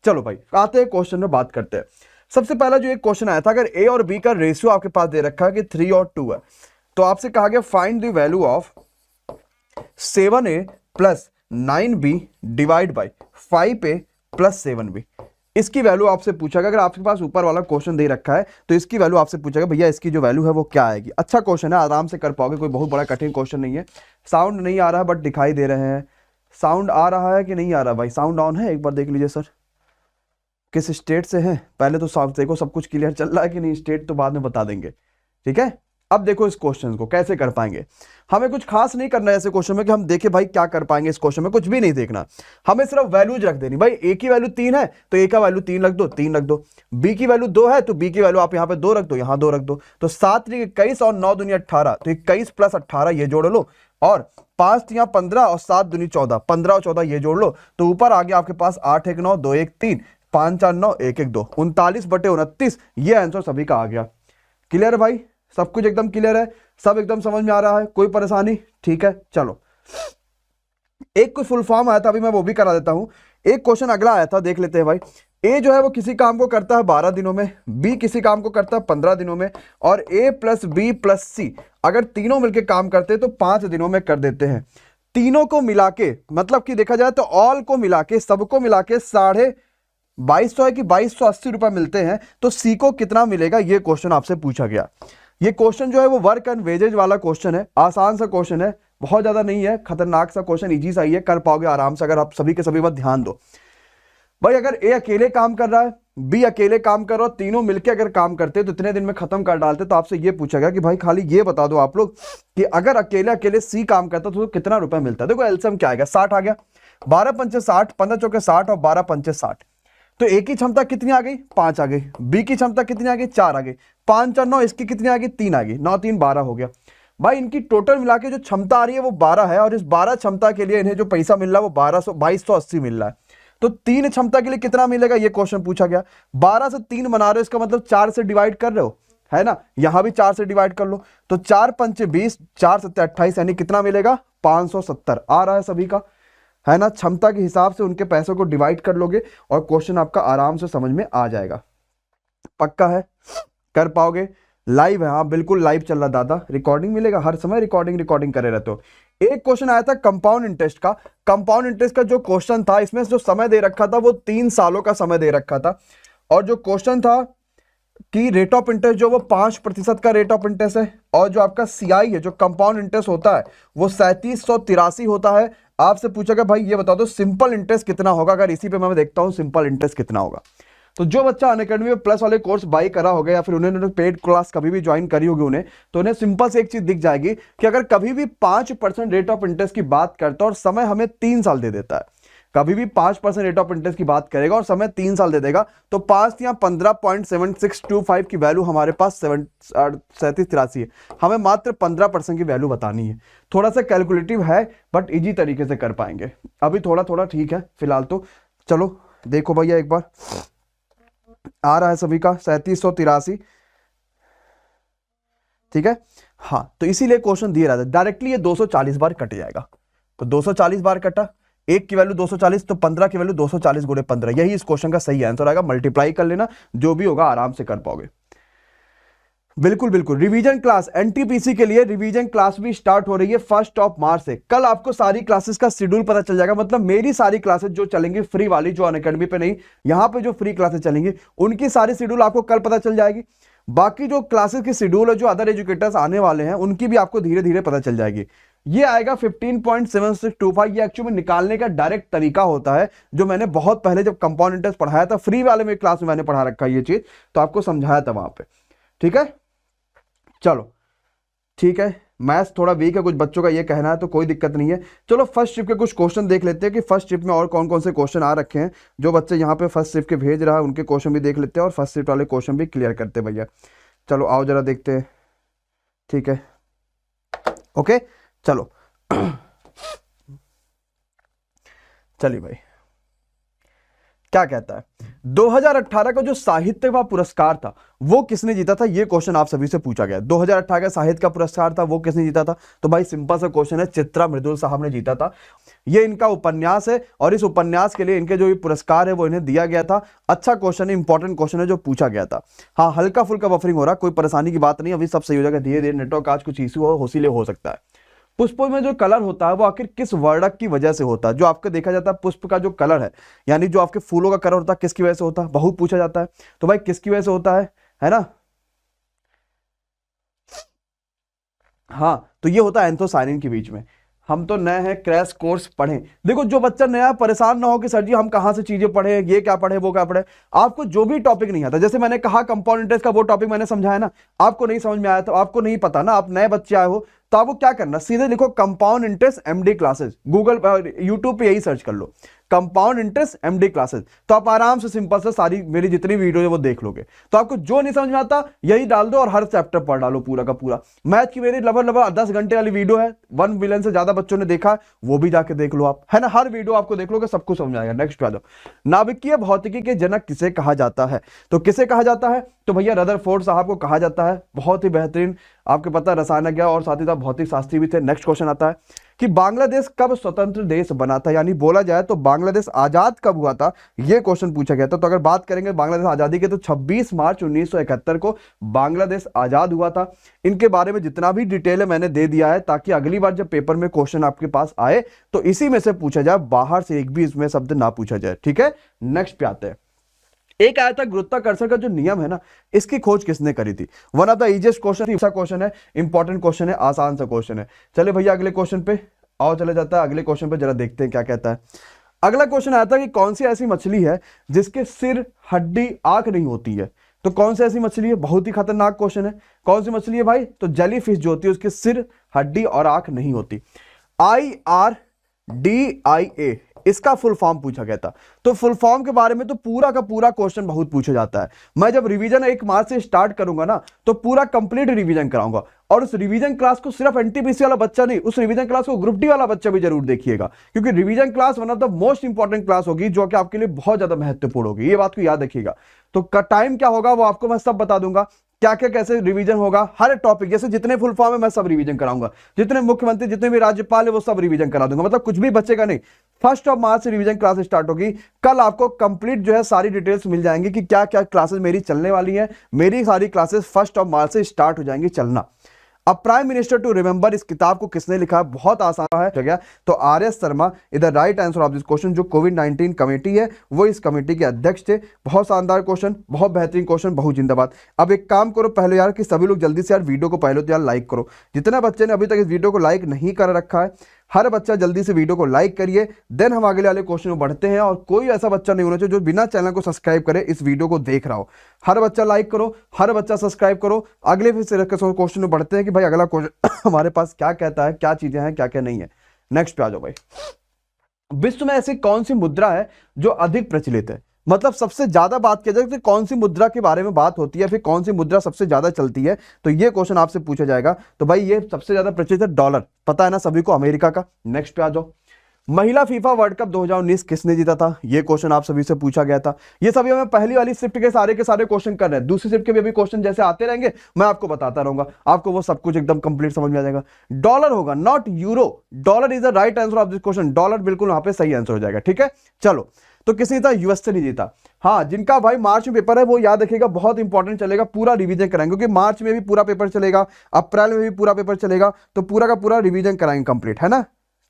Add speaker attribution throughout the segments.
Speaker 1: चलो भाई आते हैं क्वेश्चन में बात करते हैं। सबसे पहला जो एक क्वेश्चन आया था, अगर ए और बी का रेशियो आपके पास दे रखा है कि 3 और 2 है, तो आपसे कहा गया find the value of 7a plus 9b divide by 5a plus 7b। इसकी वैल्यू आपसे पूछेगा, अगर आपके पास ऊपर वाला क्वेश्चन दे रखा है तो इसकी वैल्यू आपसे पूछेगा भैया इसकी जो वैल्यू है वो क्या आएगी। अच्छा क्वेश्चन है, आराम से कर पाओगे, कोई बहुत बड़ा कठिन क्वेश्चन नहीं है। साउंड नहीं आ रहा है बट दिखाई दे रहे हैं। साउंड आ रहा है कि नहीं आ रहा भाई? साउंड ऑन है, एक बार देख लीजिए सर। किस स्टेट से है पहले तो साफ देखो, सब कुछ क्लियर चल रहा है कि नहीं? स्टेट तो बाद में बता देंगे, ठीक है। अब देखो इस क्वेश्चन को कैसे कर पाएंगे। हमें कुछ खास नहीं करना है ऐसे क्वेश्चन में कि हम देखें भाई क्या कर पाएंगे इस क्वेश्चन में, कुछ भी नहीं देखना। हमें सिर्फ वैल्यूज रख देनी। भाई ए की वैल्यू 3 है तो ए का वैल्यू 3 रख दो, 3 रख दो। बी की वैल्यू 2 है तो बी की वैल्यू आप यहां पे 2 रख दो, यहां 2 रख दो। तो 7 21 और 9 दूनी 18, तो 21 प्लस 18 ये जोड़ लो, और 5 या 15 और 7 दूनी 14, 15 और 14 ये जोड़ लो, तो ऊपर आ गया आपके पास 8 1 9 2 1 3 5 4 9 1 1 2 39/29। ये आंसर सभी का आ गया। क्लियर है भाई? सब कुछ एकदम क्लियर है, सब एकदम समझ में आ रहा है, कोई परेशानी? ठीक है चलो। एक कोई फुल फॉर्म आया था, अभी मैं वो भी करा देता हूं। एक क्वेश्चन अगला आया था, देख लेते हैं भाई। ए जो है वो किसी काम को करता है 12 दिनों में, बी किसी काम को करता है 15 दिनों में, और ए प्लस बी प्लस सी अगर तीनों मिलकर काम करते हैं तो 5 दिनों में कर देते हैं। तीनों को मिला के, मतलब कि देखा जाए तो ऑल को मिला के, सबको मिला के 2250 है कि 2280 रुपए मिलते हैं, तो सी को कितना मिलेगा? ये क्वेश्चन आपसे पूछा गया। ये क्वेश्चन जो है वो वर्क एंड वेजेज वाला क्वेश्चन है, आसान सा क्वेश्चन है, बहुत ज्यादा नहीं है, खतरनाक सा क्वेश्चन, इजी सा ही है, कर पाओगे आराम से अगर आप सभी के सभी बात ध्यान दो। भाई अगर ए अकेले काम कर रहा है, बी अकेले काम कर रहा है, तीनों मिलके अगर काम करते तो इतने दिन में खत्म कर डालते, तो आपसे ये पूछा गया कि भाई खाली ये बता दो आप लोग कि अगर अकेले अकेले सी काम करता तो कितना रुपए मिलता। देखो एलसीएम क्या आएगा, 60 आ गया, 12 पंचे 60, 15 चौके 60 और 12 पंचे 60। तो ए की क्षमता कितनी आ गई? 5 आ गई। बी की क्षमता कितनी आ गई? 4 आ गई। 5 और 9 इसकी कितनी आ गई? 3 आ गई। 9 3 12 हो गया। भाई इनकी टोटल मिला के जो क्षमता आ रही है वो 12 है, और इस 12 क्षमता के लिए इन्हें जो पैसा मिल रहा है वो 2280 मिल रहा है। तो 3 क्षमता के लिए कितना मिलेगा ये क्वेश्चन पूछा गया। 12 से 3 बना रहे हो, इसका मतलब 4 से डिवाइड कर रहे हो, है ना? यहां भी 4 से डिवाइड कर लो, तो 4 पंचे 20, 4 सत्ते 28, यानी कितना मिलेगा? 570 आ रहा है सभी का, है ना? क्षमता के हिसाब से उनके पैसों को डिवाइड कर लोगे और क्वेश्चन आपका आराम से समझ में आ जाएगा। पक्का है? कर पाओगे? लाइव है, हाँ बिल्कुल लाइव चल रहा दादा, रिकॉर्डिंग मिलेगा हर समय, रिकॉर्डिंग करे रहते हो। एक क्वेश्चन आया था कंपाउंड इंटरेस्ट का। कंपाउंड इंटरेस्ट का जो क्वेश्चन था, इसमें जो समय दे रखा था वो 3 सालों का समय दे रखा था, और जो क्वेश्चन था कि रेट ऑफ इंटरेस्ट जो वो 5% का रेट ऑफ इंटरेस्ट है, और जो आपका सीआई है जो कंपाउंड इंटरेस्ट होता है वो 3783 होता है। आपसे पूछेगा भाई ये बता दो सिंपल इंटरेस्ट कितना होगा। अगर इसी पे मैं देखता हूं सिंपल इंटरेस्ट कितना होगा, तो जो बच्चा अनअकैडमी में प्लस वाले कोर्स बाई करा होगा या फिर उन्होंने पेड क्लास कभी भी ज्वाइन करी होगी उन्हें, तो उन्हें सिंपल से एक चीज दिख जाएगी कि अगर कभी भी 5% रेट ऑफ इंटरेस्ट की बात करता है और समय हमें 3 साल दे देता है, कभी भी 5% रेट ऑफ इंटरेस्ट की बात करेगा और समय 3 साल दे देगा, तो 5 या 15.7625 की वैल्यू हमारे पास 3783 है। हमें मात्र 15% की वैल्यू बतानी है। थोड़ा सा कैलकुलेटिव है बट इजी तरीके से कर पाएंगे। अभी थोड़ा थोड़ा ठीक है फिलहाल तो। चलो देखो भैया एक बार, आ रहा है सभी का 3783, ठीक है। हाँ तो इसीलिए क्वेश्चन दिया रहता है डायरेक्टली ये 240 बार कट जाएगा, तो 240 बार कटा, एक की वैल्यू 240, तो 15 की वैल्यू 240 गुणे 15, यही इस क्वेश्चन का सही आंसर आएगा। मल्टीप्लाई कर लेना, जो भी होगा आराम से कर पाओगे। बिल्कुल बिल्कुल। रिवीजन क्लास एनटीपीसी के लिए रिवीजन क्लास भी स्टार्ट हो रही है 1 मार्च से। कल आपको सारी क्लासेस का शेड्यूल पता चल जाएगा, मतलब मेरी सारी क्लासेस जो चलेंगी फ्री वाली, जो अनअकैडमी पे नहीं, यहां पे जो फ्री क्लासेस चलेंगी उनकी सारी शेड्यूल आपको कल पता चल जाएगी। बाकी जो क्लासेस की शेड्यूल है जो अदर एजुकेटर्स आने वाले हैं उनकी भी आपको धीरे धीरे पता चल जाएगी। ये आएगा 15.7625। ये एक्चुअली निकालने का डायरेक्ट तरीका होता है, जो मैंने बहुत पहले जब कंपाउंड इंटरेस्ट पढ़ाया था फ्री वाले में क्लास में मैंने पढ़ा रखा है ये चीज, तो आपको समझाया था वहां पे। ठीक है चलो ठीक है। मैथ्स थोड़ा वीक है कुछ बच्चों का, ये कहना है, तो कोई दिक्कत नहीं है। चलो फर्स्ट शिफ्ट के कुछ क्वेश्चन देख लेते हैं कि फर्स्ट शिफ्ट में और कौन कौन से क्वेश्चन आ रखे हैं। जो बच्चे यहाँ पे फर्स्ट शिफ्ट के भेज रहा है उनके क्वेश्चन भी देख लेते हैं और फर्स्ट शिफ्ट वाले क्वेश्चन भी क्लियर करते हैं भैया। चलो आओ जरा देखते हैं, ठीक है ओके चलो। चलिए भाई क्या कहता है, 2018 का जो साहित्य का पुरस्कार था वो किसने जीता था, ये क्वेश्चन आप सभी से पूछा गया। 2018 का साहित्य का पुरस्कार था वो किसने जीता था, तो भाई सिंपल सा क्वेश्चन है, चित्रा मृदुल साहब ने जीता था। ये इनका उपन्यास है और इस उपन्यास के लिए इनके जो पुरस्कार है वो इन्हें दिया गया था। अच्छा क्वेश्चन है, इंपॉर्टेंट क्वेश्चन है जो पूछा गया था। हाँ, हल्का फुल्का बफरिंग हो रहा, कोई परेशानी की बात नहीं, अभी सब सही हो जाएगा धीरे धीरे। नेटवर्क आज कुछ इशू हो, इसीलिए हो सकता है। पुष्पों में जो कलर होता है वो आखिर किस वर्णक की वजह से होता है, जो आपका देखा जाता है पुष्प का जो कलर है, यानी जो आपके फूलों का कलर होता है किसकी वजह से होता है, बहुत पूछा जाता है। तो भाई किसकी वजह से होता है ना। हाँ, तो ये होता है एंथोसायनिन के बीच में। हम तो नए हैं, क्रैश कोर्स पढ़ें। देखो जो बच्चा नया परेशान ना हो कि सर जी हम कहां से चीजें पढ़े, ये क्या पढ़े वो क्या पढ़े। आपको जो भी टॉपिक नहीं आता, जैसे मैंने कहा कंपाउंड इंटरेस्ट का वो टॉपिक मैंने समझाया ना, आपको नहीं समझ में आया तो आपको नहीं पता ना, आप नए बच्चे आए हो तो आपको क्या करना, सीधे लिखो compound interest MD classes, Google YouTube पे यही सर्च कर लो कंपाउंड इंटरेस्ट एमडी क्लासेस, तो आप आराम से सिंपल से सारी मेरी जितनी वीडियो है वो देख लोगे। तो आपको जो नहीं समझ में आता यही डाल दो और हर चैप्टर पढ़ डालो पूरा का पूरा। मैथ की मेरी लगभग 10 घंटे वाली वीडियो है, 1 मिलियन से ज्यादा बच्चों ने देखा, वो भी जाके देख लो आप, है ना। हर वीडियो आपको देख लोगे, सब कुछ समझ आएगा। नेक्स्ट पे आ जाओ। नाभिकीय भौतिकी के जनक किसे कहा जाता है, तो किसे कहा जाता है, तो भैया रदरफोर्ड साहब को कहा जाता है। बहुत ही बेहतरीन, आपके पता रसायनज्ञ और साथ ही साथ भौतिक शास्त्री भी थे। नेक्स्ट क्वेश्चन आता है कि बांग्लादेश कब स्वतंत्र देश बना था, यानी बोला जाए तो बांग्लादेश आजाद कब हुआ था, यह क्वेश्चन पूछा गया था। तो अगर बात करेंगे बांग्लादेश आजादी के, तो 26 मार्च 1971 को बांग्लादेश आजाद हुआ था। इनके बारे में जितना भी डिटेल है मैंने दे दिया है, ताकि अगली बार जब पेपर में क्वेश्चन आपके पास आए तो इसी में से पूछा जाए, बाहर से एक भी इसमें शब्द ना पूछा जाए, ठीक है। नेक्स्ट पे आते हैं। एक आया था गुरुत्वाकर्षण का जो नियम है ना, इसकी खोज किसने करी थी। One of the easiest question है, इंपॉर्टेंट क्वेश्चन है, आसान सा क्वेश्चन है। चले भैया अगले क्वेश्चन पे आओ, चले जाता है अगले क्वेश्चन पे, जरा देखते हैं क्या कहता है। अगला क्वेश्चन आया था कि कौन सी ऐसी मछली है जिसके सिर, हड्डी, आंख नहीं होती है। तो कौन सी ऐसी मछली है, बहुत ही खतरनाक क्वेश्चन है। कौन सी मछली है भाई, तो जेली फिश जो होती है उसके सिर, हड्डी और आंख नहीं होती। IRDIA इसका फुल फॉर्म पूछा गया था। तो फुल फॉर्म के बारे में तो पूरा का पूरा क्वेश्चन बहुत पूछा जाता है। मैं जब रिवीजन 1 मार्च से स्टार्ट करूंगा ना, तो पूरा कंप्लीट रिवीजन कराऊंगा। और उस रिवीजन क्लास को सिर्फ एनटीपीसी वाला बच्चा नहीं, उस रिवीजन क्लास को ग्रुप डी वाला बच्चा भी जरूर देखिएगा, क्योंकि revision class one of the most important class होगी, जो कि आपके लिए बहुत ज्यादा महत्वपूर्ण होगी। ये बात को याद रखिएगा। तो टाइम क्या होगा वो आपको मैं सब बता दूंगा, क्या क्या कैसे रिवीजन होगा, हर टॉपिक, जैसे जितने फुल फॉर्म है मैं सब रिवीजन कराऊंगा, जितने मुख्यमंत्री, जितने भी राज्यपाल है वो सब रिवीजन करा दूंगा, मतलब कुछ भी बचेगा नहीं। 1 मार्च से रिवीजन क्लास स्टार्ट होगी। कल आपको कंप्लीट जो है सारी डिटेल्स मिल जाएंगी कि क्या क्या क्लासेस मेरी चलने वाली है। मेरी सारी क्लासेस 1 मार्च से स्टार्ट हो जाएंगी चलना। अब प्राइम मिनिस्टर टू रिमेंबर इस किताब को किसने लिखा है, बहुत आसान है जगह, तो RS Sharma is the right answer of this question. जो कोविड-19 कमेटी है वो इस कमेटी के अध्यक्ष थे। बहुत शानदार क्वेश्चन, बहुत बेहतरीन क्वेश्चन, बहुत जिंदाबाद। अब एक काम करो पहले यार कि सभी लोग जल्दी से यार वीडियो को पहले तो यार लाइक करो। जितने बच्चे ने अभी तक इस वीडियो को लाइक नहीं कर रखा है, हर बच्चा जल्दी से वीडियो को लाइक करिए। देन हम अगले वाले क्वेश्चन में बढ़ते हैं। और कोई ऐसा बच्चा नहीं होना चाहिए जो बिना चैनल को सब्सक्राइब करे इस वीडियो को देख रहा हो। हर बच्चा लाइक करो, हर बच्चा सब्सक्राइब करो। अगले फिर क्वेश्चन में बढ़ते हैं कि भाई अगला क्वेश्चन हमारे पास क्या कहता है, क्या चीजें हैं, क्या क्या नहीं है। नेक्स्ट पे आ जाओ भाई। विश्व में ऐसी कौन सी मुद्रा है जो अधिक प्रचलित है, मतलब सबसे ज्यादा बात किया जाए तो कौन सी मुद्रा के बारे में बात होती है, फिर कौन सी मुद्रा सबसे ज्यादा चलती है, तो ये क्वेश्चन आपसे पूछा जाएगा। तो भाई ये सबसे ज्यादा प्रचलित है डॉलर, पता है ना सभी को, अमेरिका का। नेक्स्ट पे आ जाओ। महिला फीफा वर्ल्ड कप 2019 किसने जीता था, ये क्वेश्चन आप सभी से पूछा गया था। ये सभी हमें पहली वाली शिफ्ट के सारे क्वेश्चन कर रहे हैं। दूसरी शिफ्ट के भी अभी क्वेश्चन जैसे आते रहेंगे मैं आपको बताता रहूंगा, आपको वो सब कुछ एकदम कंप्लीट समझ में आ जाएगा। डॉलर होगा, not euro. Dollar is the right answer of this question. Dollar बिल्कुल वहां पे सही आंसर हो जाएगा, ठीक है। चलो, तो किसने जीता, यूएस ने जीता। हाँ, जिनका भाई मार्च में पेपर है वो याद रखिएगा, बहुत इंपॉर्टेंट चलेगा, पूरा रिवीजन कराएंगे, क्योंकि मार्च में भी पूरा पेपर चलेगा, अप्रैल में भी पूरा पेपर चलेगा, तो पूरा का पूरा रिवीजन कराएंगे कंप्लीट, है ना।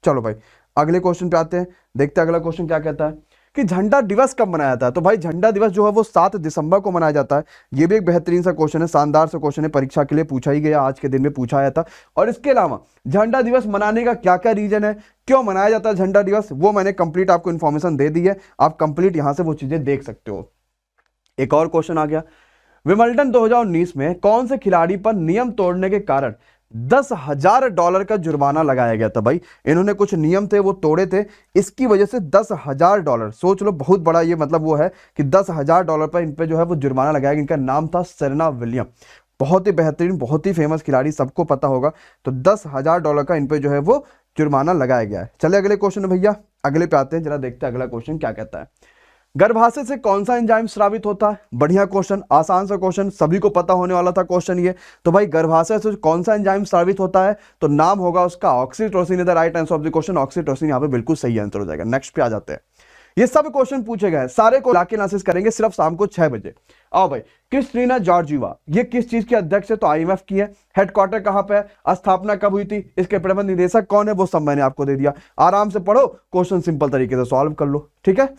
Speaker 1: चलो भाई अगले क्वेश्चन पे आते हैं, देखते हैं अगला क्वेश्चन क्या कहता है कि झंडा दिवस कब मनाया जाता है। तो भाई झंडा दिवस जो है वो 7 दिसंबर को मनाया जाता है। ये भी एक बेहतरीन सा क्वेश्चन है, शानदार सा क्वेश्चन है, परीक्षा के लिए पूछा ही गया, आज के दिन में पूछा आया था। और इसके अलावा झंडा दिवस मनाने का क्या क्या रीजन है, क्यों मनाया जाता है झंडा दिवस, वो मैंने कंप्लीट आपको इन्फॉर्मेशन दे दी है। आप कंप्लीट यहां से वो चीजें देख सकते हो। एक और क्वेश्चन आ गया, विंबलडन 2019 में कौन से खिलाड़ी पर नियम तोड़ने के कारण $10,000 का जुर्माना लगाया गया था। भाई इन्होंने कुछ नियम थे वो तोड़े थे, इसकी वजह से $10,000, सोच लो बहुत बड़ा ये मतलब वो है कि $10,000 पर इन पे जो है वो जुर्माना लगाया गया। इनका नाम था सेरेना विलियम, बहुत ही बेहतरीन, बहुत ही फेमस खिलाड़ी, सबको पता होगा। तो $10,000 का इन पे जो है वो जुर्माना लगाया गया है। चले अगले क्वेश्चन भैया, अगले पे आते हैं, जरा देखते हैं अगला क्वेश्चन क्या कहता है। गर्भाशय से कौन सा एंजाइम स्रावित होता है? बढ़िया क्वेश्चन, आसान सा क्वेश्चन, सभी को पता होने वाला था क्वेश्चन ये। तो भाई गर्भाशय से कौन सा एंजाइम स्रावित होता है? तो नाम होगा उसका oxytocin. Is the right answer of the question, oxytocin यहाँ पे बिल्कुल सही आंसर हो जाएगा। नेक्स्ट पे आ जाते हैं। ये सब क्वेश्चन पूछे गए, सारे को लाके एनालिसिस करेंगे सिर्फ शाम को 6 बजे। आओ भाई, क्रिस्टीना जॉर्जिवा ये किस चीज की अध्यक्ष है? तो आईएमएफ की है। हेडक्वार्टर कहां पे है? स्थापना कब हुई थी? इसके प्रबंध निदेशक कौन है? वो सब मैंने आपको दे दिया। आराम से पढ़ो, क्वेश्चन सिंपल तरीके से सॉल्व कर लो, ठीक है।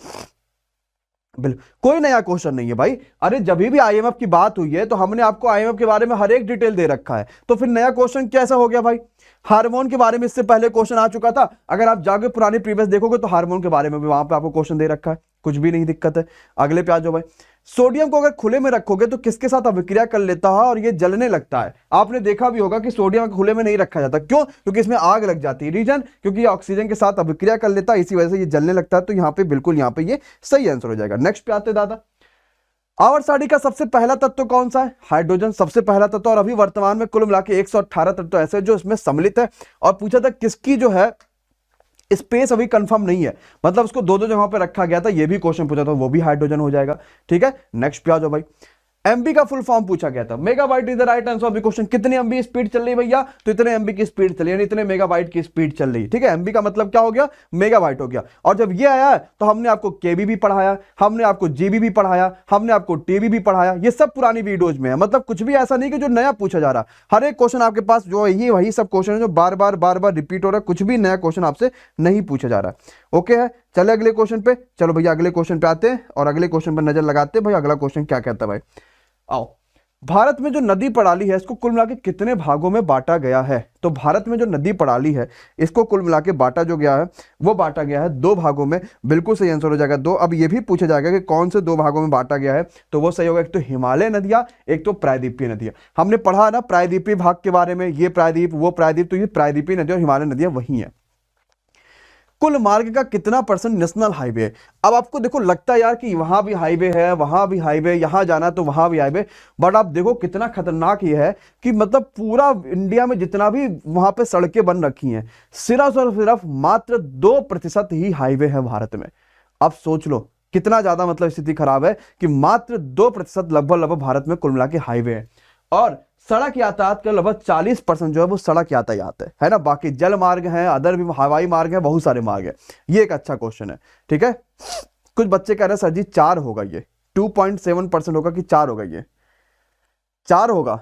Speaker 1: बिल्कुल कोई नया क्वेश्चन नहीं है भाई। अरे जब भी आईएमएफ की बात हुई है तो हमने आपको आईएमएफ के बारे में हर एक डिटेल दे रखा है, तो फिर नया क्वेश्चन कैसा हो गया भाई? हार्मोन के बारे में इससे पहले क्वेश्चन आ चुका था, अगर आप जाके पुरानी प्रीवियस देखोगे तो हार्मोन के बारे में भी वहां पे आपको क्वेश्चन दे रखा है, कुछ भी नहीं दिक्कत है। अगले पे आ जाओ भाई। सोडियम को अगर खुले में रखोगे तो किसके साथ अभिक्रिया कर लेता है और ये जलने लगता है? आपने देखा भी होगा कि सोडियम खुले में नहीं रखा जाता, क्यों? क्योंकि इसमें आग लग जाती है। रीजन, क्योंकि ये ऑक्सीजन के साथ अभिक्रिया कर लेता है, इसी वजह से ये जलने लगता है। तो यहाँ पे बिल्कुल यहाँ पे ये सही आंसर हो जाएगा। नेक्स्ट पे आते दादा। आवर्त सारणी का सबसे पहला तत्व कौन सा है? हाइड्रोजन सबसे पहला तत्व। और अभी वर्तमान में कुल मिला के 118 तत्व ऐसे जो इसमें सम्मिलित है। और पूछा था किसकी जो है स्पेस अभी कंफर्म नहीं है, मतलब उसको दो दो जगहों पे रखा गया था, ये भी क्वेश्चन पूछा था, वो भी हाइड्रोजन हो जाएगा, ठीक है। नेक्स्ट पे आ जाओ भाई। एमबी का फुल फॉर्म पूछा गया था। Megabyte is the right answer of the question. कितने एमबी स्पीड चल रही है भैया? तो इतने एमबी की स्पीड चली, यानी इतने मेगाबाइट की स्पीड चल रही है, ठीक है। एमबी का मतलब क्या हो गया? मेगाबाइट हो गया। और जब ये आया तो हमने आपको केबी भी पढ़ाया, हमने आपको जीबी भी पढ़ाया, हमने आपको टीबी भी पढ़ाया। ये सब पुरानी वीडियोज में है, मतलब कुछ भी ऐसा नहीं कि जो नया पूछा जा रहा। हर एक क्वेश्चन आपके पास जो है ये वही सब क्वेश्चन है जो बार बार रिपीट हो रहा है, कुछ भी नया क्वेश्चन आपसे नहीं पूछा जा रहा है। ओके है, चले अगले क्वेश्चन पे। चलो भैया अगले क्वेश्चन पे आते हैं और अगले क्वेश्चन पर नजर लगाते हैं। भाई अगला क्वेश्चन क्या कहता है भाई? आओ। भारत में जो नदी प्रणाली है इसको कुल मिला के कितने भागों में बांटा गया है? तो भारत में जो नदी प्रणाली है इसको कुल मिला के बांटा जो गया है वो बांटा गया है 2 भागों में। बिल्कुल सही आंसर हो जाएगा 2। अब ये भी पूछा जाएगा कि कौन से 2 भागों में बांटा गया है, तो वो सही होगा, एक तो हिमालय नदियां, एक तो प्रायद्वीपीय नदियां। हमने पढ़ा ना प्रायद्वीपीय भाग के बारे में, ये प्रायद्वीप वो प्रायद्वीप, तो ये प्रायद्वीपीय नदियां और हिमालय नदियां वही है। कुल मार्ग का कितना % नेशनल हाईवे है? अब आपको देखो लगता है यार कि वहां भी हाईवे है, वहां भी हाईवे, यहां जाना तो वहां भी हाईवे, बट आप देखो कितना खतरनाक ये है कि मतलब पूरा इंडिया में जितना भी वहां पे सड़कें बन रखी हैं, सिर्फ और सिर्फ मात्र 2% ही हाईवे है भारत में। अब सोच लो कितना ज्यादा मतलब स्थिति खराब है कि मात्र 2% लगभग भारत में कुल मिला के हाईवे है। और सड़क यातायात का लगभग 40% जो है वो सड़क यातायात है ना। बाकी जल मार्ग है, अदर भी हवाई मार्ग है, बहुत सारे मार्ग है। ये एक अच्छा क्वेश्चन है, ठीक है। कुछ बच्चे कह रहे हैं सर जी 4 होगा, ये 2.7% होगा कि 4 होगा? ये 4 होगा।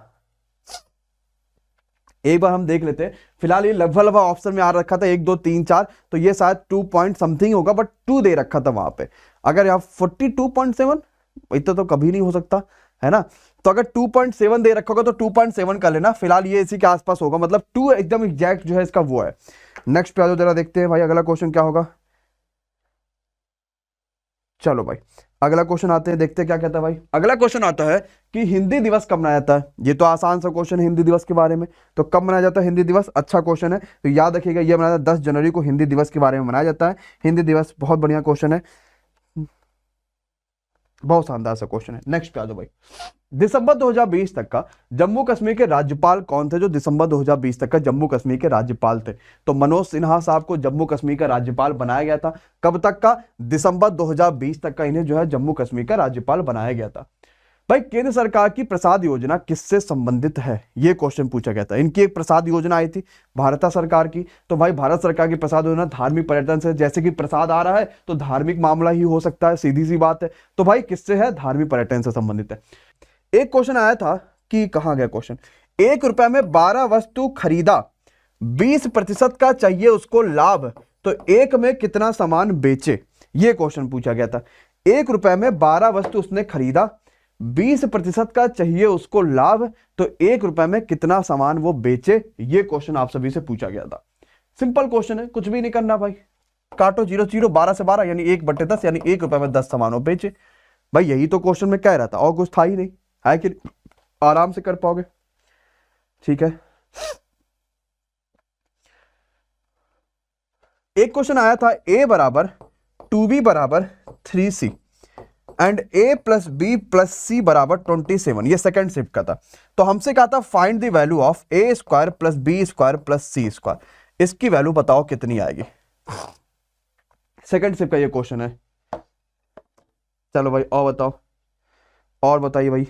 Speaker 1: एक बार हम देख लेते हैं। फिलहाल ये लगभग ऑप्शन में आ रखा था 1 2 3 4, तो ये शायद 2 पॉइंट समथिंग होगा, बट 2 दे रखा था वहां पे। अगर यहाँ 42.7, इतना तो कभी नहीं हो सकता है ना। तो अगर 2.7 दे रखा होगा तो 2.7 कर लेना। फिलहाल ये इसी के आसपास होगा, मतलब 2 एकदम एग्जैक्ट जो है इसका वो है। नेक्स्ट पे आ जाओ, जरा देखते हैं भाई अगला क्वेश्चन क्या होगा। चलो भाई अगला क्वेश्चन आते हैं, देखते हैं क्या कहता है भाई। अगला क्वेश्चन आता है कि हिंदी दिवस कब मनाया जाता है? ये तो आसान सा क्वेश्चन है हिंदी दिवस के बारे में। तो कब मनाया जाता है हिंदी दिवस? अच्छा क्वेश्चन है, तो याद रखिएगा ये मनाया 10 जनवरी को हिंदी दिवस के बारे में मनाया जाता है। हिंदी दिवस बहुत बढ़िया क्वेश्चन है, बहुत शानदार सा क्वेश्चन है। नेक्स्ट पे आ जाओ भाई। दिसंबर 2020 तक का जम्मू कश्मीर के राज्यपाल कौन थे? जो दिसंबर 2020 तक का जम्मू कश्मीर के राज्यपाल थे, तो मनोज सिन्हा साहब को जम्मू कश्मीर का राज्यपाल बनाया गया था। कब तक का? दिसंबर 2020 तक का इन्हें जो है जम्मू कश्मीर का राज्यपाल बनाया गया था। भाई केंद्र सरकार की प्रसाद योजना किससे संबंधित है? ये क्वेश्चन पूछा गया था। इनकी एक प्रसाद योजना आई थी भारत सरकार की, तो भाई भारत सरकार की प्रसाद योजना धार्मिक पर्यटन से, जैसे कि प्रसाद आ रहा है तो धार्मिक मामला ही हो सकता है, सीधी सी बात है। तो भाई किससे है? धार्मिक पर्यटन से संबंधित है। एक क्वेश्चन आया था कि कहां गया क्वेश्चन, 1 रुपए में 12 वस्तु खरीदा, 20% का चाहिए उसको लाभ, तो 1 में कितना सामान बेचे? ये क्वेश्चन पूछा गया था। 1 रुपए में 12 वस्तु उसने खरीदा, 20% का चाहिए उसको लाभ, तो 1 रुपए में कितना सामान वो बेचे? ये क्वेश्चन आप सभी से पूछा गया था। सिंपल क्वेश्चन है, कुछ भी नहीं करना भाई, काटो 0 0, 12 से 12 यानी 1/10, यानी 1 रुपए में 10 सामान वो बेचे। भाई यही तो क्वेश्चन में कह रहा था, और कुछ था ही नहीं, है कि आराम से कर पाओगे, ठीक है। एक क्वेश्चन आया था a बराबर 2b बराबर 3c and a plus B plus C बराबर 27, ये सेकंड शिफ्ट का था। तो हमसे कहा था find the value of a square plus B square plus C square. इसकी वैल्यू बताओ कितनी आएगी? सेकंड शिफ्ट का ये क्वेश्चन है। चलो भाई और बताओ, और बताइए भाई,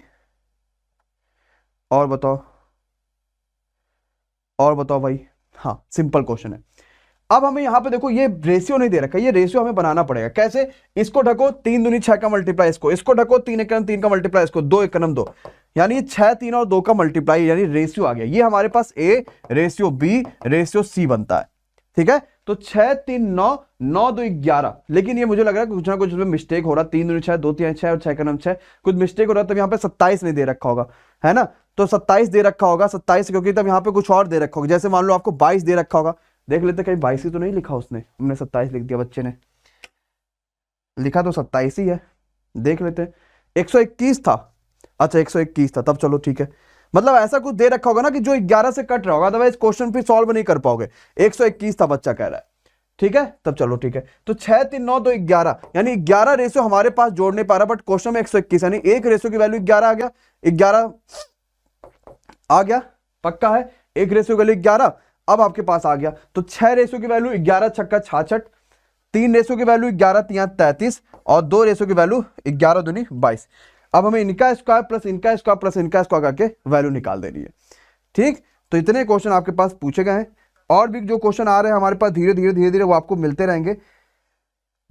Speaker 1: और बताओ, और बताओ भाई। हाँ सिंपल क्वेश्चन है। अब हमें यहाँ पे देखो ये रेशियो नहीं दे रखा, ये रेशियो हमें बनाना पड़ेगा। कैसे? इसको ढको 3 दूनी 6 का मल्टीप्लाई, इसको ढको 3 एकम 3 का मल्टीप्लाई, इसको 2 एकम 2, यानी 6 3 और 2 का मल्टीप्लाई, यानी रेशियो आ गया। ये हमारे पास A ratio B ratio C बनता है। ठीक है, तो 6 3 9 9 2 11, लेकिन ये मुझे लग रहा है कुछ ना कुछ मिस्टेक हो रहा है। 3 दूनी 6, 2 3 6 और 6 का नाम 6, कुछ मिस्टेक हो रहा है। तब यहाँ पे 27 नहीं दे रखा होगा, है ना? तो 27 दे रखा होगा, 27 क्योंकि तब यहाँ पे कुछ और दे रखा होगा। जैसे मान लो आपको 22 दे रखा होगा, देख लेते कहीं 22 ही तो नहीं लिखा उसने, हमने 27 लिख दिया, बच्चे ने लिखा तो 27 ही है, देख लेते। 121 था, अच्छा 121 था, तब चलो ठीक है। मतलब ऐसा कुछ दे रखा होगा ना कि जो 11 से कट रहा होगा, अदरवाइज क्वेश्चन फिर सॉल्व नहीं कर पाओगे। 121 था बच्चा कह रहा है, ठीक है, तब चलो ठीक है। तो 6 3 9 2 11, यानी 11 रेशियो हमारे पास जोड़ नहीं पा रहा, बट क्वेश्चन में 121, यानी एक रेशियो की वैल्यू 11 आ गया, 11 आ गया, पक्का है। एक रेशियो की वैल्यू 11 अब आपके पास आ गया। तो 6 रेशियो की वैल्यू 11 छक्का 66, 3 रेशियो की वैल्यू 11 तिया 33 और 2 रेशियो की वैल्यू 11 दूनी 22। अब हमें इनका स्क्वायर प्लस इनका स्क्वायर प्लस इनका स्क्वायर करके वैल्यू निकाल देनी है। ठीक, तो इतने क्वेश्चन आपके पास पूछे गए हैं, और भी जो क्वेश्चन आ रहे हैं हमारे पास धीरे धीरे वो आपको मिलते रहेंगे।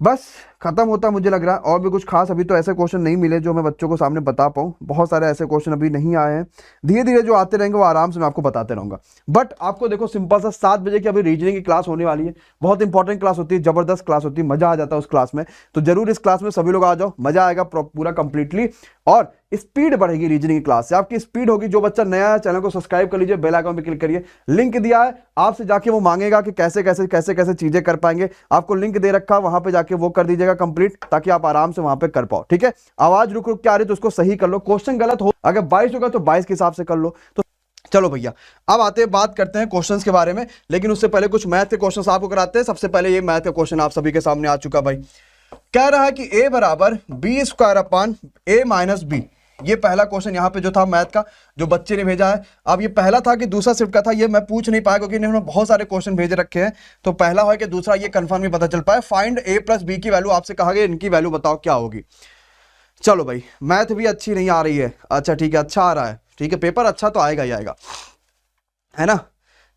Speaker 1: बस खत्म होता मुझे लग रहा है, और भी कुछ खास अभी तो ऐसे क्वेश्चन नहीं मिले जो मैं बच्चों को सामने बता पाऊँ। बहुत सारे ऐसे क्वेश्चन अभी नहीं आए हैं, धीरे धीरे जो आते रहेंगे वो आराम से मैं आपको बताते रहूंगा। बट आपको देखो सिंपल सा 7 बजे की अभी रीजनिंग की क्लास होने वाली है, बहुत इंपॉर्टेंट क्लास होती है, जबरदस्त क्लास होती है, मजा आ जाता है उस क्लास में। तो जरूर इस क्लास में सभी लोग आ जाओ, मजा आएगा पूरा कंप्लीटली, और स्पीड बढ़ेगी रीजनिंग क्लास से, आपकी स्पीड होगी। जो बच्चा नया है चैनल को सब्सक्राइब कर लीजिए, बेल आइकन पे क्लिक करिए, लिंक दिया है आपसे, जाके वो मांगेगा कि कैसे कैसे कैसे कैसे चीजें कर पाएंगे, आपको लिंक दे रखा, वहां पे जाके वो कर दीजिएगा कंप्लीट, ताकि आप आराम से वहां पे कर पाओ। ठीक है, आवाज रुक रुक के आ रही तो उसको सही कर लो, क्वेश्चन गलत हो, अगर 22 होगा तो 22 के हिसाब से कर लो। तो चलो भैया अब आते हैं, बात करते हैं क्वेश्चंस के बारे में, लेकिन उससे पहले कुछ मैथ के क्वेश्चंस आपको कराते हैं। सबसे पहले ये मैथ का क्वेश्चन आप सभी के सामने आ चुका भाई, कह रहा है कि a बराबर B square upon A minus B. ये पहला क्वेश्चन यहाँ पे जो था मैथ का, जो बच्चे ने भेजा है। अब ये पहला था कि दूसरा शिफ्ट का था, ये मैं पूछ नहीं पाया क्योंकि इन्होंने बहुत सारे क्वेश्चन भेज रखे हैं। तो पहला है कि दूसरा, ये कंफर्म नहीं पता चल पाया। फाइंड a प्लस बी की वैल्यू, आपसे कहा गया इनकी वैल्यू बताओ क्या होगी। चलो भाई, मैथ भी अच्छी नहीं आ रही है, अच्छा ठीक है, अच्छा आ रहा है, ठीक है, पेपर अच्छा तो आएगा ही आएगा, है ना?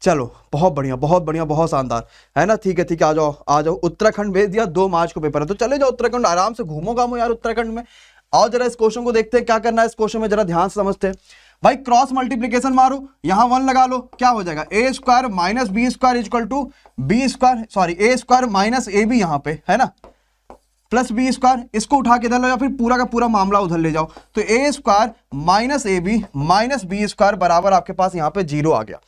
Speaker 1: चलो बहुत बढ़िया बहुत बढ़िया, बहुत शानदार, है ना? ठीक है ठीक है, आ जाओ आ जाओ। उत्तराखंड भेज दिया, 2 मार्च को पेपर है, तो चले जाओ उत्तराखंड, आराम से घूमो घामो यार उत्तराखंड में। आओ जरा इस क्वेश्चन को देखते हैं क्या करना है। इस क्वेश्चन में जरा ध्यान से समझते हैं भाई। क्रॉस मल्टीप्लीकेशन मारो, यहां 1 लगा लो, क्या हो जाएगा? A square minus B square equal to B square, sorry A square minus A B, यहां पे है ना, प्लस बी स्क्वायर, इसको उठा के इधर लो या फिर पूरा का पूरा मामला उधर ले जाओ। तो A square minus A B minus B square बराबर आपके पास यहाँ पे 0 आ गया।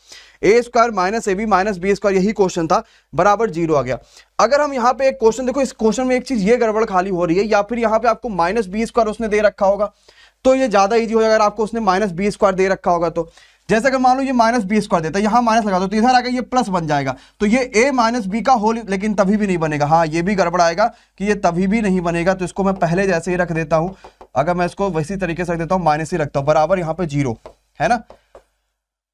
Speaker 1: A square minus A B minus B square, यही क्वेश्चन था, बराबर 0 आ गया। अगर हम यहाँ पे एक क्वेश्चन देखो, इस क्वेश्चन में एक चीज ये गड़बड़ खाली हो रही है, या फिर यहाँ पे आपको माइनस बी स्क्वायर उसने दे रखा होगा तो ये ज्यादा ईजी हो जाएगा। अगर आपको उसने माइनस बी स्क्वायर दे रखा होगा तो, जैसे अगर मान लो ये माइनस बी स्क्वायर देता है, यहां माइनस लगा दो तो इधर आकर ये प्लस बन जाएगा, तो ये ए माइनस बी का होल, लेकिन तभी भी नहीं बनेगा। हाँ ये भी गड़बड़ आएगा कि ये तभी भी नहीं बनेगा, तो इसको मैं पहले जैसे ही रख देता हूं। अगर मैं इसको वैसी तरीके से रख देता हूं, माइनस ही रखता हूं, बराबर यहाँ पे 0, है ना?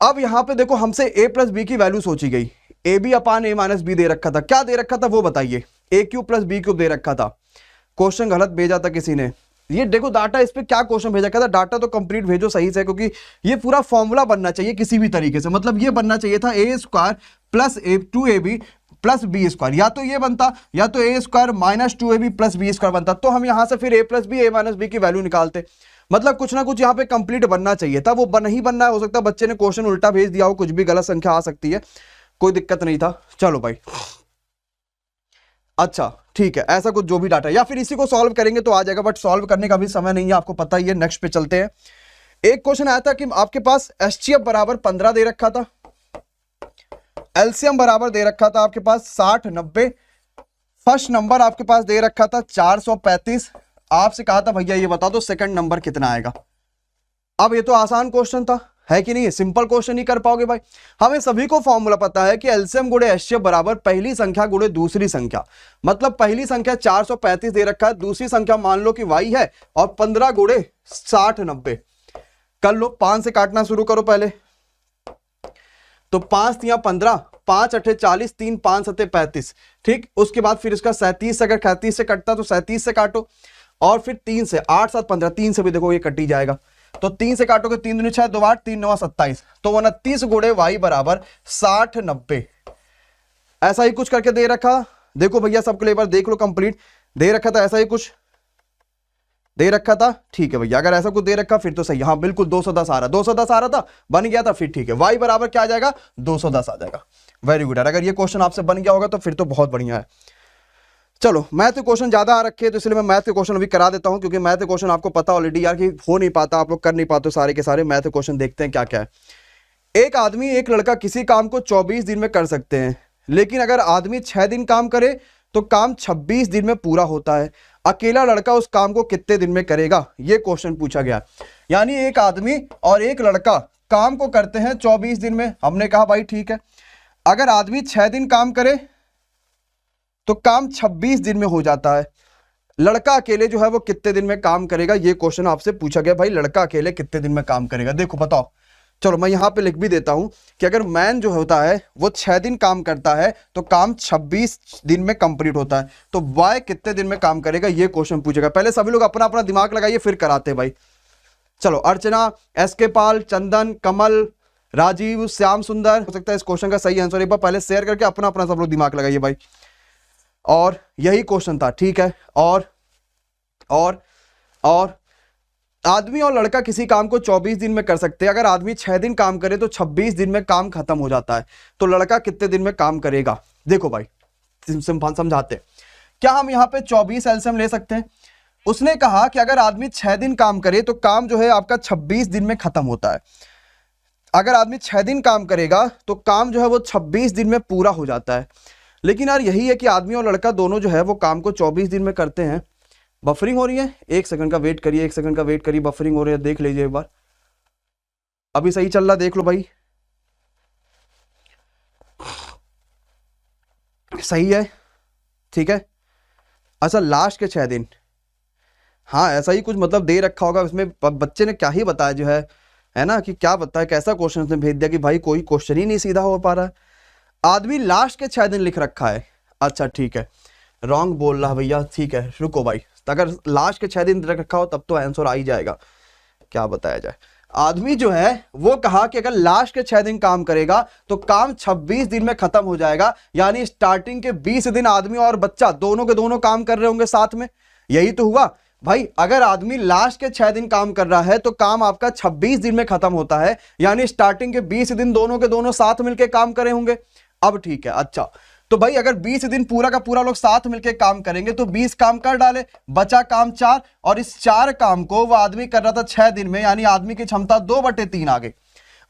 Speaker 1: अब यहां पे देखो हमसे ए प्लस बी की वैल्यू सोची गई, A B upon A minus B दे रखा था, क्या दे रखा था वो बताइए? A cube plus B cube दे रखा था। क्वेश्चन गलत भेजा था किसी ने, ये देखो डाटा, इस पे क्या क्वेश्चन भेजा था, डाटा तो कंप्लीट भेजो सही से, क्योंकि ये पूरा फॉर्मूला बनना चाहिए किसी भी तरीके से। मतलब ये बनना चाहिए था A square plus A 2ab plus B square, या तो ये बनता, या तो A square minus 2ab plus B square बनता, तो हम यहां से फिर A plus B A minus B की वैल्यू निकालते। मतलब कुछ ना कुछ यहाँ पे कंप्लीट बनना चाहिए था, वो नहीं बनना है। हो सकता है बच्चे ने क्वेश्चन उल्टा भेज दिया हो, कुछ भी गलत संख्या आ सकती है, कोई दिक्कत नहीं था। चलो भाई अच्छा ठीक है, ऐसा कुछ जो भी डाटा, या फिर इसी को सॉल्व करेंगे तो आ जाएगा, बट सॉल्व करने का भी समय नहीं है, आपको पता ही है। नेक्स्ट पे चलते हैं। एक क्वेश्चन आया था कि आपके पास एचसीएफ बराबर 15 दे रखा था, एलसीएम बराबर दे रखा था आपके पास 60 90, फर्स्ट नंबर आपके पास दे रखा था 435। आपसे कहा था भैया ये बता दो सेकंड नंबर कितना आएगा। अब ये तो आसान क्वेश्चन था, है कि नहीं? सिंपल क्वेश्चन ही कर पाओगे भाई। हमें सभी को फॉर्मूला पता है कि एलसीएम गुणे एचसीएफ बराबर पहली संख्या गुणे दूसरी संख्या। मतलब पहली संख्या 435 दे रखा है, दूसरी संख्या मान लो कि y है, और 15 गुणे 60 90 कर लो। 5 से काटना शुरू करो पहले, तो 5 या 15, 5 8 40, 3 5 7 35, ठीक। उसके बाद फिर इसका 37, अगर 37 से कटता तो 37 से काटो। और फिर 3 से 8 7 15, 3 से भी देखो ये कट ही जाएगा, तो 3 से काटोगे 3 दूनी 6, 2 8, 3 9 27, तो 29 गुणे y बराबर 60 90। ऐसा ही कुछ करके दे रखा, देखो भैया सबके लिए एक बार देख लो कंप्लीट, दे रखा था ऐसा ही कुछ दे रखा था, ठीक है भैया। अगर ऐसा कुछ दे रखा फिर तो सही, हाँ बिल्कुल 210 आ रहा, 210 आ रहा था, बन गया था, फिर ठीक है, y बराबर क्या आ जाएगा 210 आ जाएगा। वेरी गुड यार, अगर ये क्वेश्चन आपसे बन गया होगा तो फिर तो बहुत बढ़िया है। चलो मैथ के क्वेश्चन ज्यादा आ रखे हैं तो इसलिए मैं मैथ के क्वेश्चन अभी करा देता हूं, क्योंकि मैथ के क्वेश्चन आपको पता ऑलरेडी यार कि हो नहीं पाता, आप लोग कर नहीं पाते सारे के सारे। मैथ के क्वेश्चन देखते हैं क्या क्या है। एक आदमी एक लड़का किसी काम को 24 दिन में कर सकते हैं, लेकिन अगर आदमी 6 दिन काम करे तो काम 26 दिन में पूरा होता है। अकेला लड़का उस काम को कितने दिन में करेगा, ये क्वेश्चन पूछा गया। यानी एक आदमी और एक लड़का काम को करते हैं 24 दिन में। हमने कहा भाई ठीक है, अगर आदमी 6 दिन काम करे तो काम 26 दिन में हो जाता है। लड़का अकेले जो है वो कितने दिन में काम करेगा, ये क्वेश्चन आपसे पूछा गया। भाई लड़का अकेले कितने दिन में काम करेगा, देखो बताओ। चलो मैं यहां पे लिख भी देता हूं कि अगर मैन जो होता है वो 6 दिन काम करता है तो काम 26 दिन में कंप्लीट होता है, तो वाई कितने दिन में काम करेगा, ये क्वेश्चन पूछेगा। पहले सभी लोग अपना अपना दिमाग लगाइए फिर कराते भाई। चलो अर्चना, एसके पाल, चंदन, कमल, राजीव, श्याम सुंदर, हो सकता है इस क्वेश्चन का सही आंसर एक बार पहले शेयर करके अपना अपना सब लोग दिमाग लगाइए भाई। और यही क्वेश्चन था, ठीक है। और आदमी और लड़का किसी काम को 24 दिन में कर सकते हैं। अगर आदमी 6 दिन काम करे तो 26 दिन में काम खत्म हो जाता है, तो लड़का कितने दिन में काम करेगा। देखो भाई समझाते हैं। क्या हम यहाँ पे 24 एलसीएम ले सकते हैं। उसने कहा कि अगर आदमी 6 दिन काम करे तो काम जो है आपका 26 दिन में खत्म होता है। अगर आदमी 6 दिन काम करेगा तो काम जो है वो 26 दिन में पूरा हो जाता है। लेकिन यार यही है कि आदमी और लड़का दोनों जो है वो काम को 24 दिन में करते हैं। बफरिंग हो रही है, 1 सेकंड का वेट करिए, 1 सेकंड का वेट करिए, बफरिंग हो रही है, देख लीजिए एक बार। अभी सही चल रहा, देख लो भाई, सही है, ठीक है। अच्छा लास्ट के 6 दिन, हाँ ऐसा ही कुछ मतलब दे रखा होगा उसमें। बच्चे ने क्या ही बताया जो है ना, कि क्या बताया, कैसा क्वेश्चन उसने भेज दिया कि भाई कोई क्वेश्चन ही नहीं सीधा हो पा रहा है। आदमी लास्ट के 6 दिन लिख रखा है, अच्छा ठीक है, रॉन्ग बोल रहा भैया, ठीक है रुको भाई। अगर लास्ट के 6 दिन रखा हो तब तो आंसर आ ही जाएगा, क्या बताया जाए। आदमी जो है वो कहा कि अगर लास्ट के 6 दिन काम करेगा तो काम 26 दिन में खत्म हो जाएगा। यानी स्टार्टिंग के 20 दिन आदमी और बच्चा दोनों के दोनों काम कर रहे होंगे साथ में, यही तो हुआ भाई। अगर आदमी लास्ट के 6 दिन काम कर रहा है तो काम आपका 26 दिन में खत्म होता है, यानी स्टार्टिंग के 20 दिन दोनों के दोनों साथ मिलकर काम करे होंगे। अब ठीक है, अच्छा तो भाई अगर 20 दिन पूरा का पूरा लोग साथ मिलकर काम करेंगे तो 20 काम कर डाले, बचा काम 4, और इस 4 काम को वो आदमी कर रहा था 6 दिन में, यानी आदमी की क्षमता 2/3 आ गई।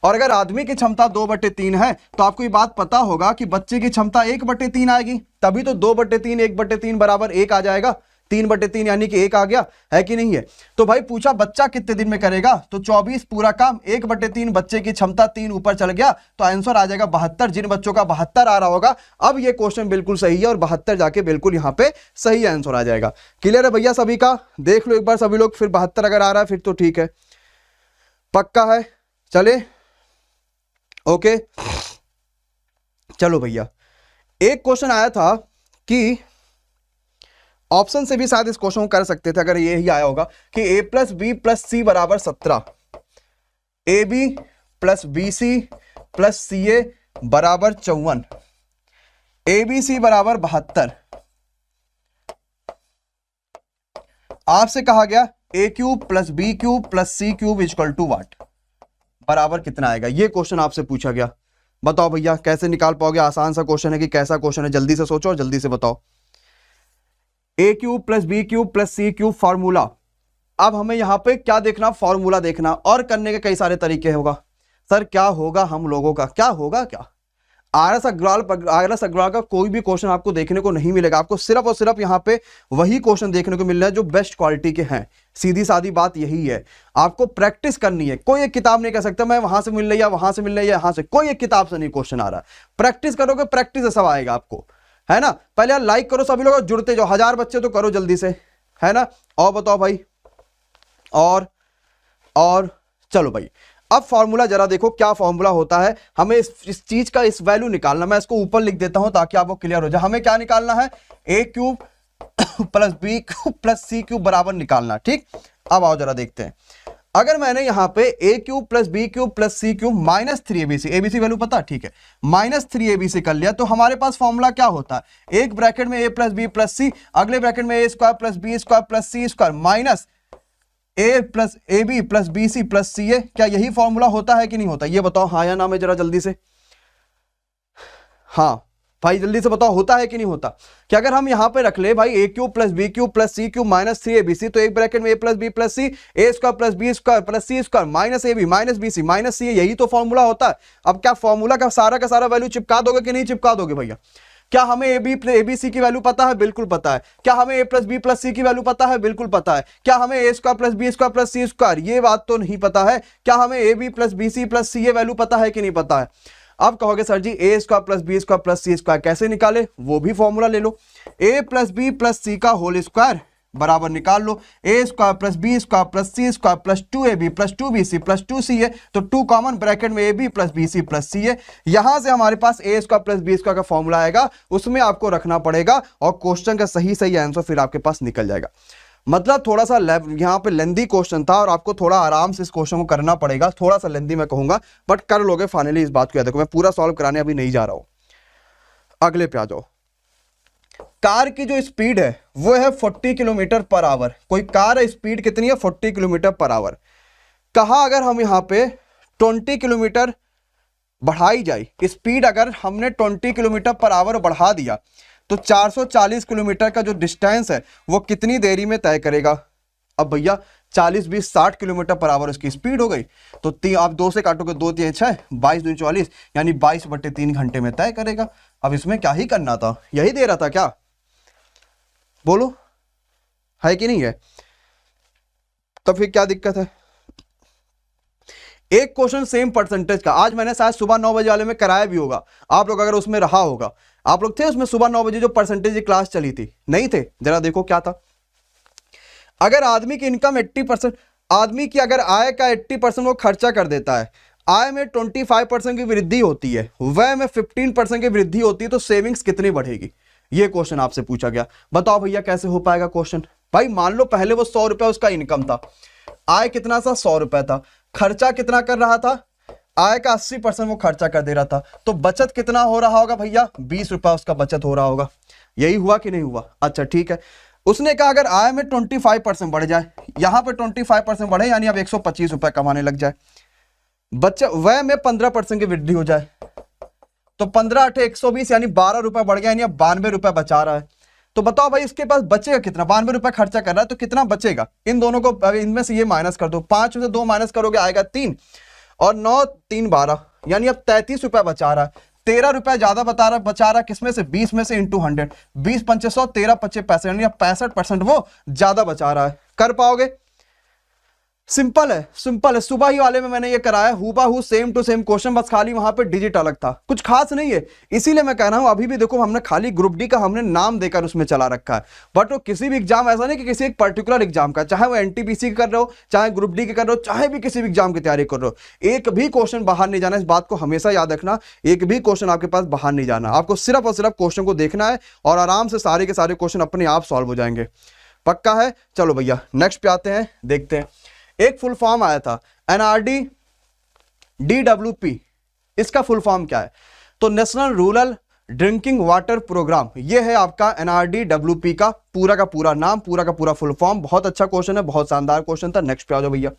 Speaker 1: और अगर आदमी की क्षमता 2/3 है तो आपको ये बात पता होगा कि बच्चे की क्षमता 1/3 आएगी, तभी तो 2/3 1/3 बराबर 1 आ जाएगा। 3/3 यानी कि 1 आ गया, है कि नहीं है। तो भाई पूछा बच्चा कितने दिन में करेगा, तो 24 पूरा काम, 1/3 बच्चे की क्षमता, 3 ऊपर चल गया, तो आंसर आ जाएगा 72। जिन बच्चों का 72 आ रहा होगा, अब ये क्वेश्चन बिल्कुल सही है और 72 जाके बिल्कुल यहाँ पे सही आंसर आ जाएगा। क्लियर है भैया सभी का, देख लो एक बार सभी लोग, फिर 72 अगर आ रहा है फिर तो ठीक है, पक्का है। चले ओके, चलो भैया एक क्वेश्चन आया था कि ऑप्शन से भी शायद इस क्वेश्चन को कर सकते थे, अगर ये ही आया होगा कि a + b + c बराबर 17, ab + bc + ca बराबर 54, abc बराबर 72। आपसे कहा गया a³ + b³ + c³ = व्हाट, बराबर कितना आएगा, ये क्वेश्चन आपसे पूछा गया। बताओ भैया कैसे निकाल पाओगे, आसान सा क्वेश्चन है कि कैसा क्वेश्चन है, जल्दी से सोचो और जल्दी से बताओ। a³ + b³ + c³ formula. अब हमें यहां पे क्या देखना, फॉर्मूला देखना, और करने के कई सारे तरीके होगा। सर क्या होगा हम लोगों का, क्या होगा, क्या आरएस अग्रवाल का कोई भी क्वेश्चन आपको देखने को नहीं मिलेगा। आपको सिर्फ और सिर्फ यहाँ पे वही क्वेश्चन देखने को मिल रहा है जो बेस्ट क्वालिटी के हैं। सीधी सादी बात यही है, आपको प्रैक्टिस करनी है। कोई एक किताब नहीं कह सकता मैं वहां से मिल रही है, वहां से मिल रही है, यहां से, कोई एक किताब से नहीं क्वेश्चन आ रहा। प्रैक्टिस करोगे, प्रैक्टिस से सब आएगा आपको, है ना। पहले यार लाइक करो सभी लोग, जुड़ते जाओ, 1000 बच्चे तो करो जल्दी से, है ना। और बताओ भाई, और चलो भाई अब फॉर्मूला जरा देखो क्या फॉर्मूला होता है। हमें इस चीज का इस वैल्यू निकालना, मैं इसको ऊपर लिख देता हूं ताकि आपको क्लियर हो जाए। हमें क्या निकालना है, a³ plus B cube plus C cube बराबर निकालना। ठीक, अब आओ जरा देखते हैं। अगर मैंने यहां पे A cube plus B cube plus C cube minus 3 ABC, ABC value पता, ठीक है, माइनस 3 एबीसी कर लिया, तो हमारे पास फॉर्मूला क्या होता है, एक ब्रैकेट में A plus B plus C, अगले ब्रैकेट में A square plus B square plus C square minus A plus A B plus B C plus C A. क्या यही फॉर्मूला होता है कि नहीं होता, ये बताओ हाँ या ना में जरा जल्दी से। हाँ भाई जल्दी से बताओ, होता है कि नहीं होता। कि अगर हम यहां पे रख ले भाई A cube plus B cube plus C cube minus 3 ABC, तो एक ब्रैकेट में A plus B plus C, A square plus B square plus C square minus A B minus B C minus C, यही तो formula होता है। अब क्या formula का सारा वैल्यू चिपका दोगे कि नहीं चिपका दोगे भैया। क्या हमें ए बी सी की वैल्यू पता है, बिल्कुल पता है। क्या हमें A plus B plus C की वैल्यू पता है, बिल्कुल पता है। क्या हमें A square plus B square plus C square, ये बात तो नहीं पता है। क्या हमें A B plus B C plus C ये वैल्यू पता है कि नहीं पता है। अब कहोगे sir ji A square plus B square plus C square कैसे निकाले, वो भी फॉर्मूला ले लो, A plus B plus C का होल स्क्वायर बराबर निकाल लो A square plus B square plus C square plus 2ab plus 2bc plus 2ca, तो 2 कॉमन ब्रैकेट में ab plus bc plus ca। यहां से हमारे पास A square plus B square का फॉर्मूला आएगा, उसमें आपको रखना पड़ेगा और क्वेश्चन का सही आंसर फिर आपके पास निकल जाएगा। मतलब थोड़ा सा यहाँ पे लेंदी क्वेश्चन था और आपको थोड़ा आराम से इस क्वेश्चन को करना पड़ेगा, थोड़ा सा लेंदी मैं कहूंगा, बट कर लोगे फाइनली इस बात को। याद रखो मैं पूरा सॉल्व कराने अभी नहीं जा रहा हूं, अगले पे आ जाओ। कार की जो स्पीड है वो है 40 किलोमीटर पर आवर। कोई कार है, स्पीड कितनी है 40 किलोमीटर पर आवर। कहा अगर हम यहाँ पे 20 किलोमीटर बढ़ाई जाए स्पीड, अगर हमने 20 किलोमीटर पर आवर बढ़ा दिया तो 440 किलोमीटर का जो डिस्टेंस है वो कितनी देरी में तय करेगा। अब भैया 40 20 60 किलोमीटर पर आवर उसकी स्पीड हो गई, तो आप 2 से काटोगे 2 3 6 22 2 44, यानी 22/3 घंटे में तय करेगा। अब इसमें क्या ही करना था, यही दे रहा था क्या, बोलो है कि नहीं है। तो फिर क्या दिक्कत है। एक क्वेश्चन सेम परसेंटेज का आज मैंने शायद सुबह 9 बजे वाले में कराया भी होगा, आप लोग अगर उसमें रहा होगा, आप लोग थे उसमें सुबह 9 बजे जो परसेंटेज की क्लास चली थी, नहीं थे, जरा देखो क्या था। अगर आदमी की इनकम 80%, आदमी की अगर आय का 80% वो खर्चा कर देता है, आय में 25% की वृद्धि होती है, व्यय में 15% की वृद्धि होती है, तो सेविंग्स कितनी बढ़ेगी, ये क्वेश्चन आपसे पूछा गया। बताओ भैया कैसे हो पाएगा क्वेश्चन। भाई मान लो पहले वो 100 रुपए उसका इनकम था, आय कितना सा 100 रुपए था, खर्चा कितना कर रहा था, आय का 80% वो खर्चा कर दे रहा था, तो बचत कितना हो रहा होगा भैया 20 रुपए उसका बचत हो रहा होगा। यही हुआ कि नहीं हुआ। अच्छा ठीक है, उसने कहा अगर आय में 25% बढ़ जाए, यहां पे 25% बढ़े यानी अब 125 रुपए कमाने लग जाए, बच्चे व्यय में 15% की वृद्धि हो जाए, तो 15 8 120 यानी 12 रुपए बढ़ गया, यानी अब 92 रुपए बचा रहा है। तो बताओ भाई इसके पास बचेगा कितना, 92 रुपए खर्चा कर रहा है तो कितना बचेगा। इन दोनों को इनमें से ये माइनस कर दो, 5 में से 2 माइनस करोगे आएगा 3 और 9 3 12, यानी अब 33 रुपए बचा रहा है। 13 रुपए ज्यादा बचा रहा किसमें से, 20 में से इंटू 100, 20 5 100 13 25 65, यानी अब 65% वो ज्यादा बचा रहा है। कर पाओगे। सिंपल है, सिंपल है। सुबह ही वाले में मैंने ये कराया हूबहू सेम टू सेम क्वेश्चन, बस खाली वहां पे डिजिट अलग था, कुछ खास नहीं है। इसीलिए मैं कह रहा हूं अभी भी देखो हमने खाली ग्रुप डी का हमने नाम देकर उसमें चला रखा है, बट वो किसी भी एग्जाम ऐसा नहीं कि किसी एक पर्टिकुलर एग्जाम का, चाहे वो एनटीपीसी कर रहे हो, चाहे ग्रुप डी के कर रहे हो, चाहे भी किसी भी एग्जाम की तैयारी कर रहे हो, एक भी क्वेश्चन बाहर नहीं जाना। इस बात को हमेशा याद रखना, एक भी क्वेश्चन आपके पास बाहर नहीं जाना, आपको सिर्फ और सिर्फ क्वेश्चन को देखना है और आराम से सारे के सारे क्वेश्चन अपने आप सॉल्व हो जाएंगे। पक्का है। चलो भैया नेक्स्ट पे आते हैं, देखते हैं। एक फुल फॉर्म आया था एनआरडी DWP, इसका फुल फॉर्म क्या है, तो national rural drinking water programme, ये है आपका एनआरडी DWP का पूरा नाम, पूरा का पूरा फुल फॉर्म। बहुत अच्छा क्वेश्चन है, बहुत शानदार क्वेश्चन था। नेक्स्ट पे आ जाओ भैया।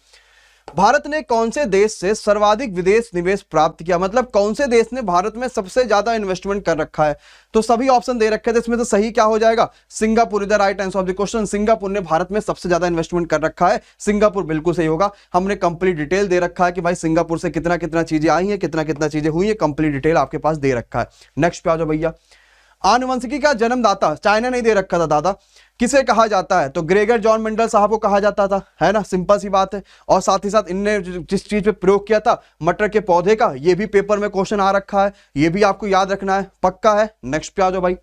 Speaker 1: भारत ने कौन से देश से सर्वाधिक विदेश निवेश प्राप्त किया, मतलब कौन से देश ने भारत में सबसे ज्यादा इन्वेस्टमेंट कर रखा है। तो सभी ऑप्शन दे रखे थे, इसमें तो सही क्या हो जाएगा, Singapore. Is the right answer of the question. Singapore ने भारत में सबसे ज्यादा इन्वेस्टमेंट कर रखा है, सिंगापुर बिल्कुल सही होगा। हमने कंप्लीट डिटेल दे रखा है कि भाई सिंगापुर से कितना कितना चीजें आई हैं, कितना कितना चीजें हुई है, कंप्लीट डिटेल आपके पास दे रखा है। नेक्स्ट पे आ जाओ भैया। आनुवंशिकी का जन्मदाता, चाइना नहीं दे रखा था दादा, किसे कहा जाता है, तो ग्रेगर जॉन मेंडल साहब को कहा जाता था, है ना, सिंपल सी बात है। और साथ ही साथ इनने जिस चीज पे प्रयोग किया था मटर के पौधे का, ये भी पेपर में क्वेश्चन आ रखा है, ये भी आपको याद रखना है। पक्का है। नेक्स्ट पे आ जाओ भाई।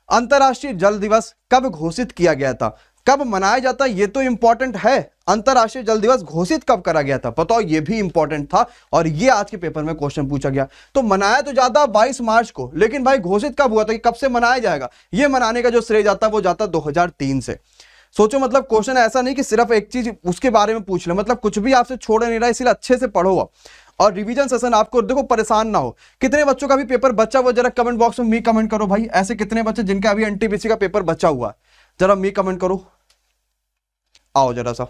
Speaker 1: अंतरराष्ट्रीय जल दिवस कब घोषित किया गया था, कब मनाया जाता है ये तो इंपॉर्टेंट है। अंतरराष्ट्रीय जल दिवस घोषित कब करा गया था बताओ, ये भी इंपॉर्टेंट था और ये आज के पेपर में क्वेश्चन पूछा गया। तो मनाया तो जाता 22 मार्च को, लेकिन भाई घोषित कब हुआ था कि कब से मनाया जाएगा, ये मनाने का जो श्रेय जाता है वो जाता 2003 से। सोचो मतलब क्वेश्चन ऐसा नहीं कि सिर्फ एक चीज उसके बारे में पूछ ले, मतलब कुछ भी आपसे छोड़ नहीं रहा, इसीलिए अच्छे से पढ़ो और रिवीजन सेशन आपको देखो परेशान ना हो। कितने बच्चों का भी पेपर बचा हुआ जरा कमेंट बॉक्स में मी कमेंट करो भाई, ऐसे कितने बच्चे जिनका अभी एनटीपीसी का पेपर बचा हुआ है, जरा मी कमेंट करो। आओ जरा सा,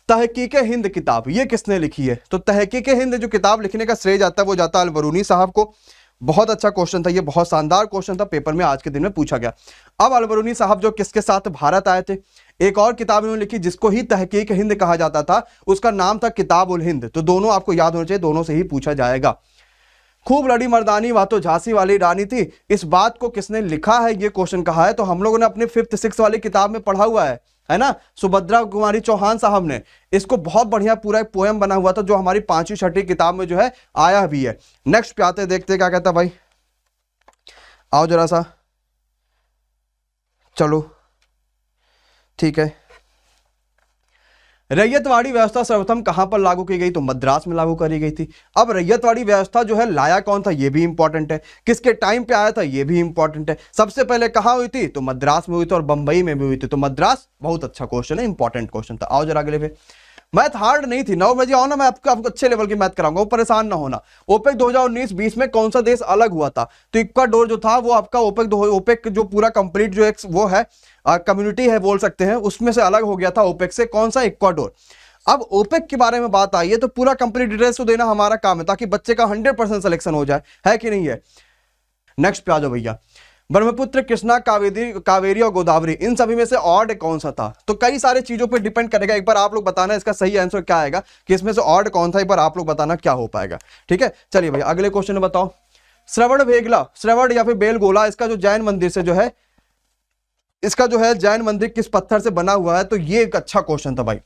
Speaker 1: तहकीक हिंद किताब ये किसने लिखी है, तो तहकीक हिंद जो किताब लिखने का श्रेय जाता है वो जाता है अलबरूनी साहब को। बहुत अच्छा क्वेश्चन था ये, बहुत शानदार क्वेश्चन था, पेपर में आज के दिन में पूछा गया। अब अलबरूनी साहब जो किसके साथ भारत आए थे, एक और किताब इन्होंने लिखी जिसको ही तहकीक हिंद कहा जाता था, उसका नाम था किताब उल हिंद। तो दोनों आपको याद होना चाहिए, दोनों से ही पूछा जाएगा। खूब लड़ी मर्दानी वह तो झांसी वाली रानी थी, इस बात को किसने लिखा है, ये क्वेश्चन कहा है। तो हम लोगों ने अपने 5th 6th वाली किताब में पढ़ा हुआ है ना, सुभद्रा कुमारी चौहान साहब ने इसको बहुत बढ़िया पूरा एक पोएम बना हुआ था जो हमारी 5वीं 6वीं किताब में जो है आया भी है। नेक्स्ट पे आते देखते क्या कहता भाई, आओ जरा सा, चलो ठीक है। रैयतवाड़ी व्यवस्था सर्वप्रथम कहां पर लागू की गई, तो मद्रास में लागू करी गई थी। अब रैयतवाड़ी व्यवस्था जो है लाया कौन था, यह भी इंपॉर्टेंट है, किसके टाइम पे आया था यह भी इंपॉर्टेंट है। सबसे पहले कहां हुई थी, तो मद्रास में हुई थी और बंबई में भी हुई थी। तो मद्रास बहुत अच्छा क्वेश्चन है, इंपॉर्टेंट क्वेश्चन था। आओ जरा अगले पे, मैथ हार्ड नहीं थी, 9 बजे आओ ना, मैं आपको अच्छे लेवल की मैथ कराऊंगा, वो परेशान ना होना। ओपेक 2019-20 में कौन सा देश अलग हुआ था, तो इक्वाडोर जो था वो आपका ओपेक जो पूरा कंप्लीट जो एक वो है कम्युनिटी है बोल सकते हैं, उसमें से अलग हो गया था ओपेक से। कौन सा, इक्वाडोर। अब ओपेक के बारे में बात आई है तो पूरा कंप्लीट डिटेल्स तो देना हमारा काम है ताकि बच्चे का 100% सिलेक्शन हो जाए, है कि नहीं है। नेक्स्ट पे आ जाओ भैया, ब्रह्मपुत्र, कृष्णा, कावेरी और गोदावरी, इन सभी में से ऑड कौन सा था, तो कई सारे चीजों पे डिपेंड करेगा। एक बार आप लोग बताना इसका सही आंसर क्या आएगा कि इसमें से ऑड कौन था, एक बार आप लोग बताना क्या हो पाएगा। ठीक है, चलिए भैया अगले क्वेश्चन में बताओ। श्रवण भेगला, श्रवण या फिर बेलगोला, इसका जो जैन मंदिर से जो है, इसका जो है जैन मंदिर किस पत्थर से बना हुआ है, तो ये एक अच्छा क्वेश्चन था भाई।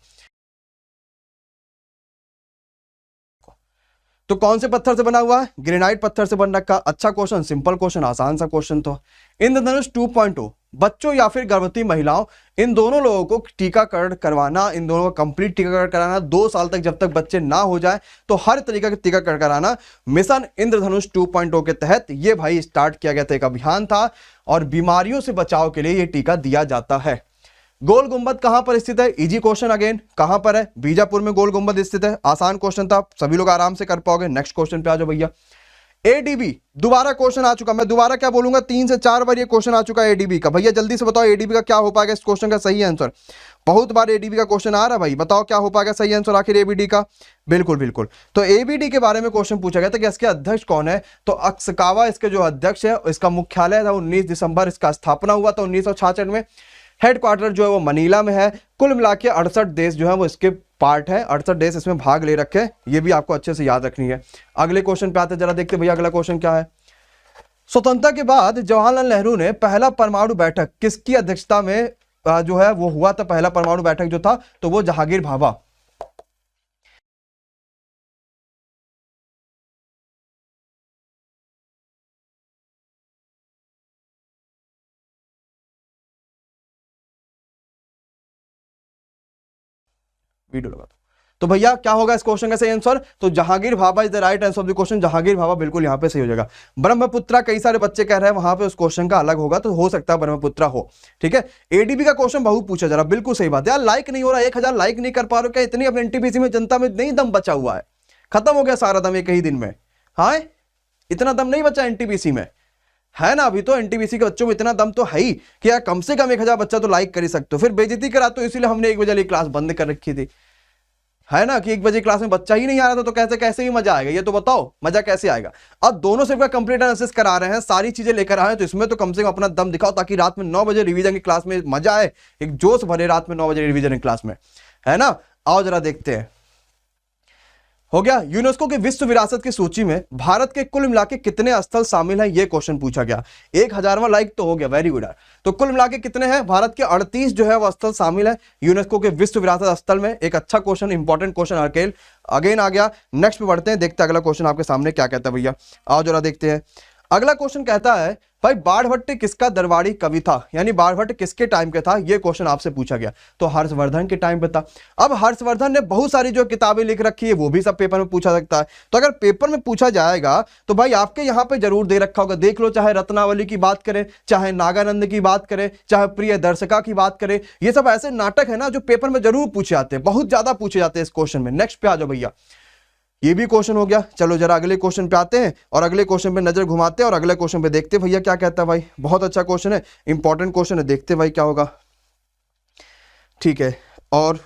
Speaker 1: तो कौन से पत्थर से बना हुआ है, ग्रेनाइट पत्थर से बन रखा। अच्छा क्वेश्चन, सिंपल क्वेश्चन, आसान सा क्वेश्चन। तो इंद्रधनुष 2.0, बच्चों या फिर गर्भवती महिलाओं, इन दोनों लोगों को टीकाकरण करवाना, इन दोनों का कंप्लीट टीकाकरण कराना 2 साल तक, जब तक बच्चे ना हो जाए तो हर तरीके का टीकाकरण कराना मिशन इंद्रधनुष 2.0 के तहत ये भाई स्टार्ट किया गया था, एक अभियान था और बीमारियों से बचाव के लिए ये टीका दिया जाता है। गोल गुंबद कहां पर स्थित है, इजी क्वेश्चन अगेन, कहां पर है, बीजापुर में गोल गुंबद स्थित है। आसान क्वेश्चन था, सभी लोग आराम से कर पाओगे। नेक्स्ट क्वेश्चन पे आ जाओ भैया। एडीबी, दोबारा क्वेश्चन आ चुका, मैं दोबारा क्या बोलूंगा, 3 से 4 बार ये क्वेश्चन आ चुका है एडीबी का। भैया जल्दी से बताओ एडीबी का क्या हो पाएगा, इस क्वेश्चन का सही आंसर। बहुत बार एडीबी का क्वेश्चन आ रहा है भाई, बताओ क्या हो पाएगा सही आंसर आखिर एबीडी का। बिल्कुल बिल्कुल, तो एबीडी के बारे में क्वेश्चन पूछा गया था कि इसके अध्यक्ष कौन है, तो अक्सकावा इसके जो अध्यक्ष है, इसका मुख्यालय था 19 दिसंबर इसका स्थापना हुआ था 1966 में। हेडक्वार्टर जो है वो मनीला में है। कुल मिला के 68 देश जो है वो इसके पार्ट है, 68 देश इसमें भाग ले रखे हैं, ये भी आपको अच्छे से याद रखनी है। अगले क्वेश्चन पे आते जरा देखते भैया अगला क्वेश्चन क्या है। स्वतंत्रता के बाद जवाहरलाल नेहरू ने पहला परमाणु बैठक किसकी अध्यक्षता में जो है वो हुआ था, पहला परमाणु बैठक जो था तो वो जहांगीर भाभा। वीडियो लगा दो। तो भैया क्या होगा इस क्वेश्चन का सही आंसर, तो Jahangir Bhabha is the right answer of the question. Jahangir Bhabha बिल्कुल यहां पे सही हो जाएगा। ब्रह्मपुत्रा कई सारे बच्चे कह रहे हैं वहां पे उस क्वेश्चन का अलग होगा, तो हो सकता है ब्रह्मपुत्रा हो। ठीक है, एडीबी का क्वेश्चन बहुत पूछा जरा, बिल्कुल सही बात है यार। लाइक नहीं हो रहा, 1000 लाइक नहीं कर पा रहे, क्या इतनी अपने एनटीपीसी में जनता में नहीं दम बचा हुआ है, खत्म हो गया सारा दम एक ही दिन में। हाँ, इतना दम नहीं बचा एनटीपीसी में, है ना। अभी तो एनटीपीसी के बच्चों में इतना दम तो है ही कि यार कम से कम 1000 बच्चा तो लाइक कर ही सकते हो। फिर बेइज्जती कराते हो, इसीलिए हमने 1 बजे वाली क्लास बंद कर रखी थी, है ना, कि 1 बजे क्लास में बच्चा ही नहीं आ रहा था, तो कैसे कैसे ही मजा आएगा, ये तो बताओ मजा कैसे आएगा। अब दोनों से कंप्लीट एनालिसिस करा रहे हैं, सारी चीजें लेकर आए हैं, तो इसमें तो कम से कम अपना दम दिखाओ ताकि रात में 9 बजे रिवीजन की क्लास में मजा आए, एक जोश भरे रात में 9 बजे रिवीजन की क्लास में, है ना। आओ जरा देखते हैं, हो गया। यूनेस्को की विश्व विरासत की सूची में भारत के कुल मिला के कितने स्थल शामिल हैं, ये क्वेश्चन पूछा गया। 1000वां लाइक तो हो गया, वेरी गुड। तो कुल मिला के कितने हैं, भारत के 38 जो है वो स्थल शामिल है यूनेस्को के विश्व विरासत स्थल में। एक अच्छा क्वेश्चन, इंपॉर्टेंट क्वेश्चन अगेन आ गया। नेक्स्ट पे बढ़ते हैं, देखते हैं अगला क्वेश्चन आपके सामने क्या कहता है भैया। आओ जरा देखते हैं। अगला क्वेश्चन कहता है भाई बाणभट्ट किसका दरबारी कवि था, यानी बाणभट्ट किसके टाइम के था, ये क्वेश्चन आपसे पूछा गया। तो हर्षवर्धन के टाइम पे था। अब हर्षवर्धन ने बहुत सारी जो किताबें लिख रखी है वो भी सब पेपर में पूछा सकता है। तो अगर पेपर में पूछा जाएगा तो भाई आपके यहाँ पे जरूर दे रखा होगा, देख लो, चाहे रत्नावली की बात करें, चाहे नागानंद की बात करें, चाहे प्रिय दर्शका की बात करें, ये सब ऐसे नाटक है ना जो पेपर में जरूर पूछे जाते हैं, बहुत ज्यादा पूछे जाते हैं इस क्वेश्चन में। नेक्स्ट पे आ जाओ भैया, ये भी क्वेश्चन हो गया। चलो जरा अगले क्वेश्चन पे आते हैं और अगले क्वेश्चन पे नजर घुमाते हैं और अगले क्वेश्चन पे देखते हैं भैया क्या कहता है। भाई बहुत अच्छा क्वेश्चन है, इंपॉर्टेंट क्वेश्चन है, देखते हैं भाई क्या होगा। ठीक है, और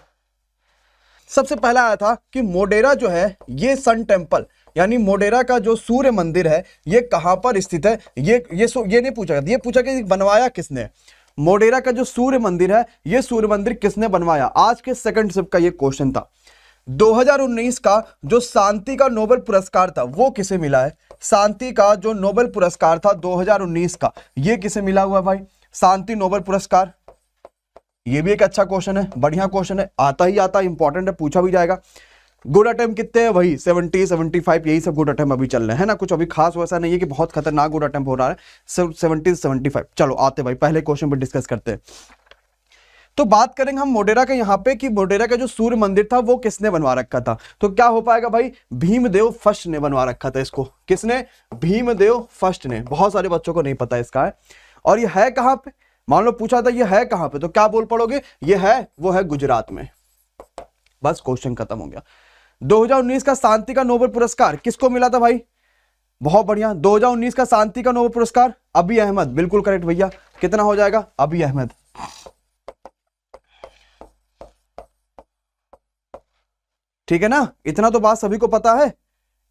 Speaker 1: सबसे पहला आया था कि मोडेरा जो है ये सन टेम्पल, यानी मोडेरा का जो सूर्य मंदिर है ये कहां पर स्थित है। ये नहीं पूछा गया, ये पूछा कि बनवाया किसने। मोडेरा का जो सूर्य मंदिर है ये सूर्य मंदिर किसने बनवाया, आज के सेकंड शिफ्ट का ये क्वेश्चन था। 2019 का जो शांति का नोबेल पुरस्कार था वो किसे मिला है, शांति का जो नोबेल पुरस्कार था 2019 का, ये किसे मिला हुआ भाई, शांति नोबेल पुरस्कार। ये भी एक अच्छा क्वेश्चन है, बढ़िया क्वेश्चन है, आता ही आता, इंपॉर्टेंट है, पूछा भी जाएगा। गुड अटेम्प्ट कितने हैं, वही 70 75 यही सब गुड अटेम्प्ट अभी चल रहे हैं ना, कुछ अभी खास वैसा नहीं है कि बहुत खतरनाक गुड अटेम्प्ट हो रहा है, 70 75। चलो आते भाई पहले क्वेश्चन पर डिस्कस करते हैं। तो बात करेंगे हम मोडेरा के यहाँ पे कि मोडेरा का जो सूर्य मंदिर था वो किसने बनवा रखा था। तो क्या हो पाएगा भाई, भीमदेव फर्स्ट ने बनवा रखा था इसको। किसने, भीमदेव फर्स्ट ने। बहुत सारे बच्चों को नहीं पता इसका है। और ये है कहां पे, मान लो पूछा था ये है कहां पे, तो क्या बोल पड़ोगे, ये है, वो है गुजरात में। बस क्वेश्चन खत्म हो गया। 2019 का शांति का नोबेल पुरस्कार किसको मिला था भाई, बहुत बढ़िया, 2019 का शांति का नोबेल पुरस्कार अभी अहमद, बिल्कुल करेक्ट भैया। कितना हो जाएगा, अभी अहमद। ठीक है ना, इतना तो बात सभी को पता है,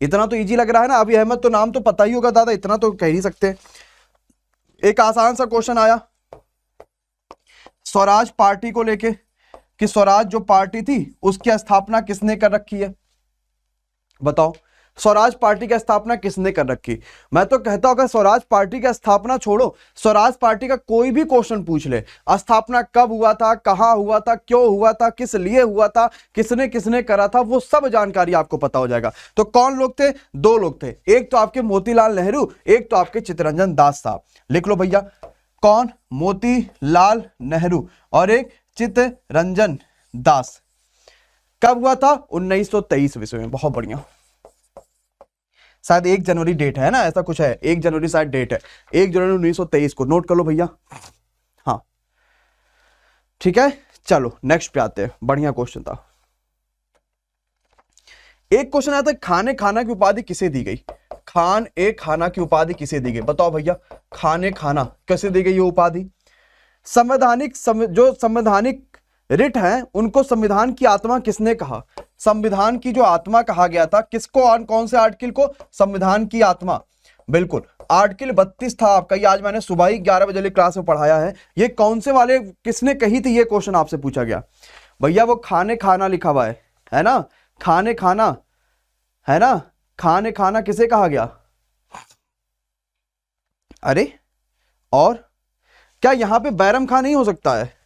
Speaker 1: इतना तो इजी लग रहा है ना। अभी अहमद तो नाम तो पता ही होगा दादा, इतना तो कह ही सकते। एक आसान सा क्वेश्चन आया स्वराज पार्टी को लेके कि स्वराज जो पार्टी थी उसकी स्थापना किसने कर रखी है, बताओ स्वराज पार्टी की स्थापना किसने कर रखी। मैं तो कहता हूं स्वराज पार्टी की स्थापना छोड़ो, स्वराज पार्टी का कोई भी क्वेश्चन पूछ ले, स्थापना कब हुआ था, कहां हुआ था, क्यों हुआ था, किस लिए हुआ था, किसने किसने करा था, वो सब जानकारी आपको पता हो जाएगा। तो कौन लोग थे, दो लोग थे, एक तो आपके मोतीलाल नेहरू, एक तो आपके चित्तरंजन दास साहब। लिख लो भैया, कौन, मोतीलाल नेहरू और एक चित्तरंजन दास। कब हुआ था, 1923 ईस्वी में। बहुत बढ़िया, शायद 1 जनवरी डेट है ना, ऐसा कुछ है, 1 जनवरी शायद डेट है, 1 जनवरी 1923 को नोट कर लो भैया। हाँ ठीक है, चलो नेक्स्ट पे आते हैं, बढ़िया क्वेश्चन था। एक क्वेश्चन आता है खाने खाना की उपाधि किसे दी गई, खान ए खाना की उपाधि किसे दी गई, बताओ भैया, खाने खाना कैसे दी गई ये उपाधि। संवैधानिक जो संवैधानिक रिट है उनको संविधान की आत्मा किसने कहा, संविधान की जो आत्मा कहा गया था किसको, और कौन से आर्टिकल को, संविधान की आत्मा। बिल्कुल आर्टिकल 32 था आपका, ये आज मैंने सुबह ही 11 बजे वाली क्लास में पढ़ाया है। ये कौन से वाले किसने कही थी, ये क्वेश्चन आपसे पूछा गया भैया। वो खाने खाना लिखा हुआ है ना, खाने खाना है ना, खाने खाना किसे कहा गया। अरे और क्या यहां पे बैरम खान नहीं हो सकता है,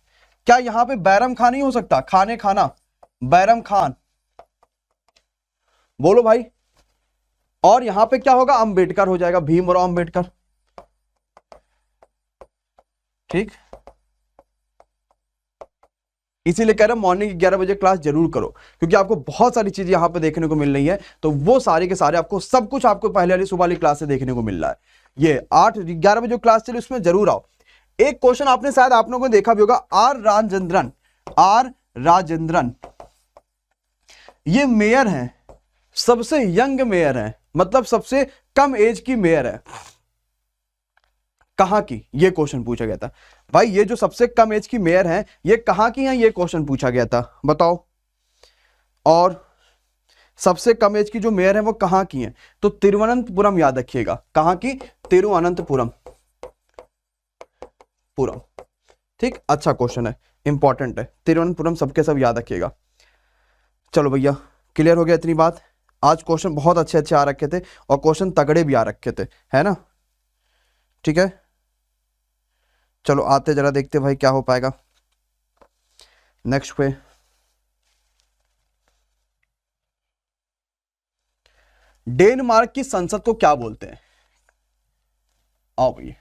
Speaker 1: क्या यहां पे बैरम खान नहीं हो सकता, खाने खाना बैरम खान, बोलो भाई। और यहां पे क्या होगा, अंबेडकर हो जाएगा, भीमराव अंबेडकर। ठीक, इसीलिए कह रहा हूं मॉर्निंग 11 बजे क्लास जरूर करो, क्योंकि आपको बहुत सारी चीजें यहां पे देखने को मिल रही है, तो वो सारे के सारे आपको सब कुछ आपको पहले वाली सुबह वाली क्लास से देखने को मिल रहा है। ये 8-11 बजे क्लास चली उसमें जरूर आओ। एक क्वेश्चन आपने शायद आप लोगों ने देखा भी होगा, आर राजेंद्रन ये मेयर हैं, सबसे यंग मेयर है, मतलब सबसे कम एज की मेयर है, कहां की, ये क्वेश्चन पूछा गया था भाई। ये जो सबसे कम एज की मेयर है ये कहां की है, ये क्वेश्चन पूछा गया था, बताओ। और सबसे कम एज की जो मेयर है वो कहां की है, तो तिरुवनंतपुरम याद रखिएगा, कहां की, तिरुवनंतपुरम। ठीक, अच्छा क्वेश्चन है, इंपॉर्टेंट है, तिरुवनंतपुरम सबके सब याद रखिएगा। चलो भैया क्लियर हो गया इतनी बात। आज क्वेश्चन बहुत अच्छे अच्छे आ रखे थे और क्वेश्चन तगड़े भी आ रखे थे, है ना। ठीक है, चलो आते जरा देखते भाई क्या हो पाएगा नेक्स्ट पे। डेनमार्क की संसद को क्या बोलते हैं, आओ भैया,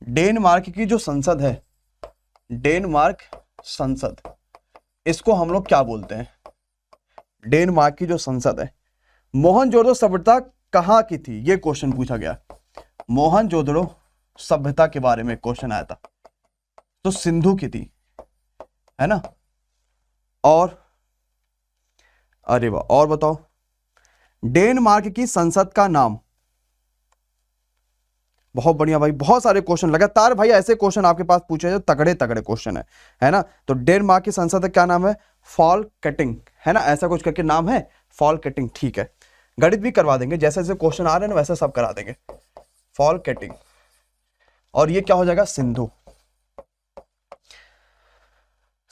Speaker 1: डेनमार्क की जो संसद है, डेनमार्क संसद, इसको हम लोग क्या बोलते हैं? डेनमार्क की जो संसद है, मोहनजोदड़ो सभ्यता कहाँ की थी, ये क्वेश्चन पूछा गया। मोहनजोदड़ो सभ्यता के बारे में क्वेश्चन आया था, तो सिंधु की थी, है ना। और अरे वाह, और बताओ, डेनमार्क की संसद का नाम। बहुत बढ़िया भाई, बहुत सारे क्वेश्चन लगातार भाई ऐसे क्वेश्चन आपके पास पूछे जो तगड़े तगड़े क्वेश्चन है ना। तो डेनमार्क की संसद का क्या नाम है? फॉलकेटिंग, है ना, ऐसा कुछ करके नाम है, फॉलकेटिंग। ठीक है, गणित भी करवा देंगे, जैसे जैसे क्वेश्चन आ रहे हैं ना वैसे सब करा देंगे। फॉलकेटिंग, और ये क्या हो जाएगा? सिंधु।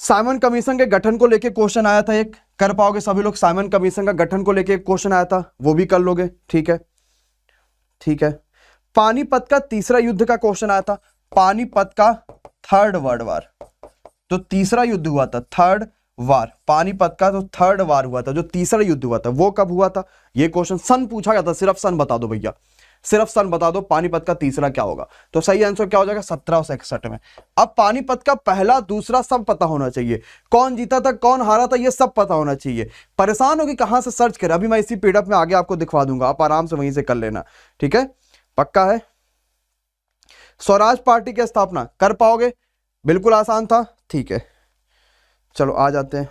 Speaker 1: साइमन कमीशन के गठन को लेके क्वेश्चन आया था एक, कर पाओगे सभी लोग? साइमन कमीशन का गठन को लेके एक क्वेश्चन आया था, वो भी कर लोगे। ठीक है, ठीक है। पानीपत का तीसरा युद्ध का क्वेश्चन आया था, पानीपत का थर्ड वर्ल्ड वार, तो तीसरा युद्ध हुआ था, थर्ड वार, पानीपत का तो थर्ड वार हुआ था, जो तीसरा युद्ध हुआ था वो कब हुआ था? ये क्वेश्चन सन पूछा गया था, सिर्फ सन बता दो भैया, सिर्फ सन बता दो, पानीपत का तीसरा क्या होगा? तो सही आंसर क्या हो जाएगा? 1761 में। अब पानीपत का पहला दूसरा सब पता होना चाहिए, कौन जीता था कौन हारा था ये सब पता होना चाहिए। परेशान होगी कहां से सर्च करें, अभी मैं इसी पीडीएफ में आगे आपको दिखवा दूंगा, आप आराम से वहीं से कर लेना। ठीक है, पक्का है। स्वराज पार्टी की स्थापना कर पाओगे? बिल्कुल आसान था। ठीक है, चलो आ जाते हैं।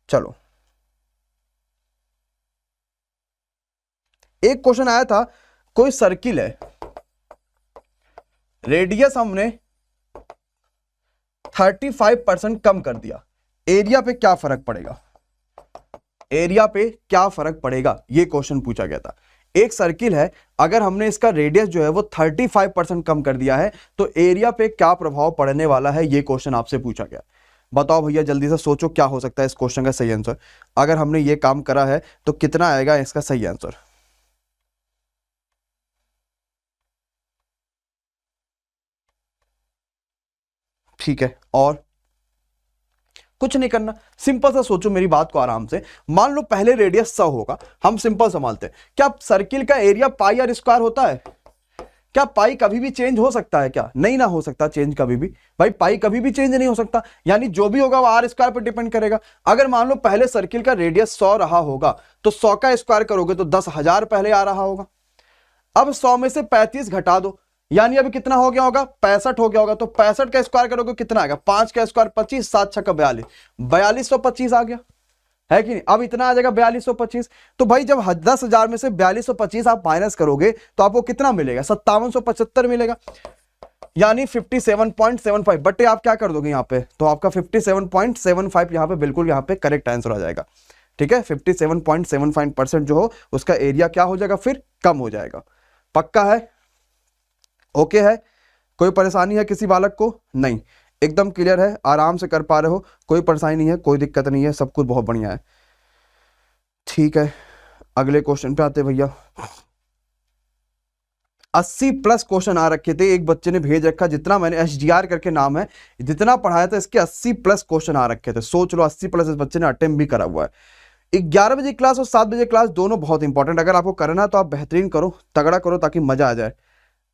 Speaker 1: चलो, एक क्वेश्चन आया था, कोई सर्किल है, रेडियस हमने 35% कम कर दिया, एरिया पे क्या फर्क पड़ेगा? एरिया पे क्या फर्क पड़ेगा, ये क्वेश्चन पूछा गया था। एक सर्किल है, अगर हमने इसका रेडियस जो है वो 35% कम कर दिया है तो एरिया पे क्या प्रभाव पड़ने वाला है, ये क्वेश्चन आपसे पूछा गया। बताओ भैया, जल्दी से सोचो क्या हो सकता है इस क्वेश्चन का सही आंसर। अगर हमने ये काम करा है तो कितना आएगा इसका सही आंसर? ठीक है, और कुछ नहीं करना, सिंपल सा सोचो मेरी बात को आराम से। मान लो पहले रेडियस 100 होगा, हम सिंपल संभालते हैं, क्या सर्किल का एरिया पाई आर स्क्वायर होता है? क्या पाई कभी भी चेंज हो सकता है? क्या नहीं ना हो सकता चेंज कभी भी, भाई पाई कभी भी चेंज नहीं हो सकता, यानी जो भी होगा वो आर स्क्वायर पर डिपेंड करेगा। अगर मान लो पहले सर्किल का रेडियस 100 रहा होगा तो 100 का स्क्वायर करोगे तो 10,000 पहले आ रहा होगा। अब 100 में से 35 घटा दो, यानी अभी कितना हो गया होगा? 65 हो गया होगा। तो 65 का स्क्वायर करोगे कितना आएगा? 5 का स्क्वायर 25, 7 छक्का 42, 4225 आ गया, है कि नहीं? अब इतना आ जाएगा 4225। तो भाई जब 10,000 में से 4225 आप माइनस करोगे तो आपको कितना मिलेगा? 5775 मिलेगा, यानी 57.75 बटे आप क्या कर दोगे यहाँ पे, तो आपका 57.75 यहाँ पे बिल्कुल यहाँ पे करेक्ट आंसर आ जाएगा। ठीक है, 57.75% जो हो उसका एरिया क्या हो जाएगा? फिर कम हो जाएगा। पक्का है? ओके है? कोई परेशानी है किसी बालक को? नहीं, एकदम क्लियर है, आराम से कर पा रहे हो, कोई परेशानी नहीं है, कोई दिक्कत नहीं है, सब कुछ बहुत बढ़िया है। ठीक है, अगले क्वेश्चन पे आते भैया। 80+ क्वेश्चन आ रखे थे, एक बच्चे ने भेज रखा, जितना मैंने एसडीआर करके नाम है, जितना पढ़ाया था इसके 80+ क्वेश्चन आ रखे थे। सोच लो 80+ इस बच्चे ने अटेम्प्ट भी करा हुआ है। 11 बजे क्लास और 7 बजे क्लास दोनों बहुत इंपॉर्टेंट, अगर आपको करना है तो आप बेहतरीन करो, तगड़ा करो ताकि मजा आ जाए,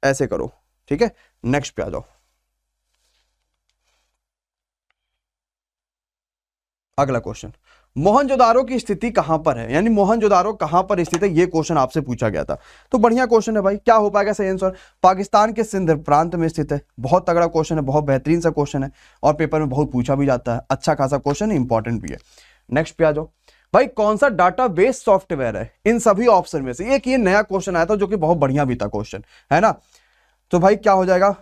Speaker 1: ऐसे करो। ठीक है, नेक्स्ट पे आ जाओ। अगला क्वेश्चन, मोहनजोदारो की स्थिति कहां पर है, यानी मोहनजोदारो कहां पर स्थित है, यह क्वेश्चन आपसे पूछा गया था। तो बढ़िया क्वेश्चन है भाई, क्या हो पाएगा सही आंसर? पाकिस्तान के सिंध प्रांत में स्थित है। बहुत तगड़ा क्वेश्चन है, बहुत बेहतरीन सा क्वेश्चन है, और पेपर में बहुत पूछा भी जाता है, अच्छा खासा क्वेश्चन है, इंपॉर्टेंट भी है। नेक्स्ट पे आ जाओ भाई, कौन सा डाटाबेस सॉफ्टवेयर है इन सभी ऑप्शन में से? एक ये नया क्वेश्चन आया था जो कि बहुत बढ़िया भी था क्वेश्चन, है ना। तो भाई क्या हो जाएगा?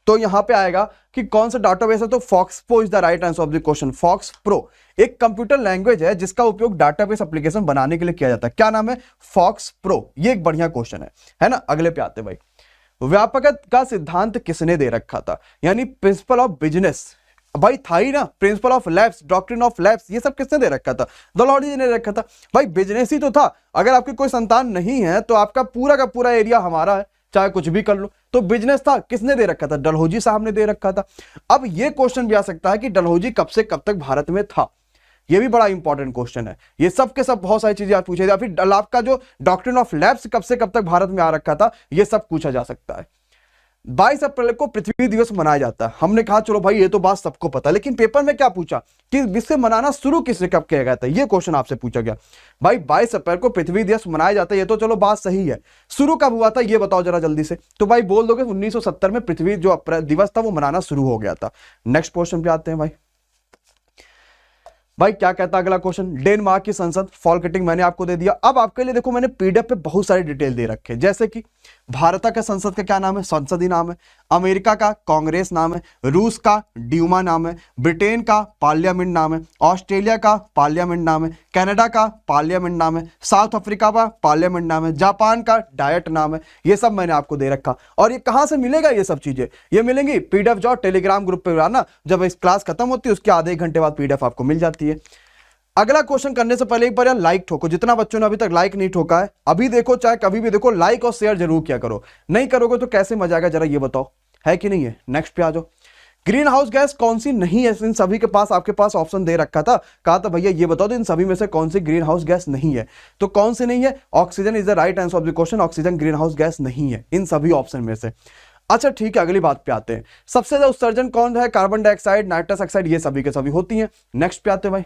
Speaker 1: तो यहां पे आएगा कि कौन सा डाटाबेस है, तो FoxPro is the right answer of the question. FoxPro एक कंप्यूटर लैंग्वेज है जिसका उपयोग डाटाबेस एप्लीकेशन बनाने के लिए किया जाता है। क्या नाम है? फॉक्सप्रो। ये एक बढ़िया क्वेश्चन है ना। अगले पे आते भाई, व्यापकता का सिद्धांत किसने दे रखा था, यानी प्रिंसिपल ऑफ बिजनेस, भाई था ही ना, principle of labs, doctrine of labs, ये सब किसने दे रखा था? दलहौजी जी ने रखा था। भाई बिजनेस ही तो था, अगर आपकी कोई संतान नहीं है तो आपका पूरा का पूरा एरिया हमारा है, चाहे कुछ भी कर लो, तो बिजनेस था, किसने दे रखा था? डलहौजी साहब ने दे रखा था। अब यह क्वेश्चन भी आ सकता है कि डलहौजी कब से कब तक भारत में था, ये भी बड़ा इंपॉर्टेंट क्वेश्चन है। ये सब के सब बहुत सारी चीजें आप पूछे, या फिर आपका जो डॉक्ट्रिन ऑफ लैब्स कब से कब तक भारत में आ रखा था, ये सब पूछा जा सकता है। 22 अप्रैल को पृथ्वी दिवस मनाया जाता है। हमने कहा चलो भाई ये तो बात सबको पता है, लेकिन पेपर में क्या पूछा कि विश्व मनाना शुरू किसने कब किया गया था, ये क्वेश्चन आपसे पूछा गया। भाई 22 अप्रैल को पृथ्वी दिवस मनाया जाता है, ये तो चलो बात सही है, शुरू कब हुआ था ये बताओ जरा जल्दी से। तो भाई बोल दोगे 1970 में पृथ्वी जो दिवस था वो मनाना शुरू हो गया था। नेक्स्ट क्वेश्चन पे आते हैं भाई क्या कहता है अगला क्वेश्चन। डेनमार्क की संसद फॉल कटिंग मैंने आपको दे दिया। अब आपके लिए देखो मैंने पीडीएफ पे बहुत सारी डिटेल दे रखे हैं, जैसे कि भारत का संसद का क्या नाम है, संसदीय नाम है। अमेरिका का कांग्रेस नाम है। रूस का ड्यूमा नाम है। ब्रिटेन का पार्लियामेंट नाम है। ऑस्ट्रेलिया का पार्लियामेंट नाम है। कनाडा का पार्लियामेंट नाम है। साउथ अफ्रीका का पार्लियामेंट नाम है। जापान का डायट नाम है। ये सब मैंने आपको दे रखा। और ये कहां से मिलेगा, ये सब चीजें ये मिलेंगी पीडीएफ जो टेलीग्राम ग्रुप पे आना, जब इस क्लास खत्म होती है उसके आधे एक घंटे बाद पीडीएफ आपको मिल जाती है। अगला क्वेश्चन करने से पहले एक बार यार लाइक ठोको, जितना बच्चों ने अभी तक लाइक नहीं ठोका है, अभी देखो चाहे कभी भी देखो, लाइक और शेयर जरूर किया करो। नहीं करोगे तो कैसे मजा आएगा, जरा ये बताओ, है कि नहीं है। नेक्स्ट पे आ जाओ। ग्रीन हाउस गैस कौन सी नहीं है, इन सभी के पास आपके पास ऑप्शन दे रखा था, कहा था भैया ये बताओ तो इन सभी में से कौन सी ग्रीन हाउस गैस नहीं है। तो कौन सी नहीं है, oxygen is the right answer of the question. Oxygen green house gas नहीं है इन सभी ऑप्शन में से। अच्छा ठीक है, अगली बात पे आते हैं। सबसे ज्यादा उत्सर्जन कौन है, कार्बन डाइऑक्साइड, नाइट्रस ऑक्साइड, ये सभी के सभी होती है। नेक्स्ट पे आते हैं भाई।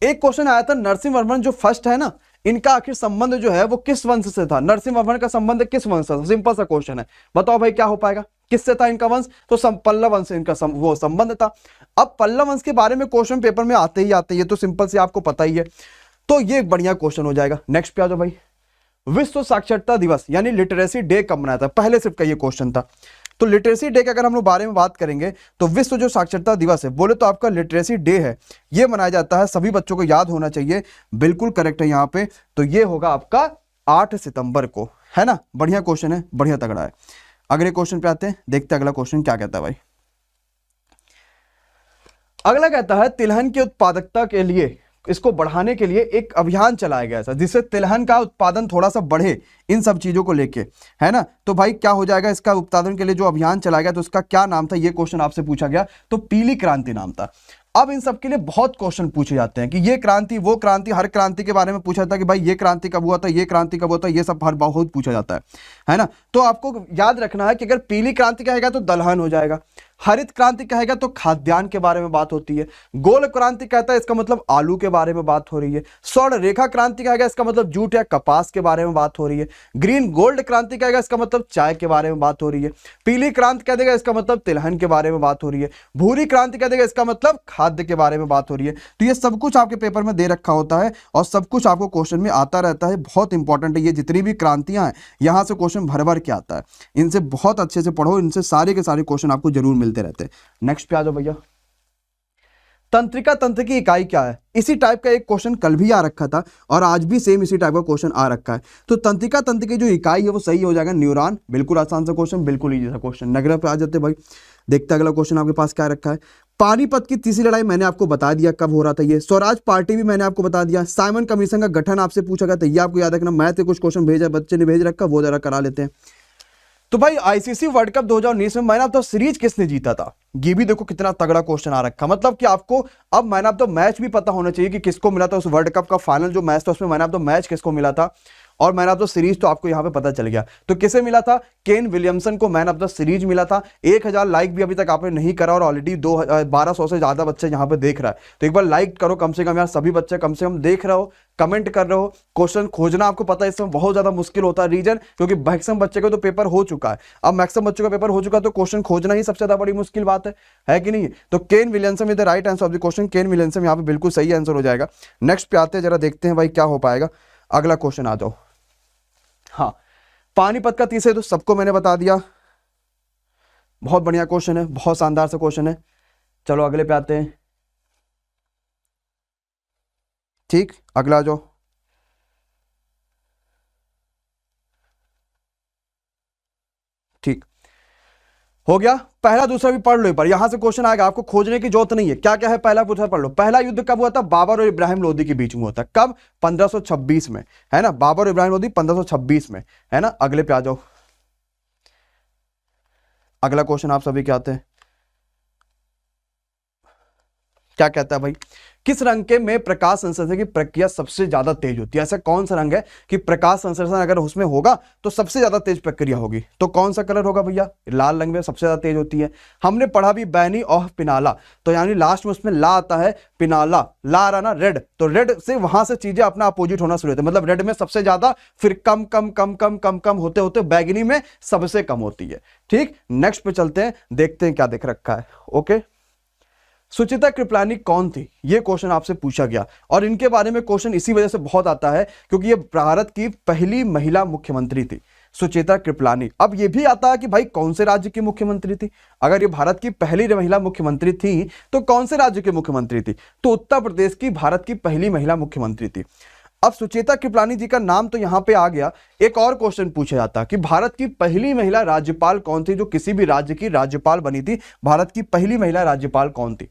Speaker 1: एक क्वेश्चन आया था नरसिंहवर्मन जो फर्स्ट है ना, इनका आखिर संबंध जो है वो किस वंश से था। नरसिंहवर्मन का संबंध किस वंश से था, सिंपल सा क्वेश्चन है, बताओ भाई क्या हो पाएगा, किससे था इनका वंश। तो पल्लव वंश से इनका वो संबंध था। अब पल्लव वंश के बारे में क्वेश्चन पेपर में आते ही आते, ये तो सिंपल से आपको पता ही है, तो ये एक बढ़िया क्वेश्चन हो जाएगा। नेक्स्ट पे आ जाओ भाई। विश्व साक्षरता दिवस यानी लिटरेसी डे कब मनाया था, पहले सिर्फ का ये क्वेश्चन था। तो लिटरेसी डे के अगर हम लोग बारे में बात करेंगे तो विश्व जो साक्षरता दिवस है बोले तो आपका लिटरेसी डे है, ये मनाया जाता है, सभी बच्चों को याद होना चाहिए, बिल्कुल करेक्ट है यहाँ पे। तो ये होगा आपका 8 सितंबर को, है ना। बढ़िया क्वेश्चन है, बढ़िया तगड़ा है। अगले क्वेश्चन पे आते हैं, देखते हैं अगला क्वेश्चन क्या कहता है भाई। अगला कहता है तिलहन की उत्पादकता के लिए, इसको बढ़ाने के लिए एक अभियान चलाया गया था जिससे तिलहन का उत्पादन थोड़ा सा बढ़े, इन सब चीजों को लेके, है ना। तो भाई क्या हो जाएगा, इसका उत्पादन के लिए जो अभियान चलाया गया तो उसका क्या नाम था, ये क्वेश्चन आपसे पूछा गया। तो पीली क्रांति नाम था। अब इन सब के लिए बहुत क्वेश्चन पूछे जाते हैं कि ये क्रांति वो क्रांति, हर क्रांति के बारे में पूछा था कि भाई ये क्रांति कब हुआ था, ये क्रांति कब हुआ था, ये सब हर बहुत पूछा जाता है ना। तो आपको याद रखना है कि अगर पीली क्रांति कहेगा तो दलहन हो जाएगा, हरित क्रांति कहेगा तो खाद्यान्न के बारे में बात होती है, गोल क्रांति कहता है इसका मतलब आलू के बारे में बात हो रही है, स्वर्ण रेखा क्रांति कहेगा इसका मतलब जूट या कपास के बारे में बात हो रही है, ग्रीन गोल्ड क्रांति कहेगा इसका मतलब चाय के बारे में बात हो रही है, पीली क्रांति कह देगा इसका मतलब तिलहन के बारे में बात हो रही है, भूरी क्रांति कह देगा इसका मतलब खाद्य के बारे में बात हो रही है। तो ये सब कुछ आपके पेपर में दे रखा होता है और सब कुछ आपको क्वेश्चन में आता रहता है, बहुत इंपॉर्टेंट है। ये जितनी भी क्रांतियां हैं यहाँ से क्वेश्चन भर भर के आता है, इनसे बहुत अच्छे से पढ़ो, इनसे सारे के सारे क्वेश्चन आपको जरूर मिलते रहते हैं। नेक्स्ट पे आ जाओ भैया। तंत्रिका तंत्र की इकाई क्या है, इसी टाइप का एक क्वेश्चन कल भी आ रखा था और आज भी सेम इसी टाइप का क्वेश्चन आ रखा है। तो तंत्रिका तंत्र की जो इकाई है वो सही हो जाएगा न्यूरॉन। बिल्कुल आसान सा क्वेश्चन, बिल्कुल इजी सा क्वेश्चन। नगर पे आ जाते भाई, देखते अगला क्वेश्चन आपके पास क्या रखा है। पानीपत की तीसरी लड़ाई मैंने आपको बता दिया कब हो रहा था ये। स्वराज पार्टी भी मैंने आपको बता दिया। साइमन कमीशन का गठन आपसे पूछा गया था, ये आपको याद रखना। मैथ के कुछ क्वेश्चन भेजा, बच्चे ने भेज रखा, वो जरा करा लेते हैं। तो भाई आईसीसी वर्ल्ड कप 2019 में मैन ऑफ द सीरीज किसने जीता था, ये भी देखो कितना तगड़ा क्वेश्चन आ रखा। मतलब कि आपको अब मैन ऑफ द मैच भी पता होना चाहिए कि किसको मिला था उस वर्ल्ड कप का फाइनल जो मैच था उसमें मैन ऑफ द मैच किसको मिला था, और मैन ऑफ द सीरीज तो आपको यहां पे पता चल गया। तो किसे मिला था, केन विलियमसन को मैन ऑफ द सीरीज मिला था। 1000 लाइक भी अभी तक आपने नहीं करा और ऑलरेडी 1200 से ज्यादा बच्चे यहां पे देख रहा है, तो एक बार लाइक करो कम से कम यार, सभी बच्चे कम से कम देख रहे हो, कमेंट कर रहे हो। क्वेश्चन खोजना आपको पता है इसमें बहुत ज्यादा मुश्किल होता है, रीजन क्योंकि मैक्सिमम बच्चे का तो पेपर हो चुका है। अब मैक्सिमम बच्चों का पेपर हो चुका है तो क्वेश्चन खोजना ही सबसे ज्यादा बड़ी मुश्किल बात है कि नहीं। तो Kane Williamson is the right answer of the question. Kane Williamson यहाँ पे बिल्कुल सही आंसर हो जाएगा। नेक्स्ट पे आते हैं, जरा देखते हैं भाई क्या हो पाएगा। अगला क्वेश्चन आ जाओ। हाँ, पानीपत का तीसरे तो सबको मैंने बता दिया, बहुत बढ़िया क्वेश्चन है, बहुत शानदार सा क्वेश्चन है। चलो अगले पे आते हैं। ठीक, अगला आ जाओ। ठीक हो गया, पहला दूसरा भी पढ़ लो एक बार, यहां से क्वेश्चन आएगा, आपको खोजने की जरूरत नहीं है। क्या क्या है, पहला दूसरा पढ़ लो। पहला युद्ध कब हुआ था, बाबर और इब्राहिम लोदी के बीच में हुआ था। कब, 1526 में, है ना। बाबर और इब्राहिम लोदी 1526 में, है ना। अगले पे आ जाओ। अगला क्वेश्चन आप सभी के आते हैं, क्या कहता है भाई। किस रंग के में प्रकाश संश्लेषण की प्रक्रिया सबसे ज्यादा तेज होती है? ऐसा कौन सा रंग है कि प्रकाश संश्लेषण अगर उसमें होगा तो सबसे ज्यादा तेज प्रक्रिया होगी? तो कौन सा कलर होगा भैया? लाल रंग में सबसे ज्यादा तेज होती है। हमने पढ़ा भी बैनी और पिनाला, तो यानी लास्ट में उसमें ला आता है, पिनाला ला आ रहा ना रेड, तो रेड से वहां से चीजें अपना अपोजिट होना शुरू होती है, मतलब रेड में सबसे ज्यादा, फिर कम कम कम कम कम कम होते होते बैगनी में सबसे कम होती है। ठीक, नेक्स्ट पे चलते हैं, देखते हैं क्या देख रखा है। ओके, सुचित्रा कृपलानी कौन थी? ये क्वेश्चन आपसे पूछा गया, और इनके बारे में क्वेश्चन इसी वजह से बहुत आता है क्योंकि ये भारत की पहली महिला मुख्यमंत्री थी, सुचित्रा कृपलानी। अब ये भी आता है कि भाई कौन से राज्य की मुख्यमंत्री थी? अगर ये भारत की पहली महिला मुख्यमंत्री थी तो कौन से राज्य की मुख्यमंत्री थी? तो उत्तर प्रदेश की भारत की पहली महिला मुख्यमंत्री थी। अब सुचेता कृपलानी जी का नाम तो यहां पे आ गया, एक और क्वेश्चन पूछा जाता कि भारत की पहली महिला राज्यपाल कौन थी? जो किसी भी राज्य की राज्यपाल बनी थी, भारत की पहली महिला राज्यपाल कौन थी?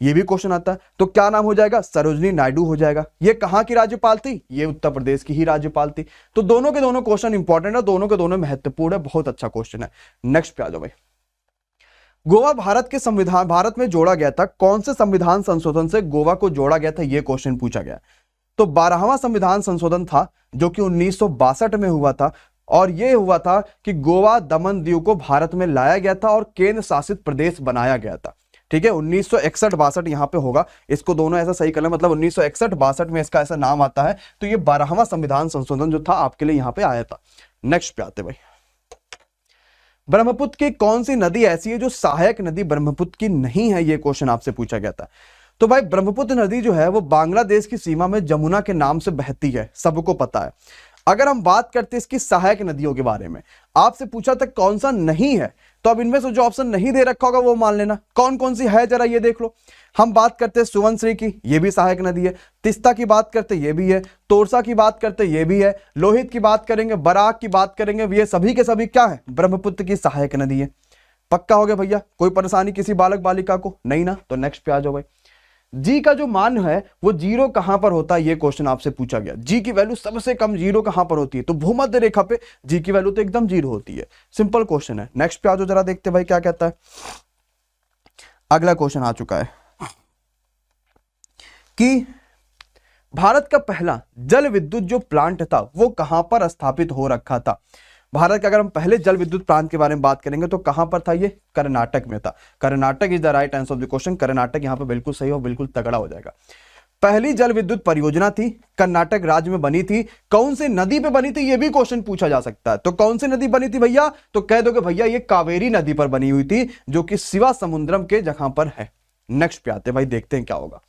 Speaker 1: ये भी क्वेश्चन आता है। तो क्या नाम हो जाएगा? सरोजिनी नायडू हो जाएगा। ये कहां की राज्यपाल थी? ये उत्तर प्रदेश की ही राज्यपाल थी। तो दोनों के दोनों क्वेश्चन इंपॉर्टेंट है, दोनों के दोनों महत्वपूर्ण है, बहुत अच्छा क्वेश्चन है। नेक्स्ट पे आ जाओ भाई। गोवा भारत के संविधान, भारत में जोड़ा गया था, कौन से संविधान संशोधन से गोवा को जोड़ा गया था? यह क्वेश्चन पूछा गया। तो 12वां संविधान संशोधन था जो कि 1962 में हुआ था, और यह हुआ था कि गोवा दमन दीव को भारत में लाया गया था और केंद्र शासित प्रदेश बनाया गया था। ठीक है, 1961-62 यहां पे होगा, इसको दोनों ऐसा सही कर लें, मतलब 1961-62 में इसका ऐसा नाम आता है। तो ये 12वां संविधान संशोधन जो था आपके लिए यहां पे आया था। नेक्स्ट पे आते भाई। ब्रह्मपुत्र की कौन सी नदी ऐसी है जो सहायक नदी ब्रह्मपुत्र की नहीं है? ये क्वेश्चन आपसे पूछा गया था। तो भाई ब्रह्मपुत्र नदी जो है वो बांग्लादेश की सीमा में जमुना के नाम से बहती है, सबको पता है। अगर हम बात करते हैं इसकी सहायक नदियों के बारे में, आपसे पूछा था कौन सा नहीं है, तो अब इनमें से जो ऑप्शन नहीं दे रखा होगा वो मान लेना। कौन कौन सी है जरा ये देख लो। हम बात करते हैं सुवनश्री की, ये भी सहायक नदी है। तिस्ता की बात करते ये भी है। तोरसा की बात करते ये भी है। लोहित की बात करेंगे, बराक की बात करेंगे, ये सभी के सभी क्या है? ब्रह्मपुत्र की सहायक नदी है। पक्का हो गया भैया? कोई परेशानी किसी बालक बालिका को? नहीं ना? तो नेक्स्ट पे आ जाओ भाई। जी का जो मान है वो जीरो कहां पर होता है? ये क्वेश्चन आपसे पूछा गया। जी की वैल्यू सबसे कम जीरो कहां पर होती है? तो भूमध्य रेखा पे जी की वैल्यू तो एकदम जीरो होती है। सिंपल क्वेश्चन है। नेक्स्ट पे आ जाओ, जरा देखते भाई क्या कहता है। अगला क्वेश्चन आ चुका है कि भारत का पहला जल विद्युत जो प्लांट था वो कहां पर स्थापित हो रखा था? भारत का अगर हम पहले जल विद्युत प्लांट के बारे में बात करेंगे तो कहां पर था? ये कर्नाटक में था। Karnataka is the right answer of the question. Karnataka यहां पे बिल्कुल सही और बिल्कुल तगड़ा हो जाएगा। पहली जल विद्युत परियोजना थी, कर्नाटक राज्य में बनी थी। कौन सी नदी पे बनी थी? ये भी क्वेश्चन पूछा जा सकता है। तो कौन सी नदी बनी थी भैया? तो कह दोगे भैया ये कावेरी नदी पर बनी हुई थी, जो कि शिवा समुद्रम के जगह पर है। नेक्स्ट पे आते भाई, देखते हैं क्या होगा।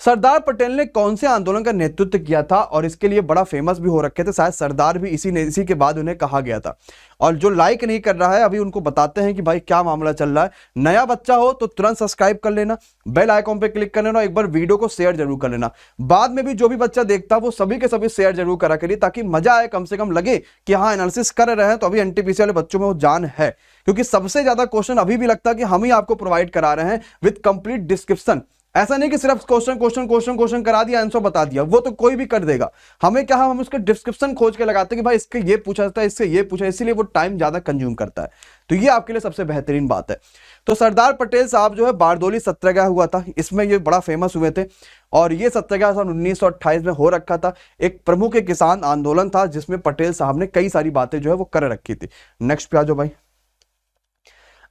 Speaker 1: सरदार पटेल ने कौन से आंदोलन का नेतृत्व किया था? और इसके लिए बड़ा फेमस भी हो रखे थे, शायद सरदार भी इसी के बाद उन्हें कहा गया था। और जो लाइक नहीं कर रहा है अभी उनको बताते हैं कि भाई क्या मामला चल रहा है। नया बच्चा हो तो तुरंत सब्सक्राइब कर लेना, बेल आइकॉन पे क्लिक कर लेना, एक बार वीडियो को शेयर जरूर कर लेना। बाद में भी जो भी बच्चा देखता है वो सभी के सभी शेयर जरूर करा करिए, ताकि मजा आए, कम से कम लगे कि हाँ एनालिसिस कर रहे हैं तो अभी एनटीपीसी वाले बच्चों में वो जान है। क्योंकि सबसे ज्यादा क्वेश्चन अभी भी लगता है कि हम ही आपको प्रोवाइड करा रहे हैं विद कंप्लीट डिस्क्रिप्शन। ऐसा नहीं कि सिर्फ क्वेश्चन क्वेश्चन क्वेश्चन क्वेश्चन करा दिया, आंसर बता दिया, वो तो कोई भी कर देगा। हमें क्या, हम उसके डिस्क्रिप्शन खोज के लगाते हैं कि भाई इसके ये पूछा जाता है, इससे ये पूछा, इसीलिए वो टाइम ज्यादा कंज्यूम करता है। तो ये आपके लिए सबसे बेहतरीन बात है। तो सरदार पटेल साहब जो है बारदोली सत्याग्रह हुआ था, इसमें ये बड़ा फेमस हुए थे। और ये सत्याग्रह सन 1928 में हो रखा था। एक प्रमुख किसान आंदोलन था जिसमें पटेल साहब ने कई सारी बातें जो है वो कर रखी थी। नेक्स्ट पे आ जाओ भाई।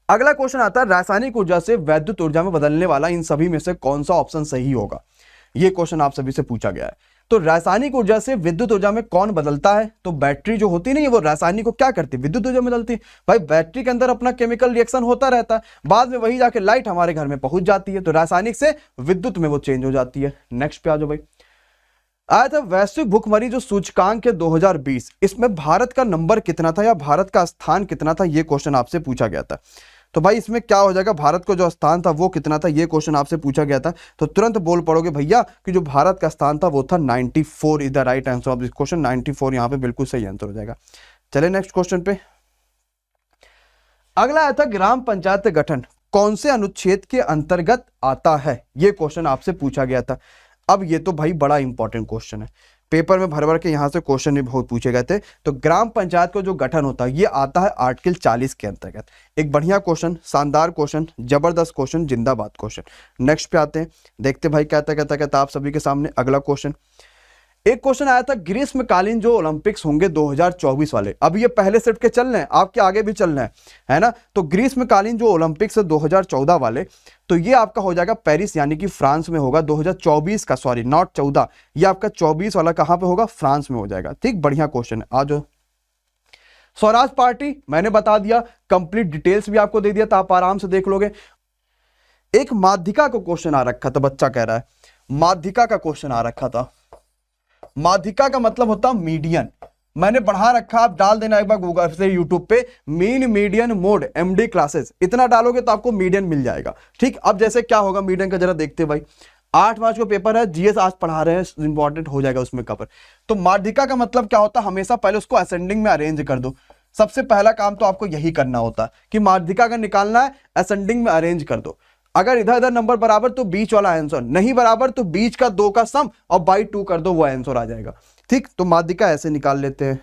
Speaker 1: अगला क्वेश्चन आता है, रासायनिक ऊर्जा से वैद्युत ऊर्जा में बदलने वाला इन सभी में से कौन सा ऑप्शन सही होगा? यह क्वेश्चन आप सभी से पूछा गया है। तो रासायनिक ऊर्जा से विद्युत ऊर्जा में कौन बदलता है? तो बैटरी जो होती नहीं है वो रासायनिक को क्या करती है? विद्युत ऊर्जा में बदलती है। भाई बैटरी के अंदर अपना केमिकल रिएक्शन होता रहता है, बाद में वही जाके लाइट हमारे घर में पहुंच जाती है, तो रासायनिक से विद्युत में वो चेंज हो जाती है। नेक्स्ट पे आ जाओ भाई। आया था वैश्विक भूखमरी जो सूचकांक है 2020, इसमें भारत का नंबर कितना था या भारत का स्थान कितना था? ये क्वेश्चन आपसे पूछा गया था। तो भाई इसमें क्या हो जाएगा, भारत को जो स्थान था वो कितना था? ये क्वेश्चन आपसे पूछा गया था। तो तुरंत बोल पड़ोगे भैया कि जो भारत का स्थान था वो था 94 is the right answer of this question. 94 यहाँ पे बिल्कुल सही आंसर हो जाएगा। चले नेक्स्ट क्वेश्चन पे। अगला आया था ग्राम पंचायत गठन कौन से अनुच्छेद के अंतर्गत आता है? ये क्वेश्चन आपसे पूछा गया था। अब ये तो भाई बड़ा इंपॉर्टेंट क्वेश्चन है। पेपर में भर भर के यहाँ से क्वेश्चन भी बहुत पूछे गए थे। तो ग्राम पंचायत का जो गठन होता है ये आता है आर्टिकल 40 के अंतर्गत। एक बढ़िया क्वेश्चन, शानदार क्वेश्चन, जबरदस्त क्वेश्चन, जिंदाबाद क्वेश्चन। नेक्स्ट पे आते हैं, देखते भाई कहता आप सभी के सामने अगला क्वेश्चन। एक क्वेश्चन आया था ग्रीष्मकालीन जो ओलंपिक्स होंगे 2024 वाले, अब ये पहले शिफ्ट के चल रहे हैं, आपके आगे भी चलना है ना। तो ग्रीष्मकालीन जो ओलंपिक्स है 2014 वाले, तो ये आपका हो जाएगा पेरिस यानी कि फ्रांस में होगा 2024 का, सॉरी नॉट 14, ये आपका 24 वाला कहां पे होगा, फ्रांस में हो जाएगा। ठीक, बढ़िया क्वेश्चन है। आज स्वराज पार्टी मैंने बता दिया, कंप्लीट डिटेल्स भी आपको दे दिया था, आप आराम से देख लोगे। एक माध्यिका का क्वेश्चन आ रखा था, बच्चा कह रहा है माध्यिका का क्वेश्चन आ रखा था। माध्यिका का मतलब होता मीडियन, मैंने बढ़ा रखा, आप डाल देना एक बार गूगल से यूट्यूब पे mean median mode MD classes, इतना डालोगे तो आपको मीडियन मिल जाएगा। ठीक, अब जैसे क्या होगा मीडियन का जरा देखते भाई। 8 मार्च को पेपर है, जीएस आज पढ़ा रहे हैं, इंपॉर्टेंट हो जाएगा उसमें कवर। तो माध्यिका का मतलब क्या होता है, हमेशा पहले उसको असेंडिंग में अरेंज कर दो। सबसे पहला काम तो आपको यही करना होता है कि माध्यिका का निकालना है, असेंडिंग में अरेंज कर दो। अगर इधर इधर नंबर बराबर तो बीच वाला आंसर, नहीं बराबर तो बीच का 2 का सम और बाई 2 कर दो, वो आंसर आ जाएगा। ठीक, तो माध्यिका ऐसे निकाल लेते हैं।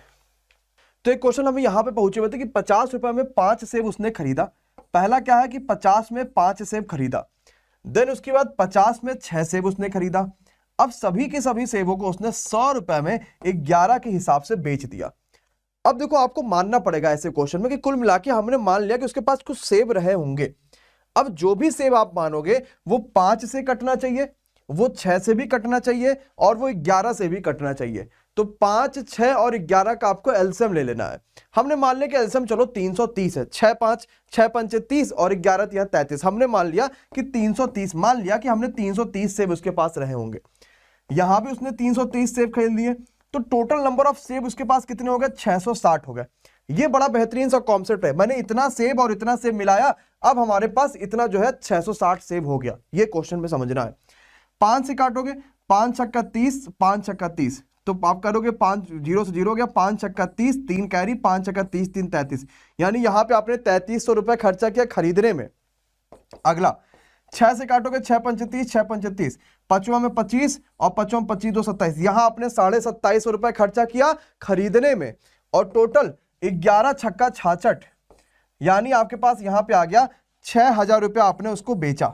Speaker 1: तो एक क्वेश्चन हमें यहां पे पहुंचे हुए थे कि 50 रुपए में 5 सेब उसने खरीदा। पहला क्या है कि 50 में 5 सेब खरीदा, देन उसके बाद 50 में 6 सेब उसने खरीदा। अब सभी के सभी सेबों को उसने 100 रुपए में 11 के हिसाब से बेच दिया। अब देखो आपको मानना पड़ेगा ऐसे क्वेश्चन में कि कुल मिला के हमने मान लिया कि उसके पास कुछ सेब रहे होंगे। अब जो भी सेब आप मानोगे वो 5 से कटना चाहिए, वो 6 से भी कटना चाहिए और वो 11 से भी कटना चाहिए। तो 5, 6 और 11 का आपको एलसीएम ले लेना है। हमने मान लिया कि एलसीएम चलो 330 है, 6 5 6 5 30 और 11 3 33। हमने मान लिया कि 330, मान लिया कि हमने 330 सेब उसके पास रहे होंगे। यहां भी उसने 330 सेब खरीद लिए, तो टोटल नंबर ऑफ सेब उसके पास कितने हो गए, 660 हो गए। ये बड़ा बेहतरीन सा कॉन्सेप्ट है, मैंने इतना सेब और इतना सेब मिलाया, अब हमारे पास इतना जो है 660 सेब हो गया। ये क्वेश्चन में समझना है। 5 से काटोगे, 5 छक्का 30, 5 छक्का 30, तो आप करोगे 5 0 से 0 हो गया, 5 छक्का 30, 3 कैरी, 5 छक्का 30 3 33, यानी यहां पे आपने 3300 रुपए खर्चा किया खरीदने में। अगला 6 से काटोगे, 6 पंच 30, 6 पंच 30, 5वां में 25 और 5वां 25 2 27, यहां आपने 2750 रुपए खर्चा किया खरीदने में। और टोटल 11 छक्का 66, यानी आपके पास यहां पे आ गया 6000 रुपया आपने उसको बेचा।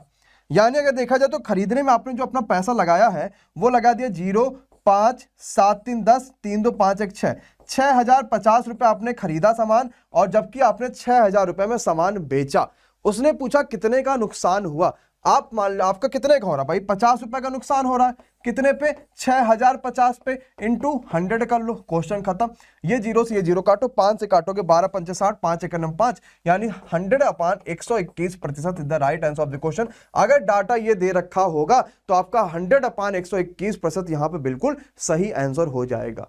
Speaker 1: यानी अगर देखा जाए तो खरीदने में आपने जो अपना पैसा लगाया है वो लगा दिया 0 5 7 3 10 3 2 5 1 6, 6050 रुपये आपने खरीदा सामान, और जबकि आपने 6000 रुपये में सामान बेचा। उसने पूछा कितने का नुकसान हुआ, आप मान लो आपका कितने का हो रहा है भाई, 50 रुपए का नुकसान हो रहा है, कितने पे, 6050 पे, इंटू 100 कर लो, क्वेश्चन खत्म। ये 0 से ये 0 काटो, 5 से काटोगे 12 पंचे 60, 5 एक 5, यानी 100/121% is the right answer of the question. अगर डाटा ये दे रखा होगा तो आपका 100/121% यहां पे बिल्कुल सही आंसर हो जाएगा,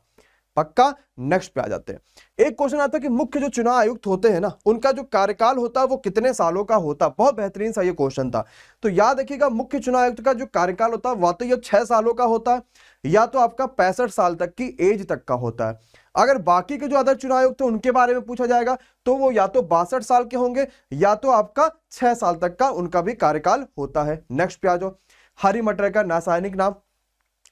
Speaker 1: पक्का। नेक्स्ट पे आ जाते हैं। एक क्वेश्चन आता है कि मुख्य जो चुनाव आयुक्त होते हैं ना, उनका जो कार्यकाल होता है वो कितने सालों का होता है। बहुत बेहतरीन सा ये क्वेश्चन था। तो याद रखिएगा मुख्य चुनाव आयुक्त का जो कार्यकाल होता है वह तो ये 6 सालों का होता है, या तो आपका 65 साल तक की एज तक का होता है। अगर बाकी के जो अदर चुनाव आयुक्त है उनके बारे में पूछा जाएगा तो वो या तो 62 साल के होंगे या तो आपका 6 साल तक का उनका भी कार्यकाल होता है। नेक्स्ट पे आ जाओ। हरी मटर का रासायनिक नाम,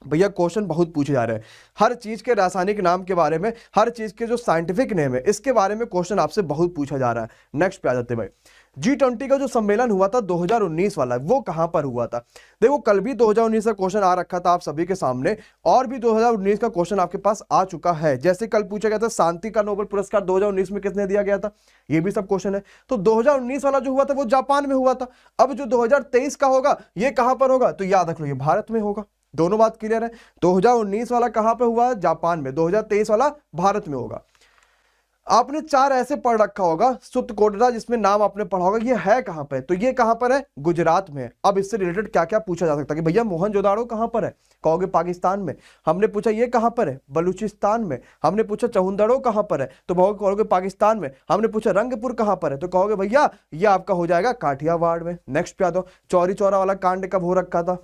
Speaker 1: भैया क्वेश्चन बहुत पूछे जा रहे हैं हर चीज के रासायनिक नाम के बारे में, हर चीज के जो साइंटिफिक नेम है इसके बारे में क्वेश्चन आपसे बहुत पूछा जा रहा है। नेक्स्ट पे आ जाते हैं भाई। G20 का जो सम्मेलन हुआ था 2019 वाला, वो कहां पर हुआ था। देखो कल भी 2019 का क्वेश्चन आ रखा था आप सभी के सामने, और भी 2019 का क्वेश्चन आपके पास आ चुका है। जैसे कल पूछा गया था शांति का नोबेल पुरस्कार 2019 में किसने दिया गया था, ये भी सब क्वेश्चन है। तो 2019 वाला जो हुआ था वो जापान में हुआ था। अब जो 2023 का होगा ये कहां पर होगा, तो याद रख लो ये भारत में होगा। दोनों बात क्लियर है। 2019 वाला कहां पे हुआ, जापान में, 2023 वाला भारत में होगा। आपने 4 ऐसे पढ़ रखा होगा, सुत कोटरा जिसमें नाम आपने पढ़ा होगा, ये है कहां पे, तो ये कहां पर है, गुजरात में। अब इससे रिलेटेड क्या क्या पूछा जा सकता है कि भैया मोहनजोदाड़ो कहां पर है, कहोगे पाकिस्तान में। हमने पूछा ये कहां पर है, बलूचिस्तान में। हमने पूछा चहुंदड़ो कहां पर है, तो कहोगे पाकिस्तान में। हमने पूछा रंगपुर कहां पर है, तो कहोगे भैया ये आपका हो जाएगा काठियावाड़ में। नेक्स्ट पे आ दो। चौरी चौरा वाला कांड कब हो रखा था,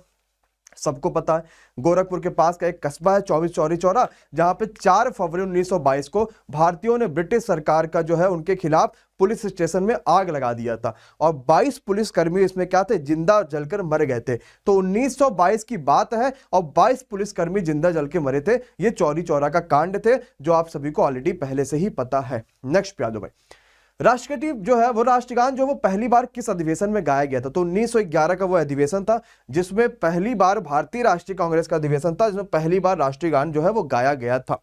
Speaker 1: सबको पता है गोरखपुर के पास का एक कस्बा है 24 चौरी चौरा, जहां पे 4 फरवरी 1922 को भारतीयों ने ब्रिटिश सरकार का जो है उनके खिलाफ पुलिस स्टेशन में आग लगा दिया था और 22 पुलिसकर्मी इसमें क्या थे, जिंदा जलकर मर गए थे। तो 1922 की बात है और 22 पुलिसकर्मी जिंदा जल के मरे थे। ये चौरी चौरा का कांड थे जो आप सभी को ऑलरेडी पहले से ही पता है। नेक्स्ट पे आ जाओ भाई। राष्ट्रगीत जो है वो राष्ट्रगान जो वो पहली बार किस अधिवेशन में गाया गया था? तो 1911 का वो अधिवेशन था जिसमें पहली बार भारतीय राष्ट्रीय कांग्रेस का अधिवेशन था जिसमें पहली बार राष्ट्रीय गान जो है वो गाया गया था।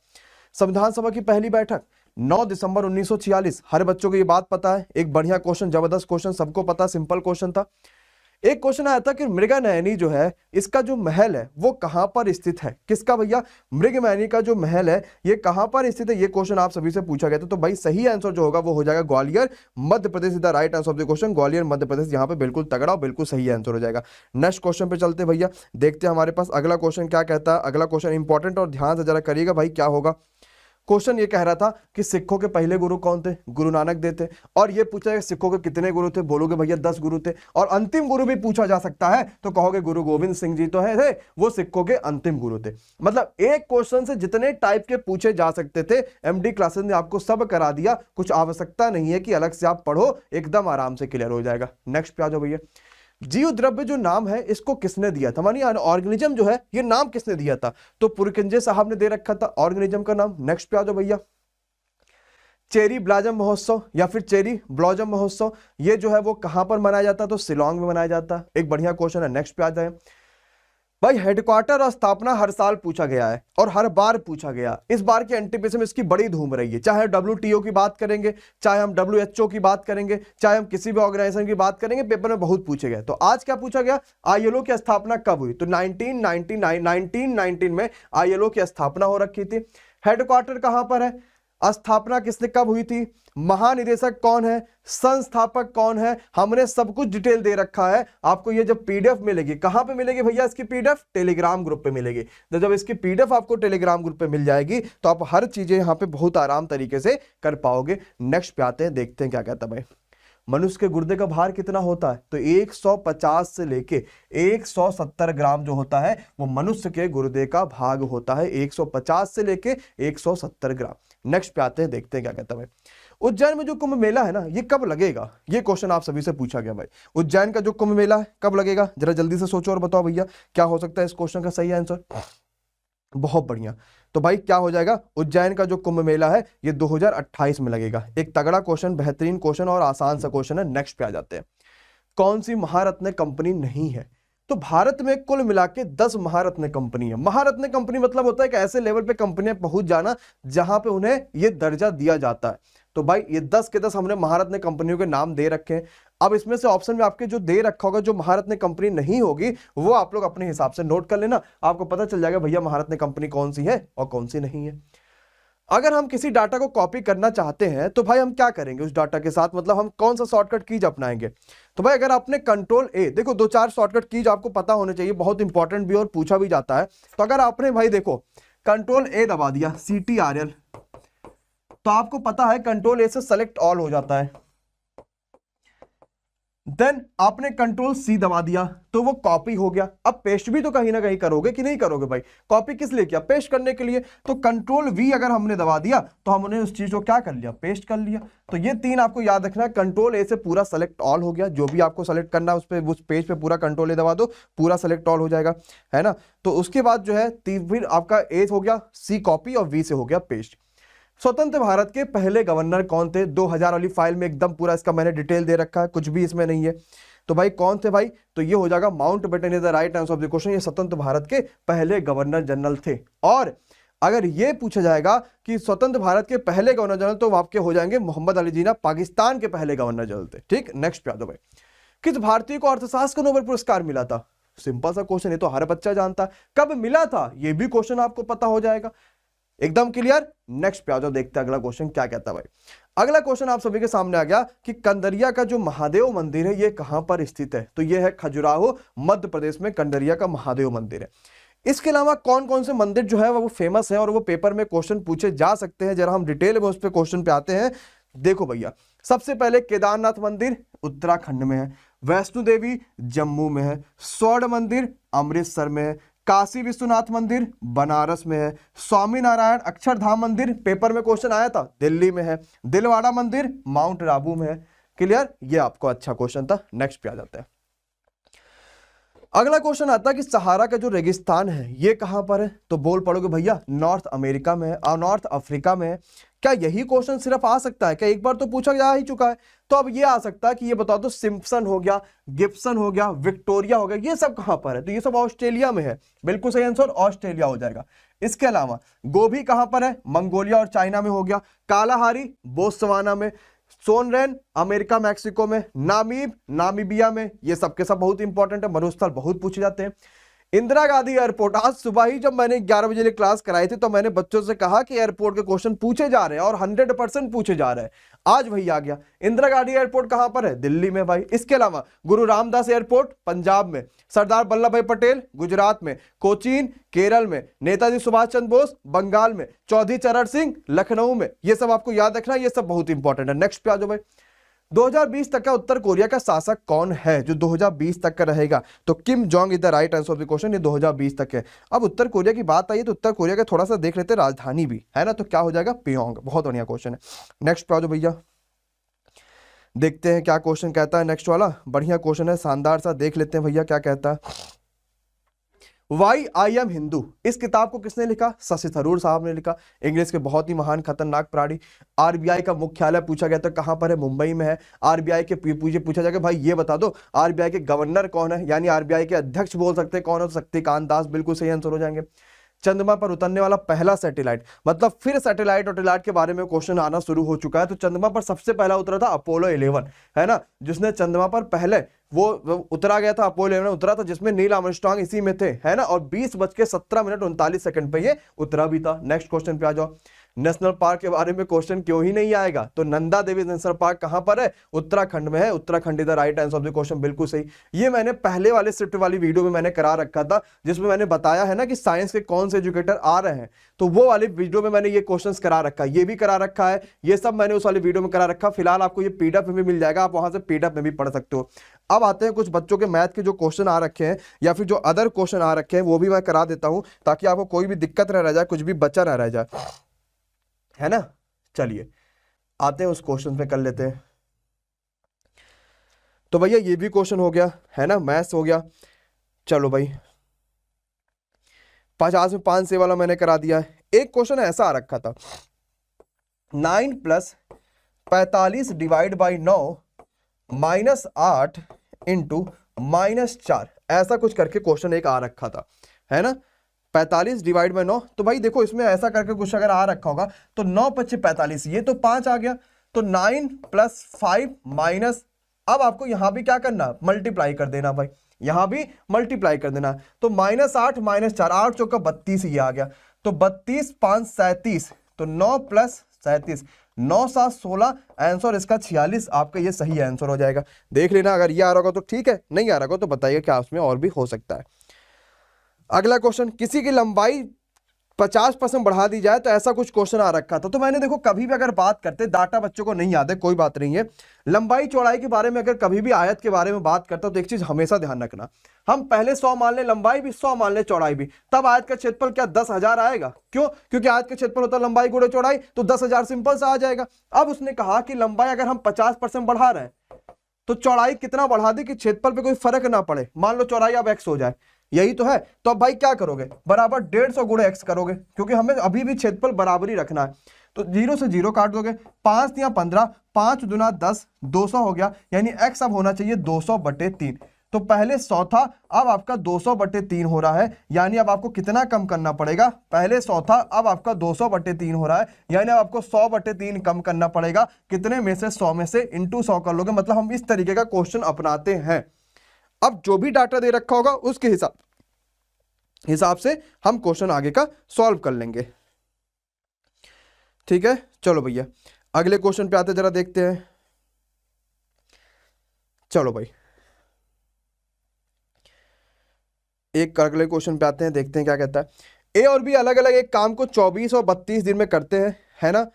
Speaker 1: संविधान सभा की पहली बैठक 9 दिसंबर 1946। हर बच्चों को ये बात पता है। एक बढ़िया क्वेश्चन, जबरदस्त क्वेश्चन, सबको पता, सिंपल क्वेश्चन था। एक क्वेश्चन आया था कि मृगनयनी जो है इसका जो महल है वो कहां पर स्थित है? किसका भैया? मृगनयनी का जो महल है ये कहां पर स्थित है? ये क्वेश्चन आप सभी से पूछा गया था। तो भाई सही आंसर जो होगा वो हो जाएगा Gwalior Madhya Pradesh. The right answer of the question Gwalior Madhya Pradesh. यहाँ पे बिल्कुल तगड़ा और बिल्कुल सही आंसर हो जाएगा। नेक्स्ट क्वेश्चन पे चलते भैया, देखते हैं हमारे पास अगला क्वेश्चन क्या कहता है। अगला क्वेश्चन इंपॉर्टेंट और ध्यान से जरा करिएगा भाई, क्या होगा। क्वेश्चन ये कह रहा था कि सिखों के पहले गुरु कौन थे? गुरु नानक देव थे। और ये पूछा है सिखों के कितने गुरु थे? बोलोगे भैया 10 गुरु थे। और अंतिम गुरु भी पूछा जा सकता है तो कहोगे गुरु गोविंद सिंह जी तो है थे, वो सिखों के अंतिम गुरु थे। मतलब एक क्वेश्चन से जितने टाइप के पूछे जा सकते थे एमडी क्लासेस ने आपको सब करा दिया। कुछ आवश्यकता नहीं है कि अलग से आप पढ़ो, एकदम आराम से क्लियर हो जाएगा। नेक्स्ट पे आ जाओ भैया। जीव द्रव्य जो नाम है इसको किसने दिया था? मानिए ऑर्गेनिज्म जो है ये नाम किसने दिया था? तो पुरकिंजे साहब ने दे रखा था ऑर्गेनिज्म का नाम। नेक्स्ट पे आ जाओ भैया। चेरी ब्लॉसम महोत्सव या फिर चेरी ब्लॉसम महोत्सव ये जो है वो कहां पर मनाया जाता है? तो शिलोंग में मनाया जाता है। एक बढ़िया क्वेश्चन है। नेक्स्ट पे आ जाए भाई। हेडक्वार्टर और स्थापना हर साल पूछा गया है और हर बार पूछा गया। इस बार के एनटीपीसी में इसकी बड़ी धूम रही है। चाहे WTO की बात करेंगे, चाहे हम WHO की बात करेंगे, चाहे हम किसी भी ऑर्गेनाइजेशन की बात करेंगे, पेपर में बहुत पूछे गए। तो आज क्या पूछा गया? ILO की स्थापना कब हुई? तो 1919 में ILO की स्थापना हो रखी थी। हेडक्वार्टर कहां पर है? स्थापना किसने कब हुई थी? महानिदेशक कौन है? संस्थापक कौन है? हमने सब कुछ डिटेल दे रखा है। आपको ये जब PDF मिलेगी, कहां पे मिलेगी भैया इसकी PDF? टेलीग्राम ग्रुप पे मिलेगी। तो जब इसकी PDF आपको टेलीग्राम ग्रुप पे मिल जाएगी तो आप हर चीजें यहां पे बहुत आराम तरीके से कर पाओगे। नेक्स्ट पे आते हैं, देखते हैं क्या कहता है भाई। मनुष्य के गुर्दे का भार कितना होता है? तो 150 से लेके 170 ग्राम जो होता है वो मनुष्य के गुर्दे का भाग होता है। 150 से लेके 170 ग्राम। नेक्स्ट पे आते हैं, देखते हैं क्या कहता है भाई। उज्जैन में जो कुंभ मेला है ना ये कब लगेगा? ये क्वेश्चन आप सभी से पूछा गया भाई। उज्जैन का जो कुंभ मेला है कब लगेगा? जरा जल्दी से सोचो और बताओ भैया क्या हो सकता है इस क्वेश्चन का सही आंसर। बहुत बढ़िया। तो भाई क्या हो जाएगा? उज्जैन का जो कुंभ मेला है ये 2028 में लगेगा। एक तगड़ा क्वेश्चन, बेहतरीन क्वेश्चन और आसान सा क्वेश्चन है। नेक्स्ट पे आ जाते हैं। कौन सी महारत्न कंपनी नहीं है? तो भारत में कुल मिला के 10 महारत्न कंपनी है। महारत्न कंपनी मतलब होता है कि ऐसे लेवल पे कंपनियां पहुंच जाना जहां पे उन्हें ये दर्जा दिया जाता है। तो भाई ये 10 के 10 हमने महारत्न कंपनियों के नाम दे रखे हैं। अब इसमें से ऑप्शन में आपके जो दे रखा होगा जो महारत्न कंपनी नहीं होगी वो आप लोग अपने हिसाब से नोट कर लेना। आपको पता चल जाएगा भैया महारत्न कंपनी कौन सी है और कौन सी नहीं है। अगर हम किसी डाटा को कॉपी करना चाहते हैं तो भाई हम क्या करेंगे उस डाटा के साथ? मतलब हम कौन सा शॉर्टकट कीज अपनाएंगे? तो भाई अगर आपने Ctrl+A, देखो 2-4 शॉर्टकट कीज आपको पता होने चाहिए, बहुत इंपॉर्टेंट भी और पूछा भी जाता है। तो अगर आपने भाई देखो Ctrl+A दबा दिया CTRL, तो आपको पता है Ctrl+A से सेलेक्ट ऑल हो जाता है। देन आपने Ctrl+C दबा दिया तो वो कॉपी हो गया। अब पेस्ट भी तो कहीं ना कहीं करोगे कि नहीं करोगे भाई? कॉपी किस लिए किया? पेस्ट करने के लिए। तो Ctrl+V अगर हमने दबा दिया तो हमने उस चीज को क्या कर लिया? पेस्ट कर लिया। तो ये 3 आपको याद रखना है। Ctrl+A से पूरा सेलेक्ट ऑल हो गया। जो भी आपको सेलेक्ट करना है उस पेज पे पूरा Ctrl+A दबा दो, पूरा सेलेक्ट ऑल हो जाएगा, है ना। तो उसके बाद जो है फिर आपका A हो गया, C कॉपी और V से हो गया पेस्ट। स्वतंत्र भारत के पहले गवर्नर कौन थे? 2000 वाली फाइल में एकदम पूरा इसका मैंने डिटेल दे रखा है, कुछ भी इसमें नहीं है। तो भाई कौन थे भाई? तो ये हो जाएगा Mountbatten is the right answer of the question. ये स्वतंत्र भारत के पहले गवर्नर जनरल थे। और अगर ये पूछा जाएगा कि स्वतंत्र भारत के पहले गवर्नर जनरल तो आपके हो जाएंगे मोहम्मद अली जिन्ना, पाकिस्तान के पहले गवर्नर जनरल थे। ठीक, नेक्स्ट पे आ जाओ भाई। किस भारतीय को अर्थशास्त्र का नोबेल पुरस्कार मिला था? सिंपल सा क्वेश्चन, ये तो हर बच्चा जानता है। कब मिला था ये भी क्वेश्चन आपको पता हो जाएगा। एकदम क्लियर। नेक्स्ट पे आ जाओ, देखते हैं अगला क्वेश्चन क्या कहता है भाई। अगला क्वेश्चन आप सभी के सामने आ गया कि कंदरिया का जो महादेव मंदिर है ये कहां पर स्थित है? तो ये है खजुराहो मध्य प्रदेश में कंदरिया का महादेव मंदिर है। इसके अलावा कौन कौन से मंदिर जो है वो फेमस है और वो पेपर में क्वेश्चन पूछे जा सकते हैं? जरा हम डिटेल में उस पर क्वेश्चन पे आते हैं। देखो भैया, सबसे पहले केदारनाथ मंदिर उत्तराखंड में है, वैष्णो देवी जम्मू में है, स्वर्ण मंदिर अमृतसर में है। काशी विश्वनाथ मंदिर बनारस में है। स्वामीनारायण अक्षरधाम मंदिर पेपर में क्वेश्चन आया था, दिल्ली में है। दिलवाड़ा मंदिर माउंट आबू में है। क्लियर, ये आपको अच्छा क्वेश्चन था। नेक्स्ट पे आ जाते हैं। अगला क्वेश्चन आता है कि सहारा का जो रेगिस्तान है ये कहां पर है, तो बोल पड़ोगे भैया नॉर्थ अमेरिका में है और नॉर्थ अफ्रीका में है। क्या यही क्वेश्चन सिर्फ आ सकता है क्या? एक बार तो पूछा जा ही चुका है, तो अब ये आ सकता है कि ये बताओ तो सिम्पसन हो गया, गिब्सन हो गया, विक्टोरिया हो गया, ये सब कहां पर है? तो ये सब ऑस्ट्रेलिया में है। बिल्कुल सही आंसर ऑस्ट्रेलिया हो जाएगा। इसके अलावा गोभी कहां पर है? मंगोलिया और चाइना में हो गया। कालाहारी बोत्सवाना में। सोनरेन अमेरिका मैक्सिको में। नामीब नामीबिया में। ये सब के सब बहुत इंपॉर्टेंट है, मरुस्थल बहुत पूछे जाते हैं। इंदिरा गांधी एयरपोर्ट, आज सुबह ही जब मैंने 11 बजे लिए क्लास कराई थी तो मैंने बच्चों से कहा कि एयरपोर्ट के क्वेश्चन पूछे जा रहे हैं और 100% पूछे जा रहे हैं। आज वही आ गया। इंदिरा गांधी एयरपोर्ट कहां पर है? दिल्ली में भाई। इसके अलावा गुरु रामदास एयरपोर्ट पंजाब में। सरदार वल्लभ भाई पटेल गुजरात में। कोचीन केरल में। नेताजी सुभाष चंद्र बोस बंगाल में। चौधरी चरण सिंह लखनऊ में। ये सब आपको याद रखना, ये सब बहुत इंपॉर्टेंट है। नेक्स्ट पे आ जाओ भाई। 2020 तक का उत्तर कोरिया का शासक कौन है जो 2020 तक का रहेगा? तो Kim Jong is the right answer of the question. ये 2020 तक है। अब उत्तर कोरिया की बात आई है तो उत्तर कोरिया का थोड़ा सा देख लेते हैं, राजधानी भी है ना, तो क्या हो जाएगा? पियोंग। बहुत बढ़िया क्वेश्चन है। नेक्स्ट पे आ जाओ भैया, देखते हैं क्या क्वेश्चन कहता है नेक्स्ट वाला। बढ़िया क्वेश्चन है, शानदार सा, देख लेते हैं भैया क्या कहता है। वाई आई एम हिंदू, इस किताब को किसने लिखा? शशि थरूर साहब ने लिखा। इंग्लिश के बहुत ही महान खतरनाक प्राणी। आरबीआई का मुख्यालय पूछा गया तो कहां पर है? मुंबई में है। आरबीआई के पूछा जाएगा भाई ये बता दो आरबीआई के गवर्नर कौन है, यानी आरबीआई के अध्यक्ष बोल सकते हैं कौन हो? शक्तिकांत दास, बिल्कुल सही आंसर हो जाएंगे। चंद्रमा पर उतरने वाला पहला सैटेलाइट, मतलब फिर सैटेलाइट और टेलाइट के बारे में क्वेश्चन आना शुरू हो चुका है। तो चंद्रमा पर सबसे पहला उतरा था अपोलो 11, है ना, जिसने चंद्रमा पर पहले वो उतरा गया था। अपोलो 11 उतरा था जिसमें नील आर्मस्ट्रांग इसी में थे, है ना, और 20:17:39 पे ये उतरा भी था। नेक्स्ट क्वेश्चन पे आ जाओ। नेशनल पार्क के बारे में क्वेश्चन क्यों ही नहीं आएगा? तो नंदा देवी नेशनल पार्क कहां पर है? उत्तराखंड में है। Uttarakhand is the right answer of the question, बिल्कुल सही। ये मैंने पहले वाले शिफ्ट वाली वीडियो में मैंने करा रखा था, जिसमें मैंने बताया है ना कि साइंस के कौन से एजुकेटर आ रहे हैं, तो वो वाली वीडियो में मैंने ये क्वेश्चंस करा रखा है, ये भी करा रखा है, ये सब मैंने उस वाली वीडियो में करा रखा। फिलहाल आपको ये पीडीएफ में भी मिल जाएगा, आप वहां से पीडीएफ में भी पढ़ सकते हो। अब आते हैं कुछ बच्चों के मैथ के जो क्वेश्चन आ रखे हैं या फिर जो अदर क्वेश्चन आ रखे हैं, वो भी मैं करा देता हूं ताकि आपको कोई भी दिक्कत न रह जाए, कुछ भी बचा ना रह जाए, है ना। चलिए आते हैं उस क्वेश्चन पे, कर लेते हैं। तो भैया ये भी क्वेश्चन हो गया, है ना, मैथ्स हो गया। चलो भाई 50 में 5 से वाला मैंने करा दिया है। एक क्वेश्चन ऐसा आ रखा था, 9 + 45 डिवाइड बाई 9 -8 इंटू -4, ऐसा कुछ करके क्वेश्चन एक आ रखा था, है ना। 45 डिवाइड बाई 9, तो भाई देखो इसमें ऐसा करके कुछ अगर आ रखा होगा तो 9 × 5 = 45, ये तो 5 आ गया। तो 9 + 5 माइनस, अब आपको यहां भी क्या करना? मल्टीप्लाई कर देना भाई, यहां भी मल्टीप्लाई कर देना। तो -8 -4, 8 चौका 32 ये आ गया। तो 32 5 37, तो 9 + 37, 9 7 16, आंसर इसका 46 आपका ये सही आंसर हो जाएगा। देख लेना, अगर ये आ रहा होगा तो ठीक है, नहीं आ रहा होगा तो बताइए क्या उसमें और भी हो सकता है। अगला क्वेश्चन, किसी की लंबाई 50% बढ़ा दी जाए तो ऐसा कुछ क्वेश्चन आ रखा था। तो मैंने देखो कभी भी अगर बात करते, डाटा बच्चों को नहीं याद है कोई बात नहीं है, लंबाई चौड़ाई के बारे में अगर कभी भी आयत के बारे में बात करता हूं तो एक चीज हमेशा ध्यान रखना, हम पहले 100 मान ले लंबाई भी, 100 मान ले चौड़ाई भी, तब आयत का क्षेत्रफल क्या 10,000 आएगा? क्यों? क्योंकि आयत का क्षेत्रफल होता है लंबाई गुणे चौड़ाई, तो 10,000 सिंपल सा आ जाएगा। अब उसने कहा कि लंबाई अगर हम 50% बढ़ा रहे हैं तो चौड़ाई कितना बढ़ा दे कि क्षेत्रफल पे कोई फर्क ना पड़े। मान लो चौड़ाई अब x हो जाए, यही तो है। तो अब भाई क्या करोगे? बराबर 150 गुणे x करोगे, क्योंकि हमें अभी भी क्षेत्रफल बराबरी रखना है। तो 0 से 0 काट दोगे, 5 या 15, 5 दूना 10, 200 हो गया, यानी x अब होना चाहिए 200/3। तो पहले 100 था, अब आपका 200/3 हो रहा है, यानी अब आपको कितना कम करना पड़ेगा? पहले 100 था, अब आपका 200/3 हो रहा है, यानी अब आपको 100/3 कम करना पड़ेगा। कितने में से? 100 में से, इंटू 100 कर लोगे। मतलब हम इस तरीके का क्वेश्चन अपनाते हैं। अब जो भी डाटा दे रखा होगा उसके हिसाब से हम क्वेश्चन आगे का सॉल्व कर लेंगे, ठीक है। चलो भैया अगले क्वेश्चन पे आते, जरा देखते हैं। चलो भाई एक अगले क्वेश्चन पे आते हैं, देखते हैं क्या कहता है। ए और बी अलग अलग एक काम को 24 और 32 दिन में करते हैं, है ना।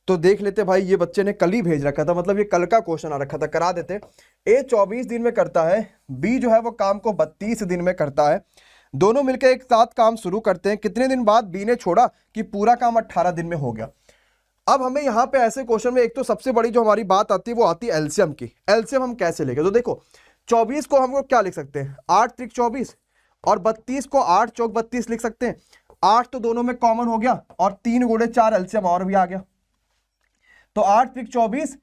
Speaker 1: तो देख लेते भाई, ये बच्चे ने कल ही भेज रखा था, मतलब ये कल का क्वेश्चन आ रखा था, करा देते। ए 24 दिन में करता है, बी जो है वो काम को 32 दिन में करता है। दोनों मिलकर एक साथ काम शुरू करते हैं। कितने दिन बाद बी ने छोड़ा कि पूरा काम 18 दिन में हो गया। अब हमें यहाँ पे ऐसे क्वेश्चन में एक तो सबसे बड़ी जो हमारी बात आती है वो आती है एलसीएम की। एलसीएम हम कैसे लेंगे? तो देखो 24 को हम लोग क्या लिख सकते हैं, 8 त्रिक 24, और 32 को 8 चौक 32 लिख सकते हैं। 8 तो दोनों में कॉमन हो गया, और 3 गुणे 4 एलसीएम और भी आ गया। तो 8 त्रिक 24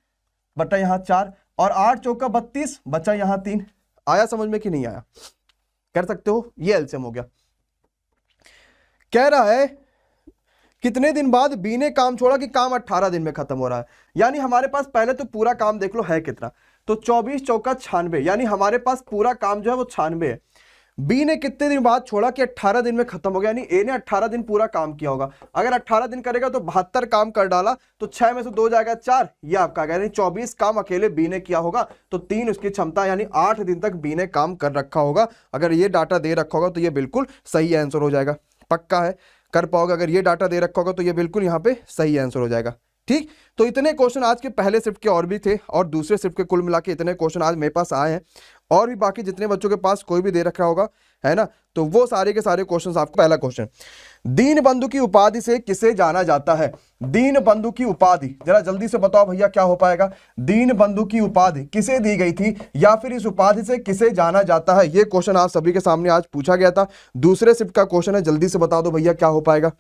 Speaker 1: बटा यहाँ 4, और 8 चौका 32 बचा यहाँ 3। आया समझ में कि नहीं आया? कर सकते हो, ये एलसीएम हो गया। कह रहा है कितने दिन बाद बी ने काम छोड़ा कि काम 18 दिन में खत्म हो रहा है। यानी हमारे पास पहले तो पूरा काम देख लो है कितना, तो 24 चौका 96, यानी हमारे पास पूरा काम जो है वो 96 है। बी ने कितने दिन बाद छोड़ा कि 18 दिन में खत्म हो गया, यानी ए ने 18 दिन पूरा काम किया होगा। अगर 18 दिन करेगा तो 72 काम कर डाला, तो 6 में से 2 जाएगा 4, ये आपका यानी 24 काम अकेले बी ने किया होगा, तो 3 उसकी क्षमता, यानी 8 दिन तक बी ने काम कर रखा होगा। अगर ये डाटा दे रखा होगा तो ये बिल्कुल सही आंसर हो जाएगा, पक्का है कर पाओगे। अगर ये डाटा दे रखा होगा तो ये बिल्कुल यहाँ पे सही आंसर हो जाएगा। ठीक, तो इतने क्वेश्चन आज के पहले शिफ्ट के और भी थे, और दूसरे शिफ्ट के कुल मिला के इतने क्वेश्चन आज मेरे पास आए हैं। और भी बाकी जितने बच्चों के पास कोई भी दे रखा होगा, है ना, तो वो सारे के सारे क्वेश्चंस आपको। पहला क्वेश्चन, दीन बंधु की उपाधि से किसे जाना जाता है? दीन बंधु की उपाधि, जरा जल्दी से बताओ भैया क्या हो पाएगा। दीन बंधु की उपाधि किसे दी गई थी, या फिर इस उपाधि से किसे जाना जाता है? ये क्वेश्चन आप सभी के सामने आज पूछा गया था, दूसरे शिफ्ट का क्वेश्चन है। जल्दी से बता दो भैया क्या हो पाएगा।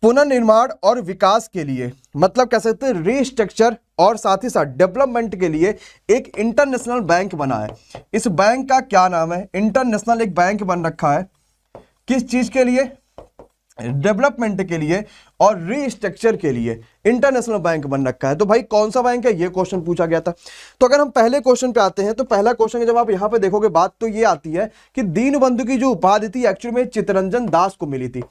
Speaker 1: पुनर्निर्माण और विकास के लिए, मतलब कह सकते हैं रीस्ट्रक्चर और साथ ही साथ डेवलपमेंट के लिए एक इंटरनेशनल बैंक बना है। इस बैंक का क्या नाम है? इंटरनेशनल एक बैंक बन रखा है, किस चीज के लिए? डेवलपमेंट के लिए और रीस्ट्रक्चर के लिए इंटरनेशनल बैंक बन रखा है। तो भाई कौन सा बैंक है, ये क्वेश्चन पूछा गया था। तो अगर हम पहले क्वेश्चन पे आते हैं, तो पहला क्वेश्चन जब आप यहां पे देखोगे बात तो ये आती है कि दीनबंधु की जो उपाधि थी एक्चुअली में चित्तरंजन दास को मिली थी।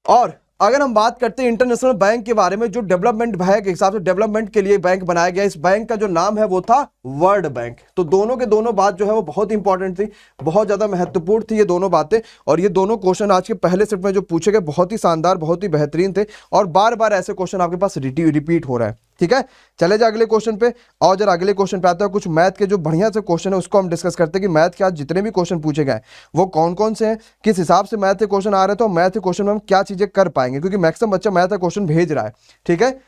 Speaker 1: और अगर हम बात करते हैं इंटरनेशनल बैंक के बारे में, जो डेवलपमेंट बैंक के हिसाब से डेवलपमेंट के लिए बैंक बनाया गया, इस बैंक का जो नाम है वो था वर्ल्ड बैंक। तो दोनों के दोनों बात जो है वो बहुत इंपॉर्टेंट थी, बहुत ज्यादा महत्वपूर्ण थी ये दोनों बातें। और ये दोनों क्वेश्चन आज के पहले सेट में जो पूछे गए बहुत ही शानदार, बहुत ही बेहतरीन थे, और बार बार ऐसे क्वेश्चन आपके पास रिपीट हो रहा है। ठीक है, चले जाए अगले क्वेश्चन पे। और जरा अगले क्वेश्चन पे आते हैं, कुछ मैथ के जो बढ़िया से क्वेश्चन है उसको हम डिस्कस करते हैं कि मैथ के आज जितने भी क्वेश्चन पूछे गए वो कौन कौन से हैं, किस हिसाब से मैथ के क्वेश्चन आ रहे हैं, तो मैथ के क्वेश्चन में हम क्या चीजें कर पाएंगे, क्योंकि मैक्सिमम बच्चा मैथ का क्वेश्चन भेज रहा है। ठीक है,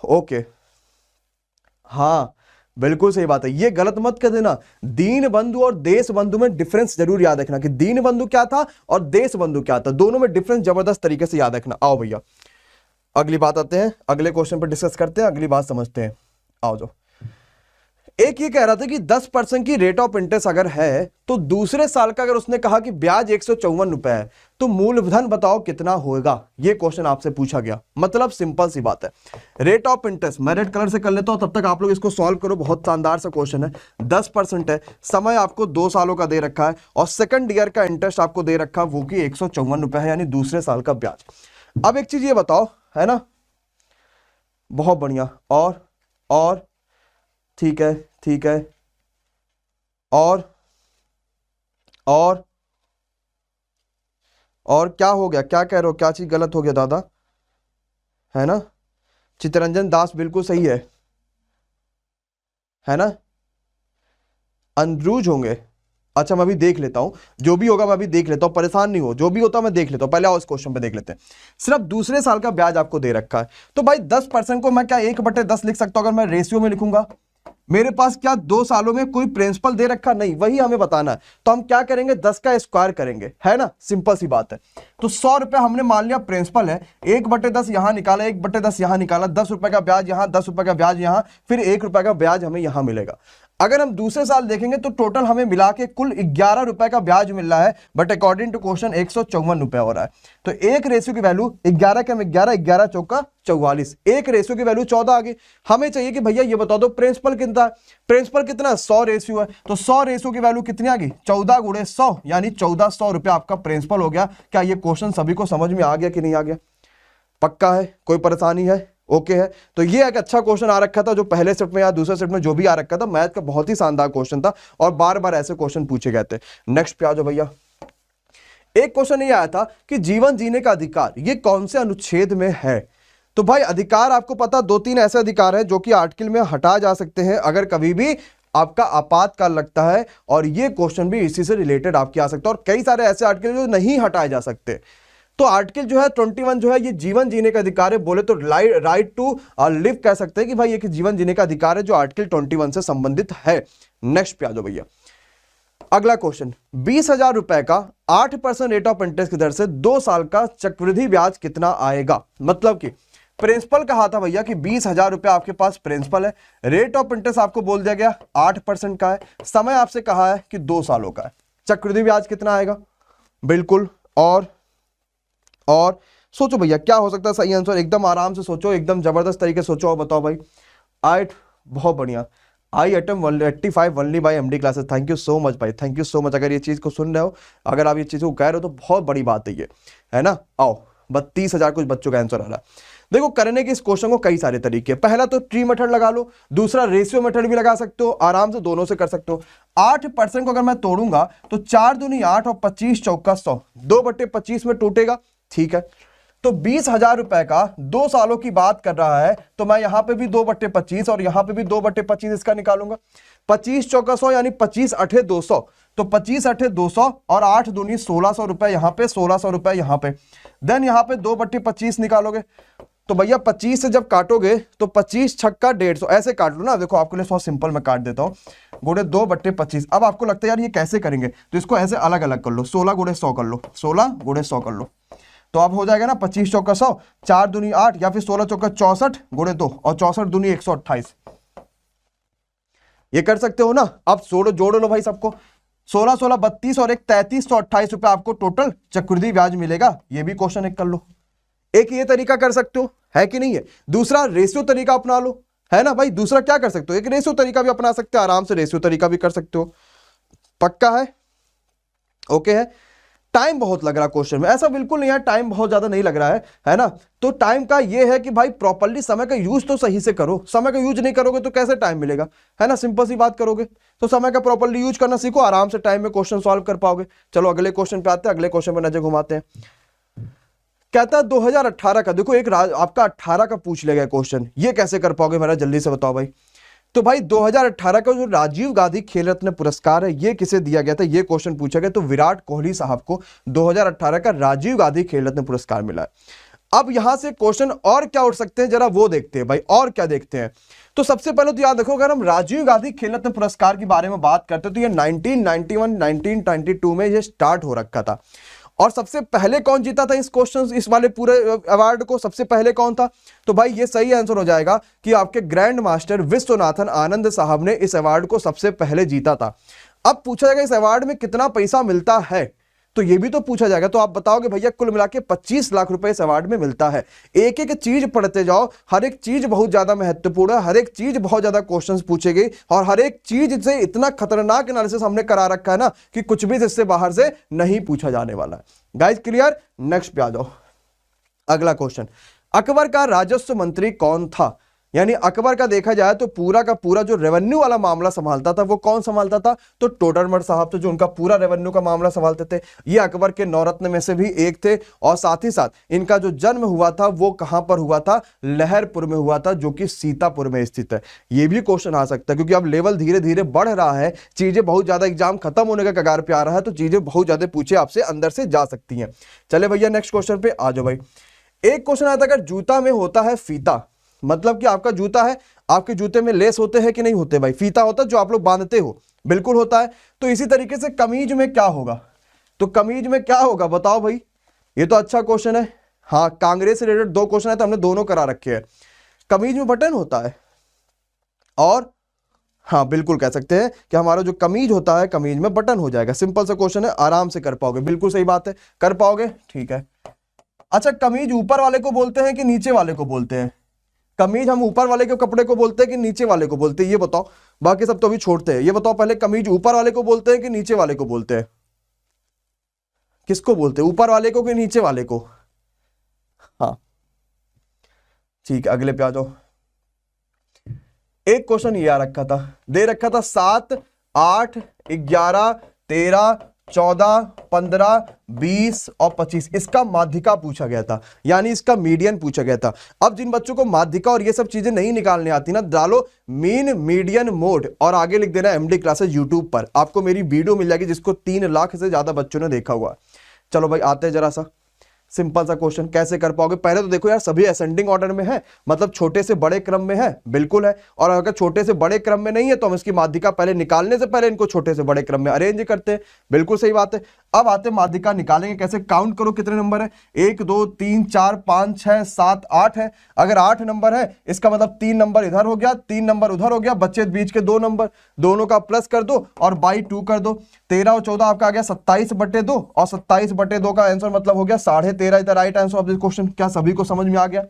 Speaker 1: ओके, हाँ बिल्कुल सही बात है, ये गलत मत कर देना। दीन बंधु और देश बंधु में डिफरेंस जरूर याद रखना कि दीन बंधु क्या था और देश बंधु क्या था, दोनों में डिफरेंस जबरदस्त तरीके से याद रखना। आओ भैया अगली बात आते हैं, अगले क्वेश्चन पर डिस्कस करते हैं, अगली बात समझते हैं। आओ जो एक ये कह रहा था कि 10% की रेट ऑफ इंटरेस्ट अगर है, तो दूसरे साल का अगर उसने कहा कि ब्याज 154 रुपए है, तो मूलधन बताओ कितना होगा। ये क्वेश्चन आपसे पूछा गया। मतलब सिंपल सी बात है, रेट ऑफ इंटरेस्ट मैं रेड कलर से कर लेता हूं, तब तक आप लोग इसको सॉल्व करो। बहुत शानदार सा क्वेश्चन है। 10% है, समय आपको 2 सालों का दे रखा है, और सेकंड ईयर का इंटरेस्ट आपको दे रखा है वो कि 154 रुपए है, यानी दूसरे साल का ब्याज। अब एक चीज ये बताओ, है ना, बहुत बढ़िया, और ठीक है, ठीक है, और क्या हो गया, क्या कह रहे हो, क्या चीज गलत हो गया दादा, है ना? चित्तरंजन दास बिल्कुल सही है ना? अनरूज होंगे, अच्छा मैं भी देख लेता हूं, जो भी होगा मैं भी देख लेता हूं, परेशान नहीं हो, जो भी होता मैं देख लेता हूं। पहले आओ इस क्वेश्चन पे देख लेते हैं। सिर्फ दूसरे साल का ब्याज आपको दे रखा है, तो भाई 10% को मैं क्या 1/10 लिख सकता हूं? अगर मैं रेशियो में लिखूंगा, मेरे पास क्या 2 सालों में कोई प्रिंसिपल दे रखा नहीं, वही हमें बताना है। तो हम क्या करेंगे, 10 का स्क्वायर करेंगे, है ना, सिंपल सी बात है। तो 100 रुपए हमने मान लिया प्रिंसिपल है, 1/10 यहां निकाला, 1/10 यहां निकाला, 10 रुपए का ब्याज यहां, 10 रुपए का ब्याज यहां, फिर 1 रुपए का ब्याज हमें यहां मिलेगा। अगर हम दूसरे साल देखेंगे तो टोटल हमें मिला के कुल 11 रुपए का ब्याज मिल रहा है, बट अकॉर्डिंग टू क्वेश्चन 154 रुपए हो रहा है। तो एक रेशियो की वैल्यू 11 के 11, 11 चौका 44, एक रेशियो की वैल्यू 14 आ गई। हमें चाहिए कि भैया ये बता दो प्रिंसिपल कितना, प्रिंसिपल कितना, 100 रेशियो है, तो 100 रेशियो की वैल्यू कितनी आ गई, 14 गुणे 100, यानी 1400 रुपए आपका प्रिंसिपल हो गया। क्या ये क्वेश्चन सभी को समझ में आ गया कि नहीं आ गया? पक्का है, कोई परेशानी है? ओके है। तो ये एक अच्छा क्वेश्चन आ रखा था, जो पहले शिफ्ट में या दूसरे शिफ्ट में जो भी आ रखा था, मैथ का बहुत ही शानदार क्वेश्चन था, और बार बार ऐसे क्वेश्चन पूछे गए थे। नेक्स्ट पे आ जाओ भैया। एक क्वेश्चन ये आया था कि जीवन जीने का अधिकार ये कौन से अनुच्छेद में है। तो भाई अधिकार आपको पता, 2-3 ऐसे अधिकार हैं जो कि आर्टिकल में हटाए जा सकते हैं अगर कभी भी आपका आपातकाल लगता है, और ये क्वेश्चन भी इसी से रिलेटेड आपके आ सकता है। और कई सारे ऐसे आर्टिकल जो नहीं हटाए जा सकते। तो आर्टिकल जो है 21 जो है ये जीवन जीने का अधिकार है, बोले तो राइट टू लिव कह सकते हैं कि भाई ये जीवन जीने का अधिकार है जो आर्टिकल 21 से संबंधित है। नेक्स्ट पे आ जाओ भैया। अगला क्वेश्चन, 20,000 रुपए का 8% रेट ऑफ इंटरेस्ट की दर से 2 साल का चक्रवृद्धि ब्याज कितना आएगा। मतलब कि प्रिंसिपल कहा था भैया कि 20,000 रुपए आपके पास प्रिंसिपल है, रेट ऑफ इंटरेस्ट आपको बोल दिया गया 8% का है, समय आपसे कहा है कि 2 सालों का है, चक्रवृद्धि ब्याज कितना आएगा। बिल्कुल, और सोचो भैया क्या हो सकता है सही आंसर, एकदम आराम से सोचो, एकदम जबरदस्त तरीके से सोचो और बताओ भाई। बहुत बढ़िया, I item 185 only by MD classes. Thank you so much भाई, थैंक यू सो मच। अगर ये चीज को सुन रहे हो, अगर आप ये चीज को कह रहे हो तो बहुत बड़ी बात है ये, है ना। आओ 32,000 कुछ बच्चों का आंसर आ रहा है। देखो करने के इस क्वेश्चन को कई सारे तरीके, पहला तो ट्री मेथड लगा लो, दूसरा रेशियो मेथड भी लगा सकते हो, आराम से दोनों से कर सकते हो। 8% को अगर मैं तोड़ूंगा तो 4 दूनी 8 और 25 चौका 100, 2/25 में टूटेगा, ठीक है। तो 20,000 रुपए का 2 सालों की बात कर रहा है, तो मैं यहां पे भी 2/25 और यहां पे भी 2/25 इसका निकालूंगा। 25 चौका 100 यानी 25 अठे 200, तो 25 अठे 200 और 8 दूनी 1600 रुपए यहां पे, 1600 रुपए यहां पे। देन यहां पे 2/25 निकालोगे तो भैया 25 से जब काटोगे तो 25 छक्का 150, ऐसे काट लो ना। देखो आपके लिए बहुत सिंपल मैं काट देता हूँ, गुणे 2/25। अब आपको लगता है यार ये कैसे करेंगे, तो इसको ऐसे अलग अलग कर लो, 16 गुणे 100 कर लो, 16 गुणे 100 कर लो, तो अब हो जाएगा ना 25 चौका 100, 4 दूनी 8 या फिर 16 चौका 64 गुणे 2 और 64 दूनी 128। ये कर सकते हो ना। अब जोड़ लो भाई सबको, 16 16 32 और 1 3328 रुपए आपको टोटल चक्रवृद्धि ब्याज मिलेगा। ये भी क्वेश्चन एक कर लो, एक ये तरीका कर सकते हो, है कि नहीं है। दूसरा रेशियो तरीका अपना लो, है ना भाई। दूसरा क्या कर सकते हो, एक रेशियो तरीका भी अपना सकते हो, आराम से रेशियो तरीका भी कर सकते हो। पक्का है, ओके है। टाइम बहुत लग रहा क्वेश्चन में, ऐसा बिल्कुल नहीं है, टाइम बहुत ज्यादा नहीं लग रहा है ना। तो टाइम का ये है कि भाई प्रॉपर्ली समय का यूज तो सही से करो, समय का यूज नहीं करोगे तो कैसे टाइम मिलेगा, है ना। सिंपल सी बात करोगे तो समय का प्रॉपर्ली यूज करना सीखो, आराम से टाइम में क्वेश्चन सॉल्व कर पाओगे। चलो अगले क्वेश्चन पे आते हैं, अगले क्वेश्चन पर नजर घुमाते हैं। कहता है 2018 का, देखो एक आपका 18 का पूछ लिया गया क्वेश्चन, ये कैसे कर पाओगे मेरा, जल्दी से बताओ भाई। तो भाई 2018 का जो राजीव गांधी खेल रत्न पुरस्कार है ये किसे दिया गया था, ये क्वेश्चन पूछा गया। तो विराट कोहली साहब को 2018 का राजीव गांधी खेल रत्न पुरस्कार मिला है। अब यहां से क्वेश्चन और क्या उठ सकते हैं, जरा वो देखते हैं भाई, और क्या देखते हैं। तो सबसे पहले तो याद रखो, अगर हम राजीव गांधी खेल रत्न पुरस्कार के बारे में बात करते हैं तो ये 1991 1922 में ये स्टार्ट हो रखा था। और सबसे पहले कौन जीता था इस क्वेश्चन, इस वाले पूरे अवार्ड को, सबसे पहले कौन था। तो भाई ये सही आंसर हो जाएगा कि आपके ग्रैंड मास्टर विश्वनाथन आनंद साहब ने इस अवार्ड को सबसे पहले जीता था। अब पूछा जाएगा इस अवार्ड में कितना पैसा मिलता है, तो ये भी तो पूछा जाएगा। तो आप बताओगे भैया कुल मिला के 25 लाख रुपए इस अवार्ड में मिलता है। एक एक चीज पढ़ते जाओ, हर एक चीज बहुत ज्यादा महत्वपूर्ण है, हर एक चीज बहुत ज्यादा क्वेश्चंस पूछेगी, और हर एक चीज से इतना खतरनाक एनालिसिस हमने करा रखा है ना कि कुछ भी इससे बाहर से नहीं पूछा जाने वाला है। गाइस क्लियर, नेक्स्ट पे आ जाओ। अगला क्वेश्चन, अकबर का राजस्व मंत्री कौन था। यानी अकबर का देखा जाए तो पूरा का पूरा जो रेवेन्यू वाला मामला संभालता था वो कौन संभालता था, तो टोडरमल साहब थे जो उनका पूरा रेवेन्यू का मामला संभालते थे। ये अकबर के 9 रत्न में से भी एक थे, और साथ ही साथ इनका जो जन्म हुआ था वो कहां पर हुआ था, लहरपुर में हुआ था, जो कि सीतापुर में स्थित है। ये भी क्वेश्चन आ सकता है क्योंकि अब लेवल धीरे धीरे बढ़ रहा है, चीजें बहुत ज्यादा, एग्जाम खत्म होने का कगार पे आ रहा है, तो चीजें बहुत ज्यादा पूछे आपसे अंदर से जा सकती हैं। चले भैया नेक्स्ट क्वेश्चन पे आ जाओ भाई। एक क्वेश्चन आता है, अगर जूता में होता है फीता, मतलब कि आपका जूता है, आपके जूते में लेस होते हैं कि नहीं होते भाई, फीता होता है जो आप लोग बांधते हो, बिल्कुल होता है। तो इसी तरीके से कमीज में क्या होगा, तो कमीज में क्या होगा बताओ भाई। ये तो अच्छा क्वेश्चन है, हाँ कांग्रेस से रिलेटेड 2 क्वेश्चन है तो हमने दोनों करा रखे हैं। कमीज में बटन होता है, और हाँ बिल्कुल कह सकते हैं कि हमारा जो कमीज होता है कमीज में बटन हो जाएगा। सिंपल सा क्वेश्चन है, आराम से कर पाओगे, बिल्कुल सही बात है, कर पाओगे, ठीक है। अच्छा कमीज ऊपर वाले को बोलते हैं कि नीचे वाले को बोलते हैं, कमीज हम ऊपर वाले के कपड़े को बोलते हैं कि नीचे वाले को बोलते हैं, ये बताओ। बाकी सब तो अभी छोड़ते हैं, ये बताओ पहले कमीज ऊपर वाले को बोलते हैं कि नीचे वाले को बोलते हैं, किसको बोलते हैं, ऊपर वाले को कि नीचे वाले को। हाँ ठीक है, अगले पे आ जाओ। एक क्वेश्चन ये आ रखा था, दे रखा था 7 8 11 13 14 15 20 और 25, इसका माध्यिका पूछा गया था, यानी इसका मीडियन पूछा गया था। अब जिन बच्चों को माध्यिका और ये सब चीजें नहीं निकालने आती ना, डालो मीन मीडियन मोड और आगे लिख देना एमडी क्लासेस यूट्यूब पर, आपको मेरी वीडियो मिल जाएगी जिसको 3 लाख से ज्यादा बच्चों ने देखा हुआ। चलो भाई आते हैं जरा सा सिंपल सा क्वेश्चन, कैसे कर पाओगे? पहले तो देखो यार, सभी असेंडिंग ऑर्डर में है, मतलब छोटे से बड़े क्रम में है, बिल्कुल है। और अगर छोटे से बड़े क्रम में नहीं है तो हम इसकी माध्यिका पहले निकालने से पहले इनको छोटे से बड़े क्रम में अरेंज करते हैं, बिल्कुल सही बात है। अब आते माध्यिका निकालेंगे कैसे, काउंट करो कितने नंबर है, 1 2 3 4 5 6 7 8 है। अगर 8 नंबर है इसका मतलब 3 नंबर इधर हो गया, 3 नंबर उधर हो गया, बच्चे बीच के 2 नंबर, दोनों का प्लस कर दो और बाई 2 कर दो। 13 और 14 आपका आ गया 27/2 और 27/2 का आंसर मतलब हो गया 13.5 is the right answer of this question. क्या सभी को समझ में आ गया?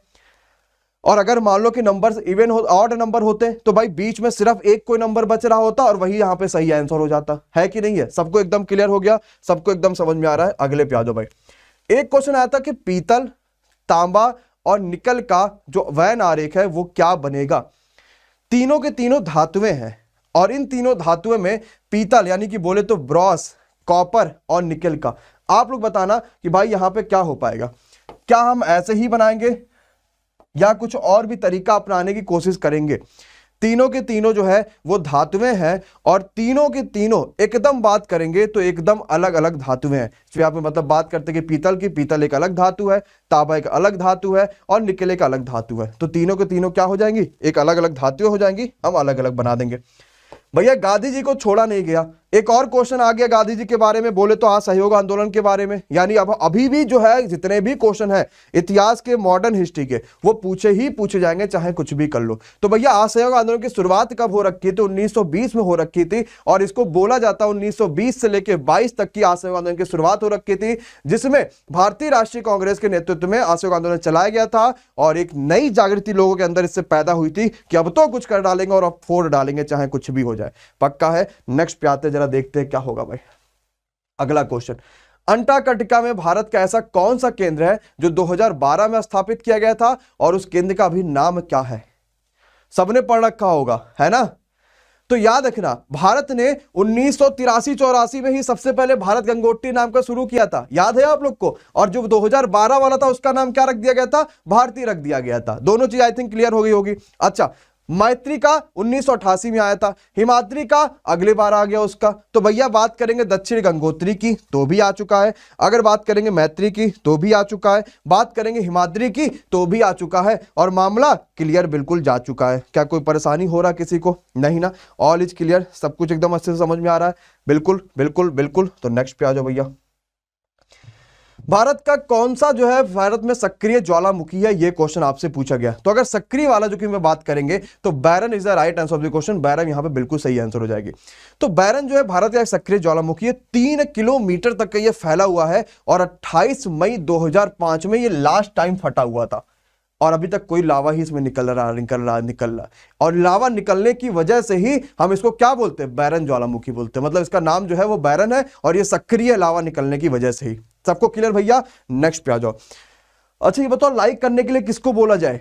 Speaker 1: और अगर मान लो कि नंबर्स इवन हो, ऑड नंबर होते तो भाई बीच में सिर्फ एक कोई नंबर बच रहा होता और वही यहां पे सही आंसर हो जाता, है कि नहीं है? सबको एकदम क्लियर हो गया, सबको एकदम समझ में आ रहा है? अगले पे आ जाओ भाई। एक क्वेश्चन आया था कि पीतल, तांबा और निकल का जो वैन आरेख है वो क्या बनेगा। तीनों के तीनों धातुएं हैं और इन तीनों धातुएं में पीतल यानी कि बोले तो ब्रॉस, कॉपर और निकल का, आप लोग बताना कि भाई यहां पे क्या हो पाएगा। क्या हम ऐसे ही बनाएंगे या कुछ और भी तरीका अपनाने की कोशिश करेंगे? तीनों के तीनों जो है वो धातुएं हैं और तीनों के तीनों एकदम बात करेंगे तो एकदम अलग अलग धातुएं हैं। यहाँ पे मतलब बात करते हैं कि पीतल की, पीतल एक अलग धातु है, तांबा एक अलग धातु है और निकल एक अलग धातु है। तो तीनों के तीनों क्या हो जाएंगी, एक अलग अलग धातुएं हो जाएंगी, हम अलग अलग बना देंगे। भैया गांधी जी को छोड़ा नहीं गया, एक और क्वेश्चन आ गया गांधी जी के बारे में, बोले तो असहयोग आंदोलन के बारे में। यानी अब अभी भी जो है जितने भी क्वेश्चन है इतिहास के, मॉडर्न हिस्ट्री के, वो पूछे जाएंगे चाहे कुछ भी कर लो। तो भैया असहयोग आंदोलन की शुरुआत कब हो रखी थी? 1920 में हो रखी थी और इसको बोला जाता 1920 से लेकर 22 तक की असहयोग आंदोलन की शुरुआत हो रखी थी, जिसमें भारतीय राष्ट्रीय कांग्रेस के नेतृत्व में असहयोग आंदोलन चलाया गया था और एक नई जागृति लोगों के अंदर इससे पैदा हुई थी कि अब तो कुछ कर डालेंगे और अब फोड़ डालेंगे चाहे कुछ भी हो जाए। पक्का है? नेक्स्ट पे आते जरा देखते हैं क्या होगा भाई। अगला क्वेश्चन, अंटार्कटिका में भारत का ऐसा कौन सा केंद्र है जो 2012 में स्थापित किया गया था और उस केंद्र का अभी नाम क्या है? सबने पढ़ रखा होगा, है ना? तो याद रखना, भारत ने 1983-84 में ही सबसे पहले भारत गंगोत्री नाम का शुरू किया था, याद है आप लोग को? और जो 2012 वाला था उसका नाम क्या रख दिया गया था? भारती रख दिया गया था। दोनों चीज आई थिंक क्लियर हो गई होगी। अच्छा, मैत्री का 1988 में आया था, हिमाद्री का अगले बार आ गया उसका। तो भैया बात करेंगे दक्षिण गंगोत्री की तो भी आ चुका है, अगर बात करेंगे मैत्री की तो भी आ चुका है, बात करेंगे हिमाद्री की तो भी आ चुका है और मामला क्लियर बिल्कुल जा चुका है। क्या कोई परेशानी हो रहा किसी को? नहीं ना, ऑल इज क्लियर, सब कुछ एकदम अच्छे से समझ में आ रहा है? बिल्कुल बिल्कुल बिल्कुल। तो नेक्स्ट पे आ जाओ भैया। भारत का कौन सा जो है भारत में सक्रिय ज्वालामुखी है, ये क्वेश्चन आपसे पूछा गया। तो अगर सक्रिय वाला जो कि मैं बात करेंगे तो Barron is the right answer of the question. Barron यहां पे बिल्कुल सही आंसर हो जाएगी। तो बैरन जो है भारत का एक सक्रिय ज्वालामुखी है, 3 किलोमीटर तक का ये फैला हुआ है और 28 मई 2005 में ये लास्ट टाइम फटा हुआ था और अभी तक कोई लावा ही इसमें निकल रहा। और लावा निकलने की वजह से ही हम इसको क्या बोलते हैं? बैरन ज्वालामुखी बोलते हैं। मतलब इसका नाम जो है वो बैरन है और ये सक्रिय लावा निकलने की वजह से ही। सबको क्लियर भैया? नेक्स्ट पे आ जाओ। अच्छा ये बताओ, लाइक करने के लिए किसको बोला जाए?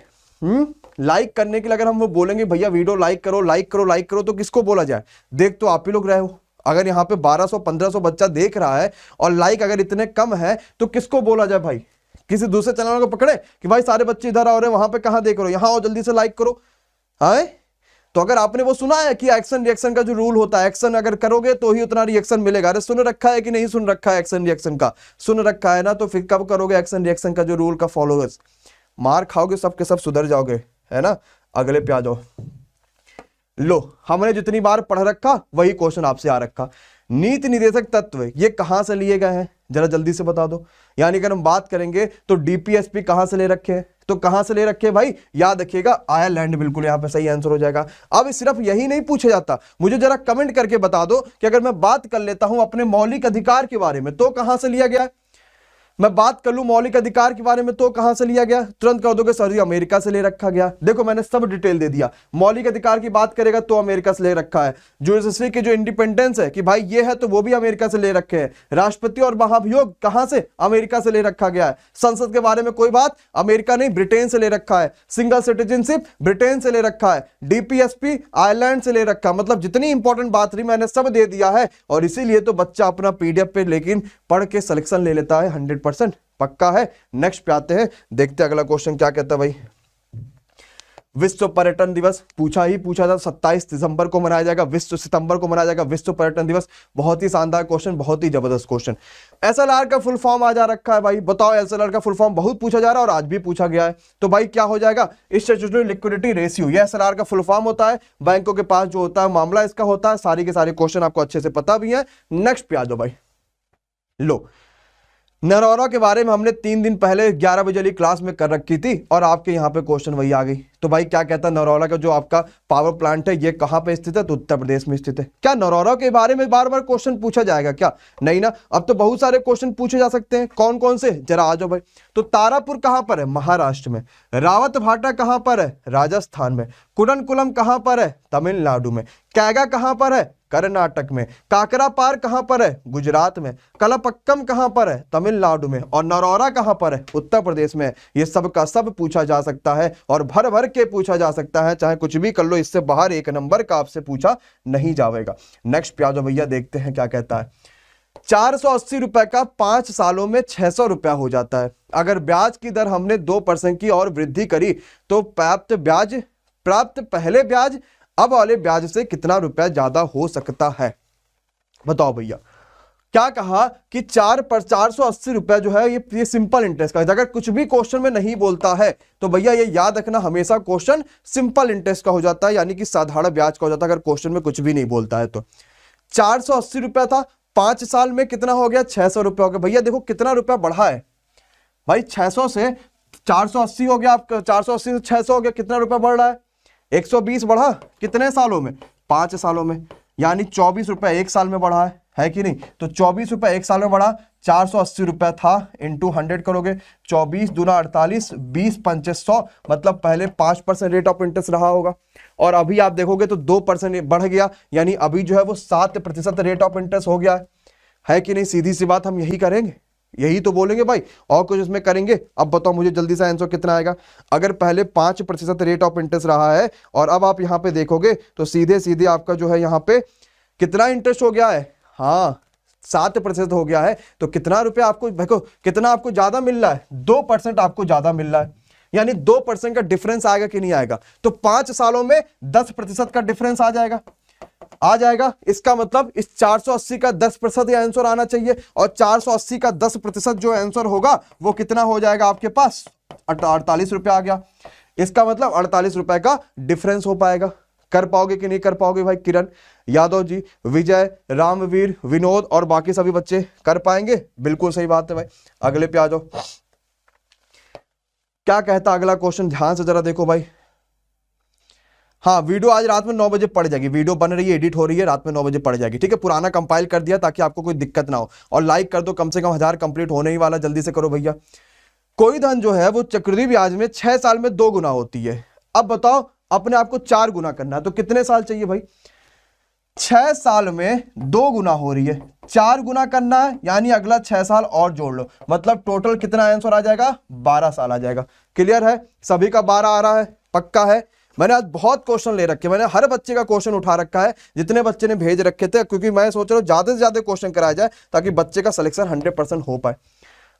Speaker 1: लाइक करने के लिए अगर हम वो बोलेंगे भैया वीडियो लाइक करो लाइक करो लाइक करो, तो किसको बोला जाए? देख तो आप ही लोग रहे हो, अगर यहाँ पे 1200-1500 बच्चा देख रहा है और लाइक अगर इतने कम है तो किसको बोला जाए भाई? किसी दूसरे चैनल को पकड़े कि भाई सारे बच्चे इधर आ रहे हैं, वहां पे कहां देख रहे हो, यहां आओ जल्दी से लाइक करो। है तो अगर आपने वो सुना है कि एक्शन रिएक्शन का जो रूल होता है, एक्शन अगर करोगे तो ही उतना रिएक्शन मिलेगा। अरे सुन रखा है कि नहीं सुन रखा है? एक्शन रिएक्शन का सुन रखा है ना, तो फिर कब करोगे एक्शन रिएक्शन का जो रूल का फॉलोअर्स? मार खाओगे, सब के सब सुधर जाओगे, है ना? अगले पे आ जाओ। लो, हमने जितनी बार पढ़ रखा वही क्वेश्चन आपसे आ रखा। नीति निर्देशक तत्व ये कहां से लिए गए हैं, जरा जल्दी से बता दो। यानी अगर हम बात करेंगे तो डीपीएसपी कहां से ले रखे हैं? तो कहां से ले रखे हैं भाई? याद रखिएगा आयरलैंड, बिल्कुल यहां पे सही आंसर हो जाएगा। अब सिर्फ यही नहीं पूछा जाता, मुझे जरा कमेंट करके बता दो कि अगर मैं बात कर लेता हूं अपने मौलिक अधिकार के बारे में तो कहां से लिया गया? मैं बात कर लूं मौलिक अधिकार के बारे में तो कहां से लिया गया, तुरंत कह दोगे सर जी अमेरिका से ले रखा गया। देखो मैंने सब डिटेल दे दिया। मौलिक अधिकार की बात करेगा तो अमेरिका से ले रखा है। ज्यूडिशरी की जो इंडिपेंडेंस है कि भाई ये है तो वो भी अमेरिका से ले रखे हैं। राष्ट्रपति और महाभियोग कहां से, अमेरिका से ले रखा गया है। संसद के बारे में कोई बात, अमेरिका नहीं ब्रिटेन से ले रखा है। सिंगल सिटीजनशिप ब्रिटेन से ले रखा है। डीपीएसपी आयरलैंड से ले रखा। मतलब जितनी इंपॉर्टेंट बात रही मैंने सब दे दिया है, और इसीलिए तो बच्चा अपना पीडीएफ पे लेकिन पढ़ के सिलेक्शन ले लेता है 100%, पक्का है। नेक्स्ट पे आते हैं, देखते हैं अगला क्वेश्चन क्या कहता है भाई। विश्व पर्यटन दिवस पूछा था, 27 दिसंबर को मनाया जाएगा, विश्व सितंबर को मनाया जाएगा विश्व पर्यटन दिवस। बहुत ही शानदार क्वेश्चन, बहुत ही जबरदस्त क्वेश्चन। एसएलआर का फुल फॉर्म आ जा रखा है भाई, बताओ एसएलआर का फुल फॉर्म बहुत पूछा जा रहा है और आज भी पूछा गया है। तो भाई क्या हो जाएगा, स्टैट्यूटरी लिक्विडिटी रेशियो, ये एसएलआर का फुल फॉर्म होता है। बैंकों के पास जो होता है मामला इसका होता है। सारी के सारे क्वेश्चन आपको अच्छे से पता भी है। नेक्स्ट पे आ जाओ भाई। लो, नरौरा के बारे में हमने 3 दिन पहले 11 बजे वाली क्लास में कर रखी थी और आपके यहाँ पे क्वेश्चन वही आ गई। तो भाई क्या कहता है, नरौरा का जो आपका पावर प्लांट है ये कहाँ पे स्थित है, तो उत्तर प्रदेश में स्थित है। क्या नरौरा के बारे में बार बार क्वेश्चन पूछा जाएगा क्या, नहीं ना। अब तो बहुत सारे क्वेश्चन पूछे जा सकते हैं। कौन कौन से, जरा आ जाओ भाई। तो तारापुर कहां पर है, महाराष्ट्र में। रावत भाटा कहां पर है, राजस्थान में। कुडनकुलम कहां पर है, तमिलनाडु में। कैगा कहां पर है, कर्नाटक में। काकरापार कहां पर है, गुजरात में। कलापक्कम कहां पर है, तमिलनाडु में। और नरौरा कहां पर है, उत्तर प्रदेश में। ये सब का सब पूछा जा सकता है और भर भर के पूछा जा सकता है, चाहे कुछ भी कर लो, इससे बाहर एक नंबर का आपसे पूछा नहीं जाएगा। नेक्स्ट पे आ जाओ भैया, देखते हैं क्या कहता है। 480 रुपए का 5 सालों में 600 रुपया हो जाता है। अगर ब्याज की दर हमने 2% की और वृद्धि करी तो प्राप्त पहले ब्याज अब वाले ब्याज से कितना रुपया ज्यादा हो सकता है, बताओ भैया। क्या कहा कि 480 रुपया जो है ये सिंपल इंटरेस्ट का है। अगर कुछ भी क्वेश्चन में नहीं बोलता है तो भैया ये याद रखना, हमेशा क्वेश्चन सिंपल इंटरेस्ट का हो जाता है, यानी कि साधारण ब्याज का हो जाता है अगर क्वेश्चन में कुछ भी नहीं बोलता है। तो 480 रुपया था, 5 साल में कितना हो गया, 600 रुपया हो गया। भैया देखो कितना रुपया बढ़ा है भाई, 600 से 480 हो गया, आपका 480 से 600 हो गया, कितना रुपया बढ़ रहा है, 120 बढ़ा। कितने सालों में, 5 सालों में, यानी 24 रुपया एक साल में बढ़ा है कि नहीं। तो 24 रुपया एक साल में बढ़ा, 480 रुपया था, इंटू 100 करोगे, 24 दूना 48, 20 पंचे 100, मतलब पहले 5% रेट ऑफ इंटरेस्ट रहा होगा और अभी आप देखोगे तो 2% बढ़ गया, यानी अभी जो है वो 7% रेट ऑफ इंटरेस्ट हो गया है कि नहीं। सीधी सी बात, हम यही करेंगे, यही तो बोलेंगे भाई, और कुछ इसमें करेंगे। अब बताओ मुझे जल्दी से आंसर कितना आएगा। अगर पहले 5% रेट ऑफ इंटरेस्ट रहा है और अब आप यहां पे देखोगे तो सीधे सीधे आपका जो है यहां पे कितना इंटरेस्ट हो गया है, हाँ 7% हो गया है। तो कितना रुपया आपको, देखो कितना आपको ज्यादा मिल रहा है, 2% आपको ज्यादा मिल रहा है, यानी 2% का डिफरेंस आएगा कि नहीं आएगा। तो 5 सालों में 10% का डिफरेंस आ जाएगा। इसका मतलब इस 480 का 10% आंसर आना चाहिए और 480 का 10% जो आंसर होगा वो कितना हो जाएगा आपके पास, 48 रुपया आ गया। इसका मतलब 48 रुपए का डिफरेंस हो पाएगा। कर पाओगे कि नहीं कर पाओगे भाई, किरण यादव जी, विजय, रामवीर, विनोद और बाकी सभी बच्चे कर पाएंगे, बिल्कुल सही बात है भाई। अगले पे आ जाओ, क्या कहता अगला क्वेश्चन, ध्यान से जरा देखो भाई। हाँ, वीडियो आज रात में 9 बजे पड़ जाएगी, वीडियो बन रही है, एडिट हो रही है, रात में 9 बजे पड़ जाएगी, ठीक है। पुराना कंपाइल कर दिया ताकि आपको कोई दिक्कत ना हो, और लाइक कर दो, कम से कम 1000 कंप्लीट होने ही वाला, जल्दी से करो भैया। कोई धन जो है वो चक्रवृद्धि ब्याज में 6 साल में 2 गुना होती है। अब बताओ अपने आप को 4 गुना करना है तो कितने साल चाहिए भाई, 6 साल में 2 गुना हो रही है, 4 गुना करना है, यानी अगला 6 साल और जोड़ लो, मतलब टोटल कितना आंसर आ जाएगा, 12 साल आ जाएगा। क्लियर है, सभी का 12 आ रहा है, पक्का है। मैंने आज बहुत क्वेश्चन ले रखे, मैंने हर बच्चे का क्वेश्चन उठा रखा है जितने बच्चे ने भेज रखे थे, क्योंकि मैं सोच रहा हूं ज्यादा से ज्यादा क्वेश्चन कराया जाए ताकि बच्चे का सिलेक्शन 100% हो पाए।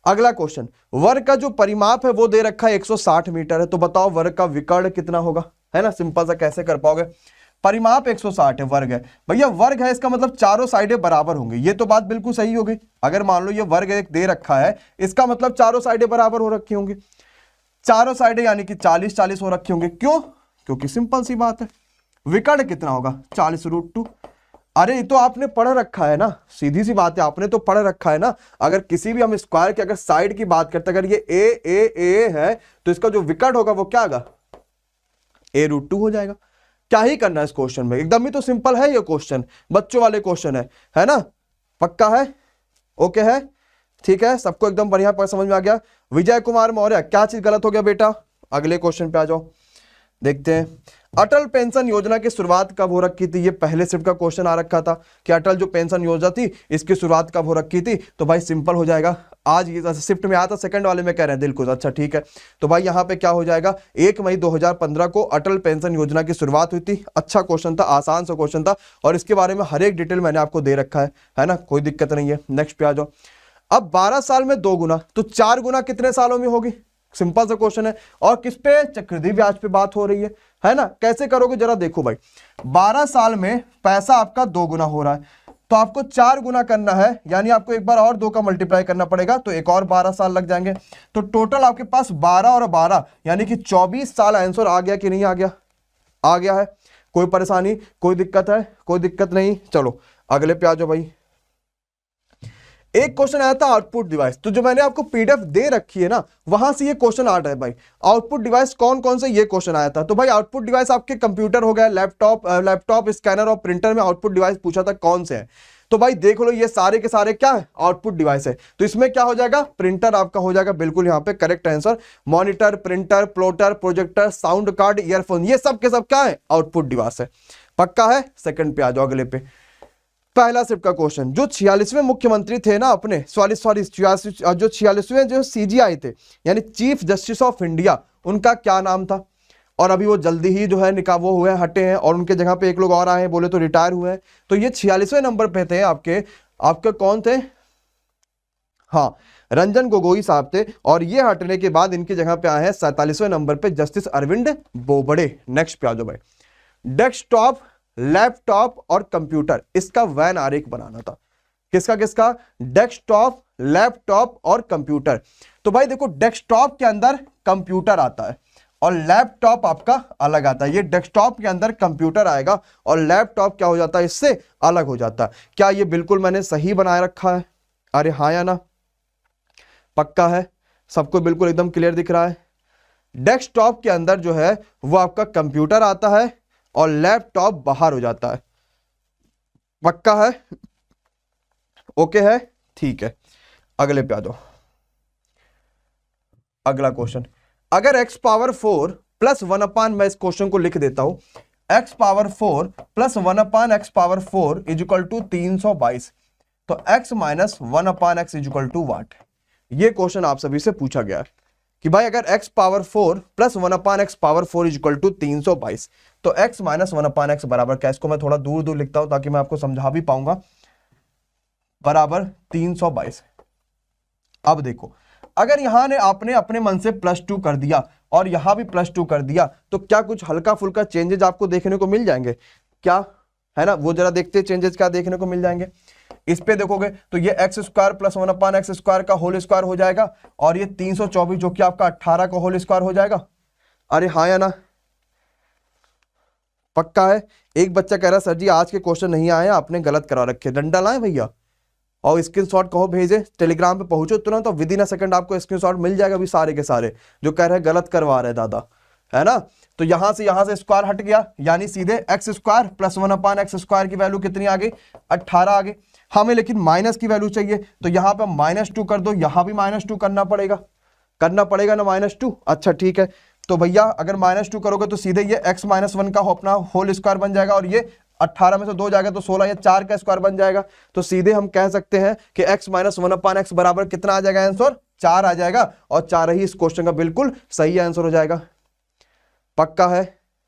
Speaker 1: अगला क्वेश्चन, वर्ग का जो परिमाप है वो दे रखा है 160 मीटर है, तो बताओ वर्ग का विकर्ण कितना होगा, है ना। सिंपल सा कैसे कर पाओगे, परिमाप 160 है, वर्ग है भैया, वर्ग है इसका मतलब चारों साइडें बराबर होंगी, ये तो बात बिल्कुल सही होगी। अगर मान लो ये वर्ग एक दे रखा है, इसका मतलब चारों साइडें बराबर हो रखी होंगी, चारों साइडें यानी कि 40-40 हो रखी होंगी। क्यों, क्योंकि सिंपल सी बात है, विकर्ण कितना होगा, 40√2। अरे ये तो आपने पढ़ रखा है ना, सीधी सी बात है, आपने तो पढ़ रखा है ना। अगर किसी भी हम स्क्वायर की अगर साइड की बात करते हैं, अगर ये ए है तो इसका जो विकर्ण होगा वो क्या होगा, a√2 हो जाएगा। क्या ही करना है इस क्वेश्चन में, एकदम ही तो सिंपल है ये क्वेश्चन, बच्चों वाले क्वेश्चन है ना, पक्का है, ओके है। ठीक है, सबको एकदम बढ़िया पर समझ में आ गया। विजय कुमार मौर्य, क्या चीज गलत हो गया बेटा? अगले क्वेश्चन पे आ जाओ, देखते हैं। अटल पेंशन योजना की शुरुआत कब हो रखी थी? ये पहले शिफ्ट का क्वेश्चन आ रखा था कि अटल जो पेंशन योजना थी इसकी शुरुआत कब हो रखी थी। तो भाई सिंपल हो जाएगा, आज ये शिफ्ट में आया था, सेकंड वाले में कह रहे हैं दिलखुश। अच्छा ठीक है, तो भाई यहाँ पे क्या हो जाएगा, 1 मई 2015 को अटल पेंशन योजना की शुरुआत हुई थी। अच्छा क्वेश्चन था, आसान सा क्वेश्चन था, और इसके बारे में हर एक डिटेल मैंने आपको दे रखा है ना, कोई दिक्कत नहीं है। नेक्स्ट पे आ जाओ। अब 12 साल में 2 गुना, तो 4 गुना कितने सालों में होगी? सिंपल सा क्वेश्चन है। और किस पे? चक्रवृद्धि ब्याज पे बात हो रही है ना। कैसे करोगे जरा देखो भाई, 12 साल में पैसा आपका 2 गुना हो रहा है, तो आपको 4 गुना करना है, यानी आपको एक बार और 2 का मल्टीप्लाई करना पड़ेगा, तो एक और 12 साल लग जाएंगे। तो टोटल आपके पास 12 और 12 यानी कि 24 साल आंसर आ गया कि नहीं आ गया? आ गया है। कोई परेशानी, कोई दिक्कत है? कोई दिक्कत नहीं। चलो अगले पे आ जाओ भाई। एक क्वेश्चन आया था आउटपुट डिवाइस, तो जो मैंने आपको पीडीएफ दे रखी है ना, वहां से ये क्वेश्चन आ रहा है भाई। आउटपुट डिवाइस कौन कौन से, ये क्वेश्चन आया था। तो भाई आउटपुट डिवाइस आपके कंप्यूटर हो गया, लैपटॉप, स्कैनर और प्रिंटर में आउटपुट डिवाइस पूछा था कौन से है। तो भाई देख लो, ये सारे के सारे क्या है? आउटपुट डिवाइस है। तो इसमें क्या हो जाएगा? प्रिंटर आपका हो जाएगा, बिल्कुल यहाँ पे correct answer. Monitor, printer, plotter, projector, sound card, earphone, ये सब के सब क्या है? आउटपुट डिवाइस है। पक्का है? सेकंड पे आ जाओ, अगले पे। पहला शिफ्ट का क्वेश्चन, जो 46वें मुख्यमंत्री थे ना अपने, जो 46वें जो सीजीआई थे, यानी चीफ जस्टिस ऑफ इंडिया, उनका क्या नाम था? और अभी वो जल्दी ही जो है वो हुए हटे हैं, और उनके जगह पे एक लोग और आए हैं, बोले तो रिटायर हुए हैं। तो ये 46वें नंबर पे थे आपके कौन थे? हाँ, रंजन गोगोई साहब थे, और ये हटने के बाद इनकी जगह पे आए हैं 47वें नंबर पे जस्टिस अरविंद बोबड़े। नेक्स्ट पे आ जाओ भाई। डेस्कटॉप, लैपटॉप और कंप्यूटर, इसका वैन आरेख बनाना था। किसका किसका? डेस्कटॉप, लैपटॉप और कंप्यूटर। तो भाई देखो, डेस्कटॉप के अंदर कंप्यूटर आता है और लैपटॉप आपका अलग आता है। ये डेस्कटॉप के अंदर कंप्यूटर आएगा और लैपटॉप क्या हो जाता है? इससे अलग हो जाता है। क्या ये बिल्कुल मैंने सही बनाए रखा है? अरे हाँ या ना? पक्का है? सबको बिल्कुल एकदम क्लियर दिख रहा है? डेस्कटॉप के अंदर जो है वो आपका कंप्यूटर आता है और लैपटॉप बाहर हो जाता है। पक्का है? ओके है? ठीक है, अगले पे आ जाओ। अगला क्वेश्चन, अगर x पावर 4 प्लस 1/, मैं इस क्वेश्चन को लिख देता हूं, x power 4 plus 1/x power 4 is equal to 322, तो x minus 1/x is equal to what? ये क्वेश्चन आप सभी से पूछा गया है कि भाई अगर x power 4 plus 1/x power 4 is equal to 322, तो x माइनस 1/x बराबर क्या? इसको मैं थोड़ा दूर दूर लिखता हूं ताकि मैं आपको समझा भी पाऊंगा। बराबर 322। अब देखो, अगर यहां ने आपने अपने मन से +2 कर दिया और यहां भी +2 कर दिया, तो क्या कुछ हल्का फुल्का चेंजेस आपको देखने को मिल जाएंगे क्या? है ना, वो जरा देखते हैं चेंजेस क्या देखने को मिल जाएंगे। इस पे देखोगे तो ये x² प्लस 1/x² का होल स्क्वायर हो जाएगा, और ये 324 जो कि आपका 18 का होल स्क्वायर हो जाएगा। अरे हाँ या ना? पक्का है? एक बच्चा कह रहा सर जी आज के क्वेश्चन नहीं आए, आपने गलत करा रखे। डंडा लाए भैया और स्क्रीनशॉट कहो भेजे, टेलीग्राम पे पहुंचो तुरंत, तो विद इन अ सेकंड आपको स्क्रीनशॉट मिल जाएगा अभी सारे के सारे जो कह रहे हैं गलत करवा रहे दादा, है ना। तो यहां से स्क्वायर हट गया, यानी सीधे x² प्लस 1/x² की वैल्यू कितनी आ गई? 18 आ गई। हमें लेकिन माइनस की वैल्यू चाहिए, तो यहां पे -2 कर दो, यहां भी -2 करना पड़ेगा ना -2। अच्छा ठीक है, तो भैया अगर -2 करोगे तो सीधे ये x - 1 का अपना होल स्क्वायर बन जाएगा, और ये 18 में से 2 जाएगा तो 16, ये 4 का स्क्वायर बन जाएगा। तो सीधे हम कह सकते हैं कि x - 1/x बराबर कितना आ जाएगा आंसर? 4 आ जाएगा, और 4 ही इस क्वेश्चन का बिल्कुल सही आंसर हो जाएगा। पक्का है?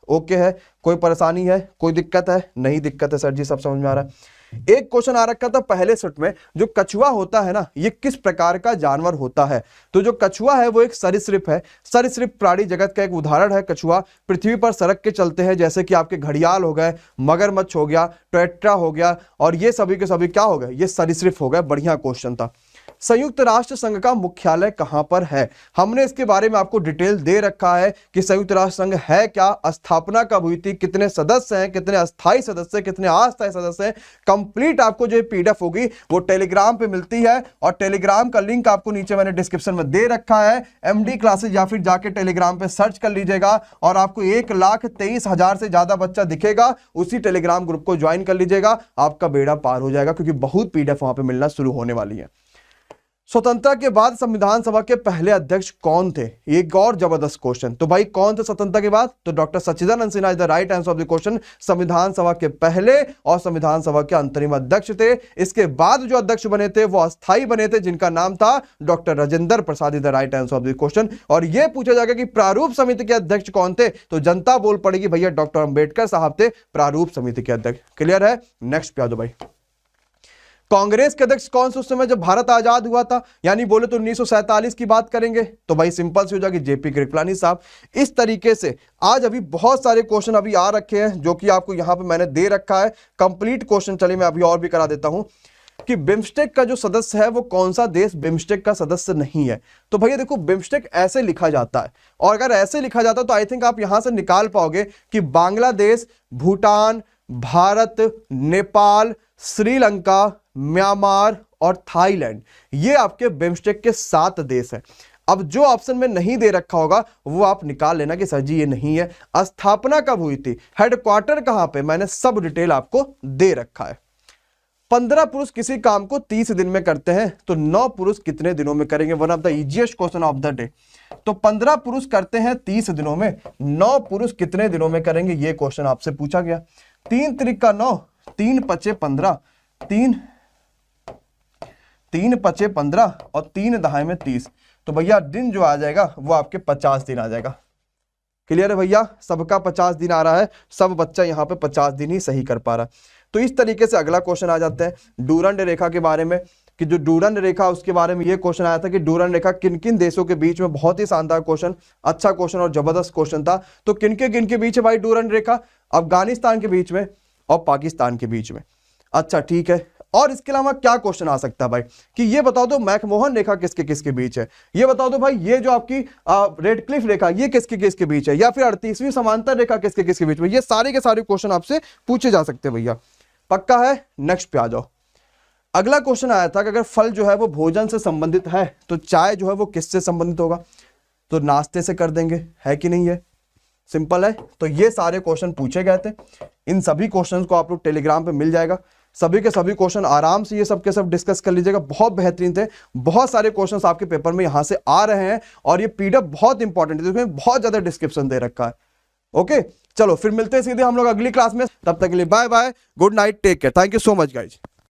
Speaker 1: ओके है? कोई परेशानी है? कोई दिक्कत है? नहीं दिक्कत है सर जी, सब समझ में आ रहा है। एक क्वेश्चन आ रखा था पहले सेट में, जो कछुआ होता है ना, ये किस प्रकार का जानवर होता है? तो जो कछुआ है वो एक सरीसृप है। सरीसृप प्राणी जगत का एक उदाहरण है कछुआ। पृथ्वी पर सरक के चलते हैं, जैसे कि आपके घड़ियाल हो गए, मगरमच्छ हो गया, टेट्रा हो गया, और ये सभी के सभी क्या हो गए? ये सरीसृप हो गए। बढ़िया क्वेश्चन था। संयुक्त राष्ट्र संघ का मुख्यालय कहां पर है? हमने इसके बारे में आपको डिटेल दे रखा है कि संयुक्त राष्ट्र संघ है क्या, स्थापना कब हुई थी, कितने सदस्य हैं, कितने अस्थायी सदस्य, कितने अस्थायी सदस्य हैं। कंप्लीट आपको जो पीडीएफ होगी वो टेलीग्राम पे मिलती है, और टेलीग्राम का लिंक आपको नीचे मैंने डिस्क्रिप्शन में दे रखा है। एमडी क्लासेज, या फिर जाके टेलीग्राम पे सर्च कर लीजिएगा, और आपको 1,23,000 से ज्यादा बच्चा दिखेगा। उसी टेलीग्राम ग्रुप को ज्वाइन कर लीजिएगा, आपका बेड़ा पार हो जाएगा, क्योंकि बहुत पीडीएफ वहां पे मिलना शुरू होने वाली है। स्वतंत्रता के बाद संविधान सभा के पहले अध्यक्ष कौन थे? एक और जबरदस्त क्वेश्चन। तो भाई कौन थे स्वतंत्रता के बाद? तो doctor Sachchidanand Sinha is the right answer of the question. संविधान सभा के पहले और संविधान सभा के अंतरिम अध्यक्ष थे। इसके बाद जो अध्यक्ष बने थे वो अस्थायी बने थे, जिनका नाम था doctor Rajendra Prasad is the right answer of the question. और यह पूछा जाएगा कि प्रारूप समिति के अध्यक्ष कौन थे? तो जनता बोल पड़ेगी भैया डॉक्टर अंबेडकर साहब थे प्रारूप समिति के अध्यक्ष। क्लियर है? नेक्स्ट पे आ जाओ भाई। कांग्रेस के अध्यक्ष कौन से उस समय जब भारत आजाद हुआ था? यानी बोले तो 1947 की बात करेंगे। तो भाई सिंपल सी हो जाएगी जेपी कृपलानी साहब। इस तरीके से आज अभी बहुत सारे क्वेश्चन अभी आ रखे हैं जो कि आपको यहां पे मैंने दे रखा है कंप्लीट क्वेश्चन। चलिए मैं अभी और भी करा देता हूं कि बिम्स्टेक का जो सदस्य है वो कौन सा देश बिम्स्टेक का सदस्य नहीं है। तो भैया देखो बिम्स्टेक ऐसे लिखा जाता है, और अगर ऐसे लिखा जाता है तो आई थिंक आप यहां से निकाल पाओगे कि बांग्लादेश, भूटान, भारत, नेपाल, श्रीलंका, म्यांमार और थाईलैंड, ये आपके बिम्स्टेक के 7 देश हैं। अब जो ऑप्शन में नहीं दे रखा होगा वो आप निकाल लेना कि सर जी ये नहीं है। स्थापना कब हुई थी, हेडक्वार्टर कहां पे, मैंने सब डिटेल आपको दे रखा है। 15 पुरुष किसी काम को 30 दिन में करते हैं, तो 9 पुरुष कितने दिनों में करेंगे? One of the easiest question of the day. तो 15 पुरुष करते हैं 30 दिनों में, 9 पुरुष कितने दिनों में करेंगे? ये क्वेश्चन आपसे पूछा गया। 3 त्रिक 9, 3 पचे 15, 3 पचे 15 और 3 दहाई में 30। तो भैया दिन जो आ जाएगा वो आपके 50 दिन आ जाएगा। क्लियर है भैया? सबका 50 दिन आ रहा है, सब बच्चा यहाँ पे 50 दिन ही सही कर पा रहा है। तो इस तरीके से अगला क्वेश्चन आ जाता है डूरंड रेखा के बारे में, कि जो डूरंड रेखा उसके बारे में ये क्वेश्चन आया था कि डूरंड रेखा किन किन देशों के बीच में, बहुत ही शानदार क्वेश्चन, अच्छा क्वेश्चन और जबरदस्त क्वेश्चन था। तो किन के बीच है भाई डूरंड रेखा? अफगानिस्तान के बीच में और पाकिस्तान के बीच में। अच्छा ठीक है, और इसके अलावा क्या क्वेश्चन आ सकता है भाई कि ये बताओ दो मैकमोहन रेखा किसके किसके बीच है, ये बताओ दो भाई ये जो आपकी रेडक्लिफ रेखा ये किसके किसके बीच है, या फिर 38वीं समांतर रेखा किसके किसके बीच में। ये सारे के सारे क्वेश्चन आपसे पूछे जा सकते हैं भैया। पक्का है? नेक्स्ट पे आ जाओ। अगला क्वेश्चन आया था कि अगर फल जो है वो भोजन से संबंधित है तो चाय जो है वो किससे संबंधित होगा? तो नाश्ते से कर देंगे, है कि नहीं है? सिंपल है। तो ये सारे क्वेश्चन पूछे गए थे। इन सभी क्वेश्चंस को आप लोग टेलीग्राम पे मिल जाएगा। सभी के सभी क्वेश्चन आराम से ये सब के सब डिस्कस कर लीजिएगा। बहुत बेहतरीन थे, बहुत सारे क्वेश्चंस आपके पेपर में यहां से आ रहे हैं, और ये पीडीएफ बहुत इंपॉर्टेंट है, इसमें बहुत ज्यादा डिस्क्रिप्शन दे रखा है। ओके चलो फिर मिलते हैं सीधे हम लोग अगली क्लास में। तब तक के लिए bye bye, good night, take care, thank you so much guys.